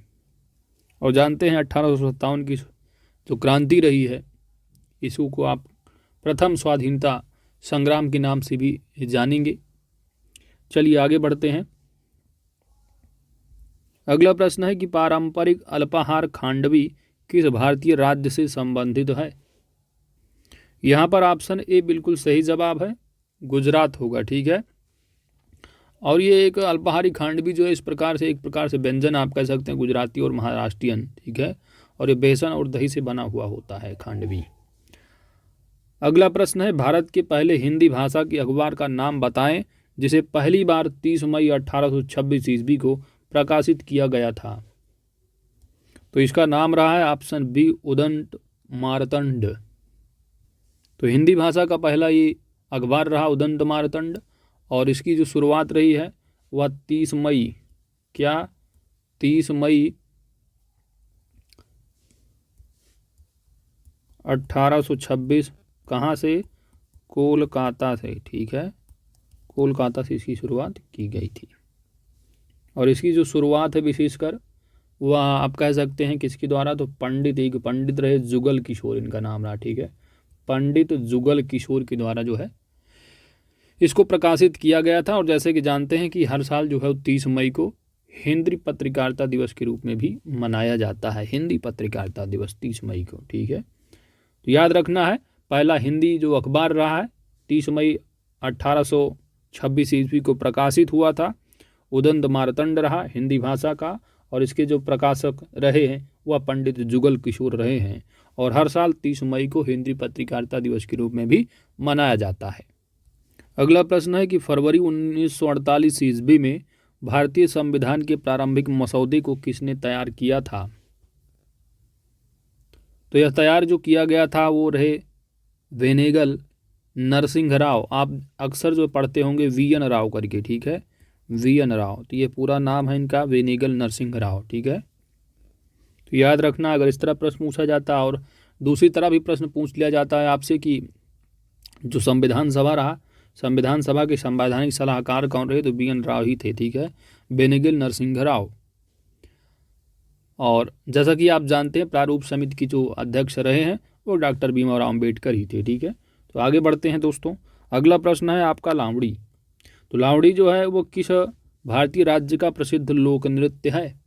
और जानते हैं 1857 की जो क्रांति रही है, इसको को आप प्रथम स्वाधीनता संग्राम के नाम से भी जानेंगे। चलिए आगे बढ़ते हैं। अगला प्रश्न है कि पारंपरिक अल्पाहार खांडवी किस भारतीय राज्य से संबंधित है? यहाँ पर ऑप्शन ए बिल्कुल सही जवाब है, गुजरात होगा। ठीक है, और ये एक अल्पाहारी खांडवी जो है इस प्रकार से, एक प्रकार से व्यंजन आप कह सकते हैं गुजराती और महाराष्ट्रियन। ठीक है, और ये बेसन और दही से बना हुआ होता है खांडवी। अगला प्रश्न है भारत के पहले हिंदी भाषा के अखबार का नाम बताएं जिसे पहली बार 30 मई 1826 ईस्वी को प्रकाशित किया गया था। तो इसका नाम रहा है ऑप्शन बी, उदंत मार्तंड। तो हिंदी भाषा का पहला ये अखबार रहा उदंत मार्तंड, और इसकी जो शुरुआत रही है वह 30 मई, क्या? 30 मई 1826, कहाँ से? कोलकाता से। ठीक है, कोलकाता से इसकी शुरुआत की गई थी। और इसकी जो शुरुआत है विशेषकर वह आप कह सकते हैं किसके द्वारा? तो पंडित, एक पंडित रहे जुगल किशोर, इनका नाम रहा। ठीक है, पंडित जुगल किशोर के द्वारा जो है इसको प्रकाशित किया गया था। और जैसे कि जानते हैं कि हर साल जो है 30 मई को हिंदी पत्रकारिता दिवस के रूप में भी मनाया जाता है, हिंदी पत्रकारिता दिवस 30 मई को। ठीक है, तो याद रखना है पहला हिंदी जो अखबार रहा है 30 मई 1826 ईस्वी को प्रकाशित हुआ था, उदंत मार्तंड रहा हिंदी भाषा का, और इसके जो प्रकाशक रहे हैं वह पंडित जुगल किशोर रहे हैं। और हर साल 30 मई को हिंदी पत्रकारिता दिवस के रूप में भी मनाया जाता है। अगला प्रश्न है कि फरवरी 1948 ईस्वी में भारतीय संविधान के प्रारंभिक मसौदे को किसने तैयार किया था? तो यह तैयार जो किया गया था वो रहे वेनेगल नरसिंह राव। आप अक्सर जो पढ़ते होंगे VN राव करके। ठीक है, VN राव, तो ये पूरा नाम है इनका वेनेगल नरसिंह राव। ठीक है, तो याद रखना अगर इस तरह प्रश्न पूछा जाता है और दूसरी तरह भी प्रश्न पूछ लिया जाता है आपसे कि जो संविधान सभा रहा, संविधान सभा के संवैधानिक सलाहकार कौन रहे? तो BN राव ही थे। ठीक है, वेनेगल नरसिंह राव। और जैसा कि आप जानते हैं प्रारूप समिति की जो अध्यक्ष रहे हैं वो डॉक्टर भीमराव अम्बेडकर ही थे। ठीक है, तो आगे बढ़ते हैं दोस्तों। अगला प्रश्न है आपका लावड़ी। तो लावड़ी जो है वो किस भारतीय राज्य का प्रसिद्ध लोक नृत्य है?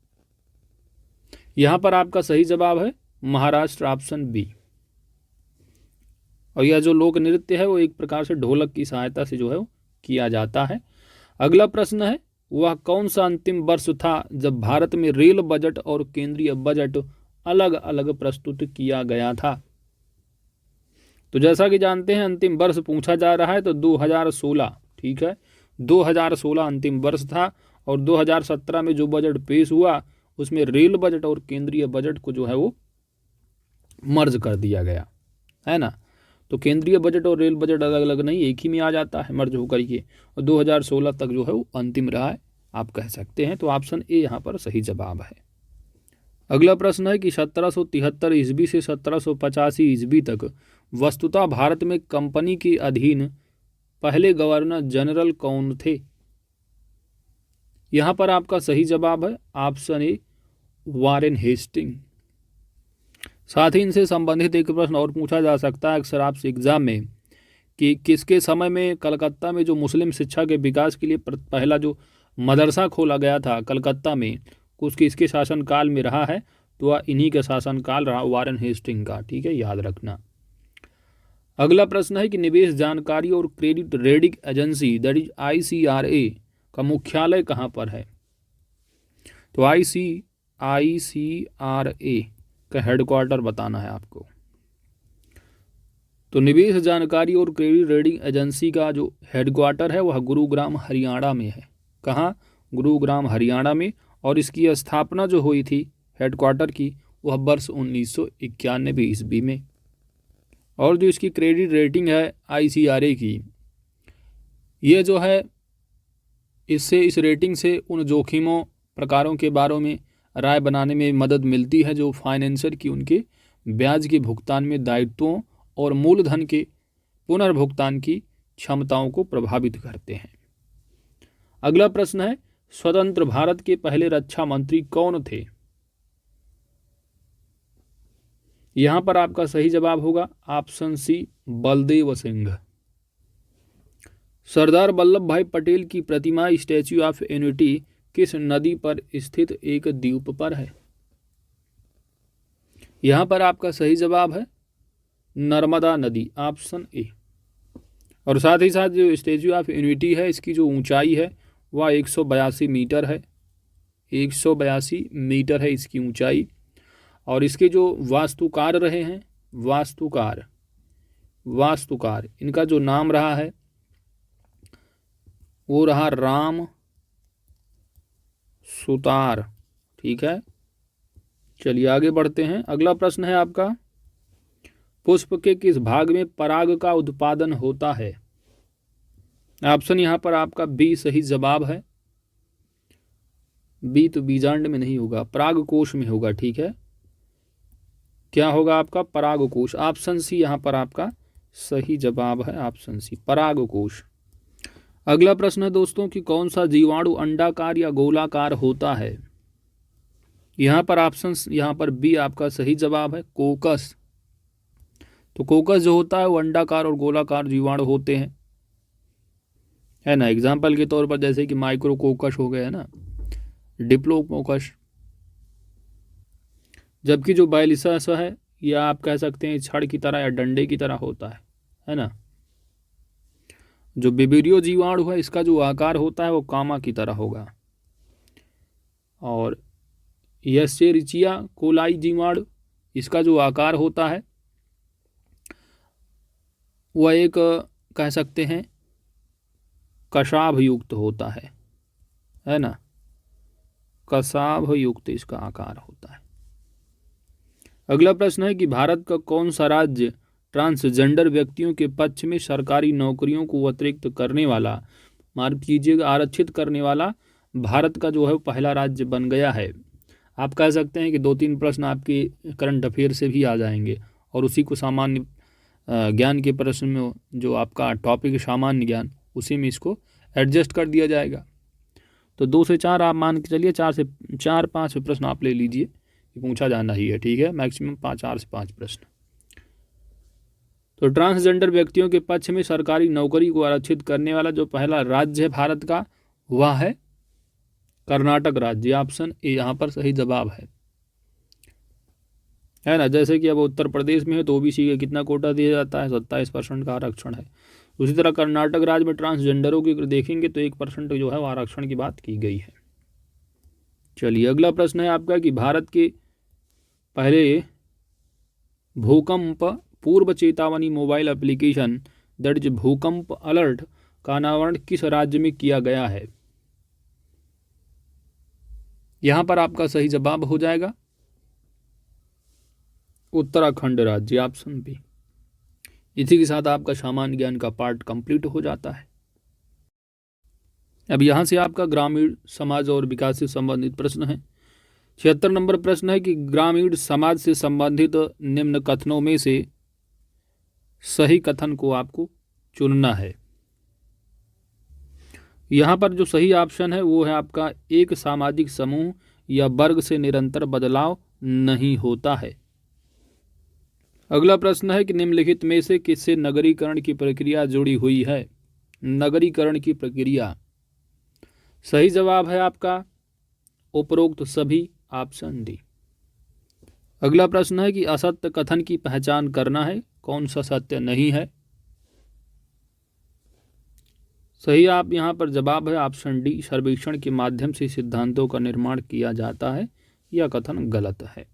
यहाँ पर आपका सही जवाब है महाराष्ट्र, ऑप्शन बी। और यह जो लोक नृत्य है वो एक प्रकार से ढोलक की सहायता से जो है वो किया जाता है। अगला प्रश्न है वह कौन सा अंतिम वर्ष था जब भारत में रेल बजट और केंद्रीय बजट अलग अलग प्रस्तुत किया गया था? तो जैसा कि जानते हैं अंतिम वर्ष पूछा जा रहा है, तो 2016, ठीक है, 2016 अंतिम वर्ष था। और 2017 में जो बजट पेश हुआ उसमें रेल बजट और केंद्रीय बजट को जो है वो मर्ज कर दिया गया है ना। तो केंद्रीय बजट और रेल बजट अलग अलग नहीं, एक ही में आ जाता है मर्ज होकर के। और 2016 तक जो है वो अंतिम रहा है, आप कह सकते हैं। तो ऑप्शन ए यहाँ पर सही जवाब है। अगला प्रश्न है कि 1773 ईस्वी से 1785 ईस्वी तक वस्तुतः भारत में कंपनी के अधीन पहले गवर्नर जनरल कौन थे? यहाँ पर आपका सही जवाब है ऑप्शन ए वारेन हेस्टिंग। साथ ही इनसे संबंधित एक प्रश्न और पूछा जा सकता है अक्सर आपसे एग्जाम में कि किसके समय में कलकत्ता में जो मुस्लिम शिक्षा के विकास के लिए पहला जो मदरसा खोला गया था कलकत्ता में, कुछ किसके शासनकाल में रहा है? तो वह इन्हीं का शासनकाल रहा, वारेन हेस्टिंग का, ठीक है, याद रखना। अगला प्रश्न है कि निवेश जानकारी और credit rating agency that is ICRA का मुख्यालय कहाँ पर है? तो ICRA का हेडक्वार्टर बताना है आपको। तो निवेश जानकारी और क्रेडिट रेटिंग एजेंसी का जो हेडक्वार्टर है वह गुरुग्राम हरियाणा में है। कहाँ? गुरुग्राम हरियाणा में। और इसकी स्थापना जो हुई थी हेडक्वार्टर की वह वर्ष 1991 ईस्वी में। और जो इसकी क्रेडिट रेटिंग है ICRA की, ये जो है इससे इस रेटिंग से उन जोखिमों प्रकारों के बारे में राय बनाने में मदद मिलती है जो फाइनेंसर की उनके ब्याज के भुगतान में दायित्वों और मूलधन के पुनर्भुगतान की क्षमताओं को प्रभावित करते हैं। अगला प्रश्न है स्वतंत्र भारत के पहले रक्षा मंत्री कौन थे? यहां पर आपका सही जवाब होगा ऑप्शन सी बलदेव सिंह। सरदार वल्लभ भाई पटेल की प्रतिमा स्टैच्यू ऑफ यूनिटी किस नदी पर स्थित एक द्वीप पर है? यहां पर आपका सही जवाब है नर्मदा नदी, ऑप्शन ए। और साथ ही साथ जो स्टैच्यू ऑफ यूनिटी है इसकी जो ऊंचाई है वह 182 मीटर है, 182 मीटर है इसकी ऊंचाई। और इसके जो वास्तुकार रहे हैं, वास्तुकार इनका जो नाम रहा है वो रहा राम सुतार, ठीक है। चलिए आगे बढ़ते हैं। अगला प्रश्न है आपका पुष्प के किस भाग में पराग का उत्पादन होता है? ऑप्शन यहाँ पर आपका बी सही जवाब है। बी तो बीजांड में नहीं होगा, पराग कोश में होगा, ठीक है। क्या होगा आपका? पराग कोश। ऑप्शन सी यहाँ पर आपका सही जवाब है, ऑप्शन सी पराग कोश। अगला प्रश्न है दोस्तों कि कौन सा जीवाणु अंडाकार या गोलाकार होता है? यहाँ पर ऑप्शन यहाँ पर बी आपका सही जवाब है कोकस। तो कोकस जो होता है वो अंडाकार और गोलाकार जीवाणु होते हैं, है ना। एग्जाम्पल के तौर पर जैसे कि माइक्रोकोकस हो गया है ना, डिप्लोकोकस। जबकि जो बाइलिसस है यह आप कह सकते हैं छड़ की तरह या डंडे की तरह होता है ना। जो विबेरियो जीवाणु है इसका जो आकार होता है वो कामा की तरह होगा। और येस्चेरिचिया कोलाई जीवाणु इसका जो आकार होता है वह एक कह सकते हैं कशाभ युक्त होता है ना, कशाभ युक्त इसका आकार होता है। अगला प्रश्न है कि भारत का कौन सा राज्य ट्रांसजेंडर व्यक्तियों के पक्ष में सरकारी नौकरियों को अतिरिक्त करने वाला, मार्क कीजिएगा, आरक्षित करने वाला भारत का जो है पहला राज्य बन गया है? आप कह सकते हैं कि 2-3 प्रश्न आपके करंट अफेयर से भी आ जाएंगे और उसी को सामान्य ज्ञान के प्रश्न में जो आपका टॉपिक सामान्य ज्ञान उसी में इसको एडजस्ट कर दिया जाएगा। तो 2 से 4 आप मान के चलिए, 4-5 प्रश्न आप ले लीजिए, पूछा जाना ही है, ठीक है। मैक्सिमम 4 से 5 प्रश्न। तो ट्रांसजेंडर व्यक्तियों के पक्ष में सरकारी नौकरी को आरक्षित करने वाला जो पहला राज्य है भारत का, वह है कर्नाटक राज्य। ऑप्शन ए यहाँ पर सही जवाब है ना। जैसे कि अब उत्तर प्रदेश में है तो ओबीसी का कितना कोटा दिया जाता है, 27% का आरक्षण है। उसी तरह कर्नाटक राज्य में ट्रांसजेंडरों की देखेंगे तो 1% जो है वो आरक्षण की बात की गई है। चलिए अगला प्रश्न है आपका कि भारत के पहले भूकंप पूर्व चेतावनी मोबाइल एप्लीकेशन दैट इज भूकंप अलर्ट का अनावरण किस राज्य में किया गया है। यहां पर आपका सही जवाब हो जाएगा उत्तराखंड राज्य, ऑप्शन बी। इसी के साथ आपका सामान्य ज्ञान का पार्ट कंप्लीट हो जाता है। अब यहां से आपका ग्रामीण समाज और विकास से संबंधित प्रश्न है। 76 नंबर प्रश्न है कि ग्रामीण समाज से संबंधित निम्न कथनों में से सही कथन को आपको चुनना है। यहां पर जो सही ऑप्शन है वो है आपका एक सामाजिक समूह या वर्ग से निरंतर बदलाव नहीं होता है। अगला प्रश्न है कि निम्नलिखित में से किससे नगरीकरण की प्रक्रिया जुड़ी हुई है। नगरीकरण की प्रक्रिया, सही जवाब है आपका उपरोक्त सभी, ऑप्शन डी। अगला प्रश्न है कि असत्य कथन की पहचान करना है, कौन सा सत्य नहीं है। सही आप यहां पर जवाब है ऑप्शन डी, सर्वेक्षण के माध्यम से सिद्धांतों का निर्माण किया जाता है, यह कथन गलत है।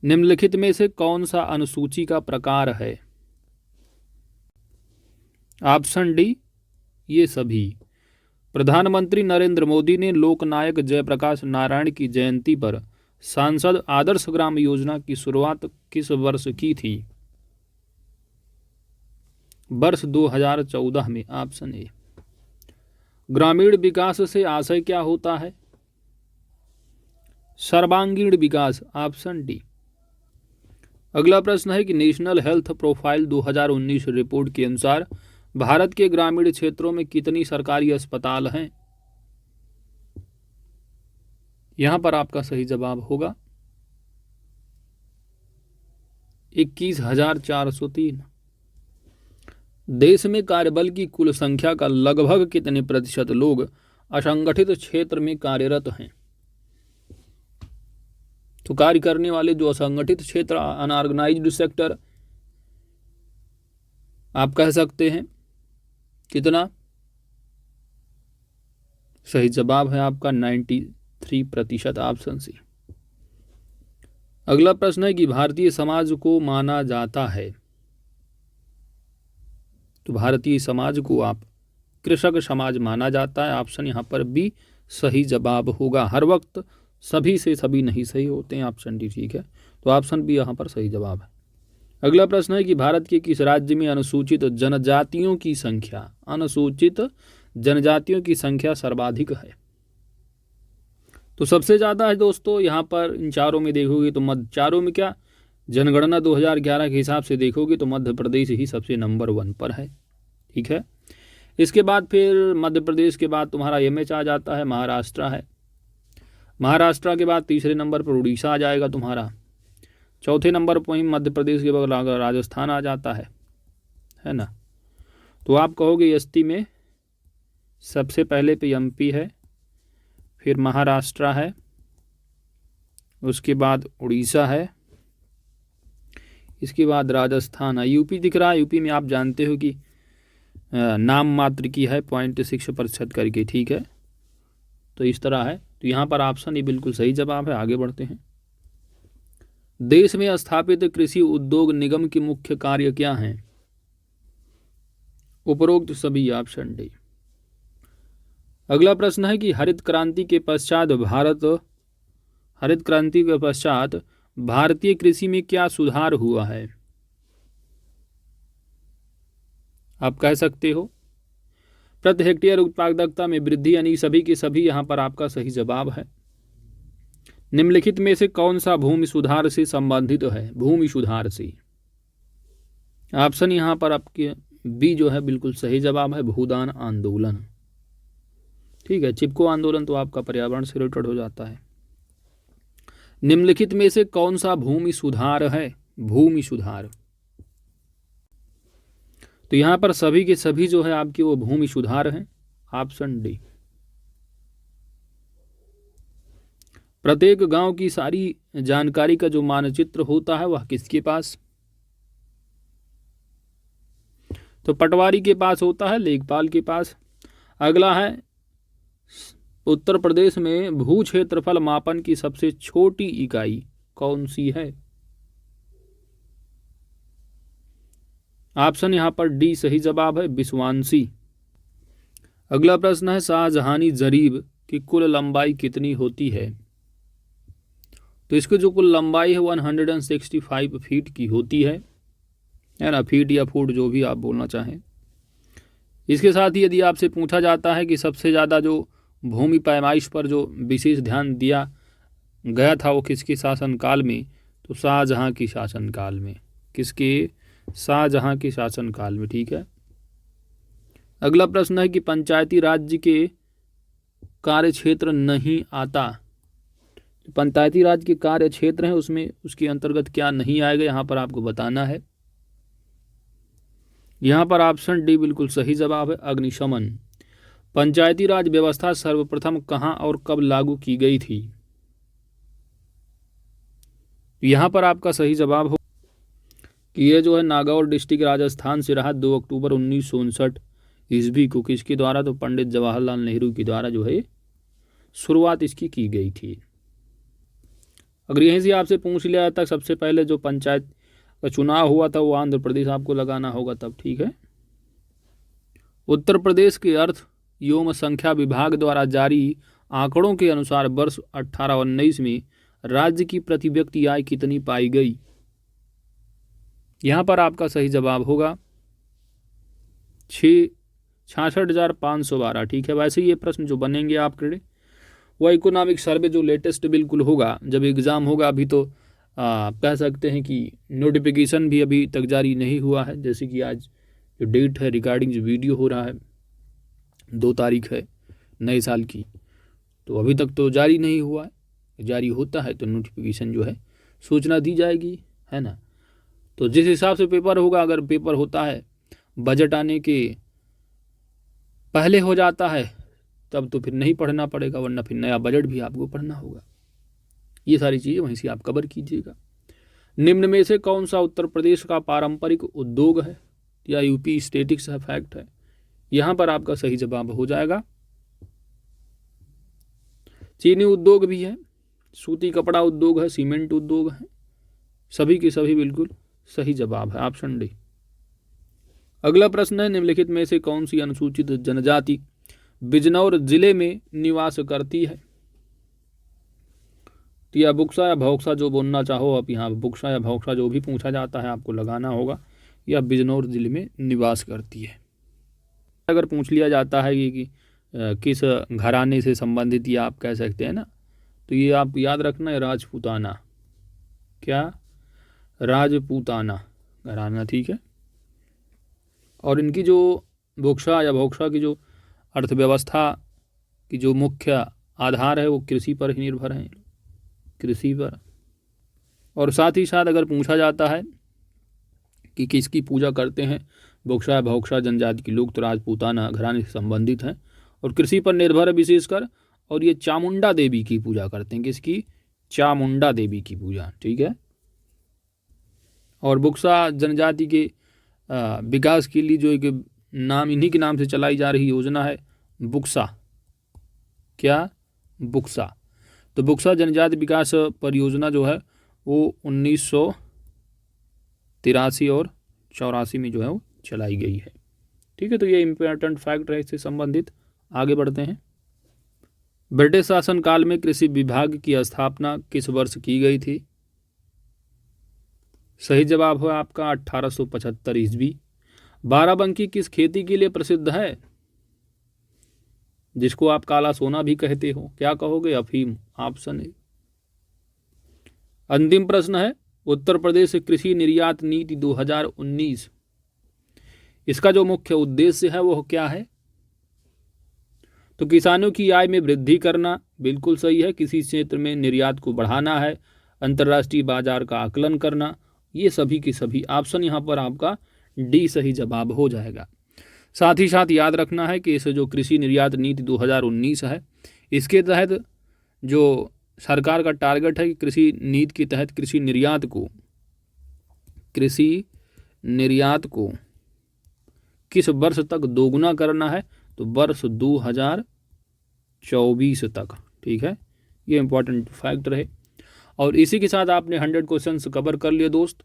निम्नलिखित में से कौन सा अनुसूची का प्रकार है। ऑप्शन डी, ये सभी। प्रधानमंत्री नरेंद्र मोदी ने लोकनायक जयप्रकाश नारायण की जयंती पर सांसद आदर्श ग्राम योजना की शुरुआत किस वर्ष की थी। वर्ष 2014 में, ऑप्शन ए। ग्रामीण विकास से आशय क्या होता है। सर्वांगीण विकास, ऑप्शन डी। अगला प्रश्न है कि नेशनल हेल्थ प्रोफाइल 2019 रिपोर्ट के अनुसार भारत के ग्रामीण क्षेत्रों में कितनी सरकारी अस्पताल हैं। यहां पर आपका सही जवाब होगा 21,403। देश में कार्यबल की कुल संख्या का लगभग कितने प्रतिशत लोग असंगठित क्षेत्र में कार्यरत हैं। तो कार्य करने वाले जो असंगठित क्षेत्र, अनऑर्गेनाइज्ड सेक्टर आप कह सकते हैं, कितना। सही जवाब है आपका 93%, ऑप्शन सी। अगला प्रश्न है कि भारतीय समाज को माना जाता है। तो भारतीय समाज को आप कृषक समाज माना जाता है, ऑप्शन यहां पर बी सही जवाब होगा। हर वक्त सभी से सभी नहीं सही होते हैं, ऑप्शन डी ठीक है। तो ऑप्शन बी यहां पर सही जवाब है। अगला प्रश्न है कि भारत के किस राज्य में अनुसूचित जनजातियों की संख्या सर्वाधिक है। तो सबसे ज़्यादा है दोस्तों यहाँ पर इन चारों में देखोगे तो चारों में क्या, जनगणना 2011 के हिसाब से देखोगे तो मध्य प्रदेश ही सबसे नंबर 1 पर है, ठीक है। इसके बाद फिर मध्य प्रदेश के बाद तुम्हारा एमएच आ जाता है, महाराष्ट्र है। महाराष्ट्र के बाद तीसरे नंबर पर उड़ीसा आ जाएगा तुम्हारा। चौथे नंबर पर ही मध्य प्रदेश के बगल राजस्थान आ जाता है ना। तो आप कहोगे एसटी में सबसे पहले पे एमपी है, फिर महाराष्ट्र है, उसके बाद उड़ीसा है, इसके बाद राजस्थान है। यूपी दिख रहा है, यूपी में आप जानते हो कि नाम मात्र की है 0.6% करके, ठीक है। तो इस तरह है। तो यहाँ पर ऑप्शन ये बिल्कुल सही जवाब है। आगे बढ़ते हैं। देश में स्थापित कृषि उद्योग निगम के मुख्य कार्य क्या हैं। उपरोक्त सभी, ऑप्शन डी। अगला प्रश्न है कि हरित क्रांति के पश्चात भारतीय कृषि में क्या सुधार हुआ है। आप कह सकते हो प्रति हेक्टेयर उत्पादकता में वृद्धि, यानी सभी के सभी यहाँ पर आपका सही जवाब है। निम्नलिखित में से कौन सा भूमि सुधार से संबंधित है। भूमि सुधार से, ऑप्शन यहाँ पर आपके बी जो है बिल्कुल सही जवाब है, भूदान आंदोलन, ठीक है। चिपको आंदोलन तो आपका पर्यावरण से रिलेटेड हो जाता है। निम्नलिखित में से कौन सा भूमि सुधार है। भूमि सुधार, तो यहाँ पर सभी के सभी जो है आपके वो भूमि सुधार हैं, ऑप्शन डी। प्रत्येक गांव की सारी जानकारी का जो मानचित्र होता है वह किसके पास? तो पटवारी के पास होता है, लेखपाल के पास। अगला है, उत्तर प्रदेश में भू क्षेत्रफल मापन की सबसे छोटी इकाई कौन सी है? ऑप्शन यहां पर डी सही जवाब है, विश्वांसी। अगला प्रश्न है, शाहजहानी जरीब की कुल लंबाई कितनी होती है? तो इसकी जो कुल लंबाई है 165 फीट की होती है ना, फीट या फुट जो भी आप बोलना चाहें। इसके साथ ही यदि आपसे पूछा जाता है कि सबसे ज़्यादा जो भूमि पैमाइश पर जो विशेष ध्यान दिया गया था वो किसके शासनकाल में? तो शाहजहां के शासनकाल में। किसके? शाहजहां के शासनकाल में। ठीक है। अगला प्रश्न है कि पंचायती राज्य के कार्य क्षेत्र नहीं आता। पंचायती राज के कार्य क्षेत्र है उसमें उसके अंतर्गत क्या नहीं आएगा, यहाँ पर आपको बताना है। यहाँ पर ऑप्शन डी बिल्कुल सही जवाब है, अग्निशमन। पंचायती राज व्यवस्था सर्वप्रथम कहाँ और कब लागू की गई थी? यहाँ पर आपका सही जवाब हो कि ये जो है नागौर डिस्ट्रिक्ट राजस्थान से रहा 2 अक्टूबर 1959 ईस्वी को। किसके द्वारा? तो पंडित जवाहरलाल नेहरू के द्वारा जो है शुरुआत इसकी की गई थी। अगर यहीं से आपसे पूछ लिया जाता सबसे पहले जो पंचायत का चुनाव हुआ था वो आंध्र प्रदेश आपको लगाना होगा तब। ठीक है। उत्तर प्रदेश के अर्थ एवं संख्या विभाग द्वारा जारी आंकड़ों के अनुसार वर्ष 1819 में राज्य की प्रति व्यक्ति आय कितनी पाई गई? यहाँ पर आपका सही जवाब होगा 66,512। ठीक है। वैसे ये प्रश्न जो बनेंगे आपके वो इकोनॉमिक सर्वे जो लेटेस्ट बिल्कुल होगा, जब एग्ज़ाम होगा। अभी तो कह सकते हैं कि नोटिफिकेशन भी अभी तक जारी नहीं हुआ है। जैसे कि आज जो डेट है रिगार्डिंग जो वीडियो हो रहा है 2 तारीख है नए साल की, तो अभी तक तो जारी नहीं हुआ है। जारी होता है तो नोटिफिकेशन जो है सूचना दी जाएगी, है ना। तो जिस हिसाब से पेपर होगा, अगर पेपर होता है बजट आने के पहले हो जाता है तब तो फिर नहीं पढ़ना पड़ेगा, वरना फिर नया बजट भी आपको पढ़ना होगा। ये सारी चीज़ें वहीं से आप कवर कीजिएगा। निम्न में से कौन सा उत्तर प्रदेश का पारंपरिक उद्योग है या यूपी स्टेटिक्स फैक्ट है? यहाँ पर आपका सही जवाब हो जाएगा चीनी उद्योग भी है, सूती कपड़ा उद्योग है, सीमेंट उद्योग है। सभी के सभी बिल्कुल सही जवाब है, ऑप्शन डी। अगला प्रश्न है, निम्नलिखित में से कौन सी अनुसूचित जनजाति बिजनौर जिले में निवास करती है? तो या बुक्सा या भौक्सा जो बोलना चाहो आप, यहाँ बुक्सा या भौक्सा जो भी पूछा जाता है आपको लगाना होगा, या बिजनौर जिले में निवास करती है। अगर पूछ लिया जाता है कि किस घराने से संबंधित ये आप कह सकते हैं ना, तो ये आप याद रखना है राजपूताना। क्या? राजपूताना घराना। ठीक है। और इनकी जो बुक्सा या भौक्सा की जो अर्थव्यवस्था की जो मुख्य आधार है वो कृषि पर ही निर्भर है, कृषि पर। और साथ ही साथ अगर पूछा जाता है कि किसकी पूजा करते हैं बुक्सा या भौक्सा जनजाति के लोग, तो राजपूताना घराने से संबंधित हैं और कृषि पर निर्भर है विशेषकर। और ये चामुंडा देवी की पूजा करते हैं। किसकी? चामुंडा देवी की पूजा। ठीक है। और बुक्सा जनजाति के विकास के लिए जो एक नाम, इन्हीं के नाम से चलाई जा रही योजना है बुक्सा। क्या? बुक्सा। तो बुक्सा जनजाति विकास परियोजना जो है वो 1983 और 84 में जो है वो चलाई गई है। ठीक है। तो ये इम्पोर्टेंट फैक्ट है इससे संबंधित। आगे बढ़ते हैं। ब्रिटिश शासनकाल में कृषि विभाग की स्थापना किस वर्ष की गई थी? सही जवाब है आपका 1875 ईस्वी। बाराबंकी किस खेती के लिए प्रसिद्ध है, जिसको आप काला सोना भी कहते हो? क्या कहोगे? अफीम, ऑप्शन ए। अंतिम प्रश्न है, उत्तर प्रदेश कृषि निर्यात नीति 2019, इसका जो मुख्य उद्देश्य है वो क्या है? तो किसानों की आय में वृद्धि करना, बिल्कुल सही है। किसी क्षेत्र में निर्यात को बढ़ाना है, अंतर्राष्ट्रीय बाजार का आकलन करना, ये सभी के सभी ऑप्शन यहाँ पर आपका डी सही जवाब हो जाएगा। साथ ही साथ याद रखना है कि इस जो कृषि निर्यात नीति 2019 है, इसके तहत जो सरकार का टारगेट है कि कृषि नीति के तहत कृषि निर्यात को किस वर्ष तक दोगुना करना है, तो वर्ष 2024 तक। ठीक है, ये इंपॉर्टेंट फैक्टर है। और इसी के साथ आपने 100 क्वेश्चंस कवर कर लिए दोस्त,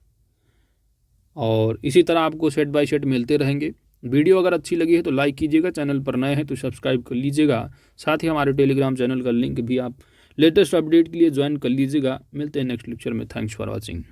और इसी तरह आपको सेट बाय सेट मिलते रहेंगे। वीडियो अगर अच्छी लगी है तो लाइक कीजिएगा, चैनल पर नए हैं तो सब्सक्राइब कर लीजिएगा। साथ ही हमारे टेलीग्राम चैनल का लिंक भी आप लेटेस्ट अपडेट के लिए ज्वाइन कर लीजिएगा। मिलते हैं नेक्स्ट लेक्चर में। Thanks for watching.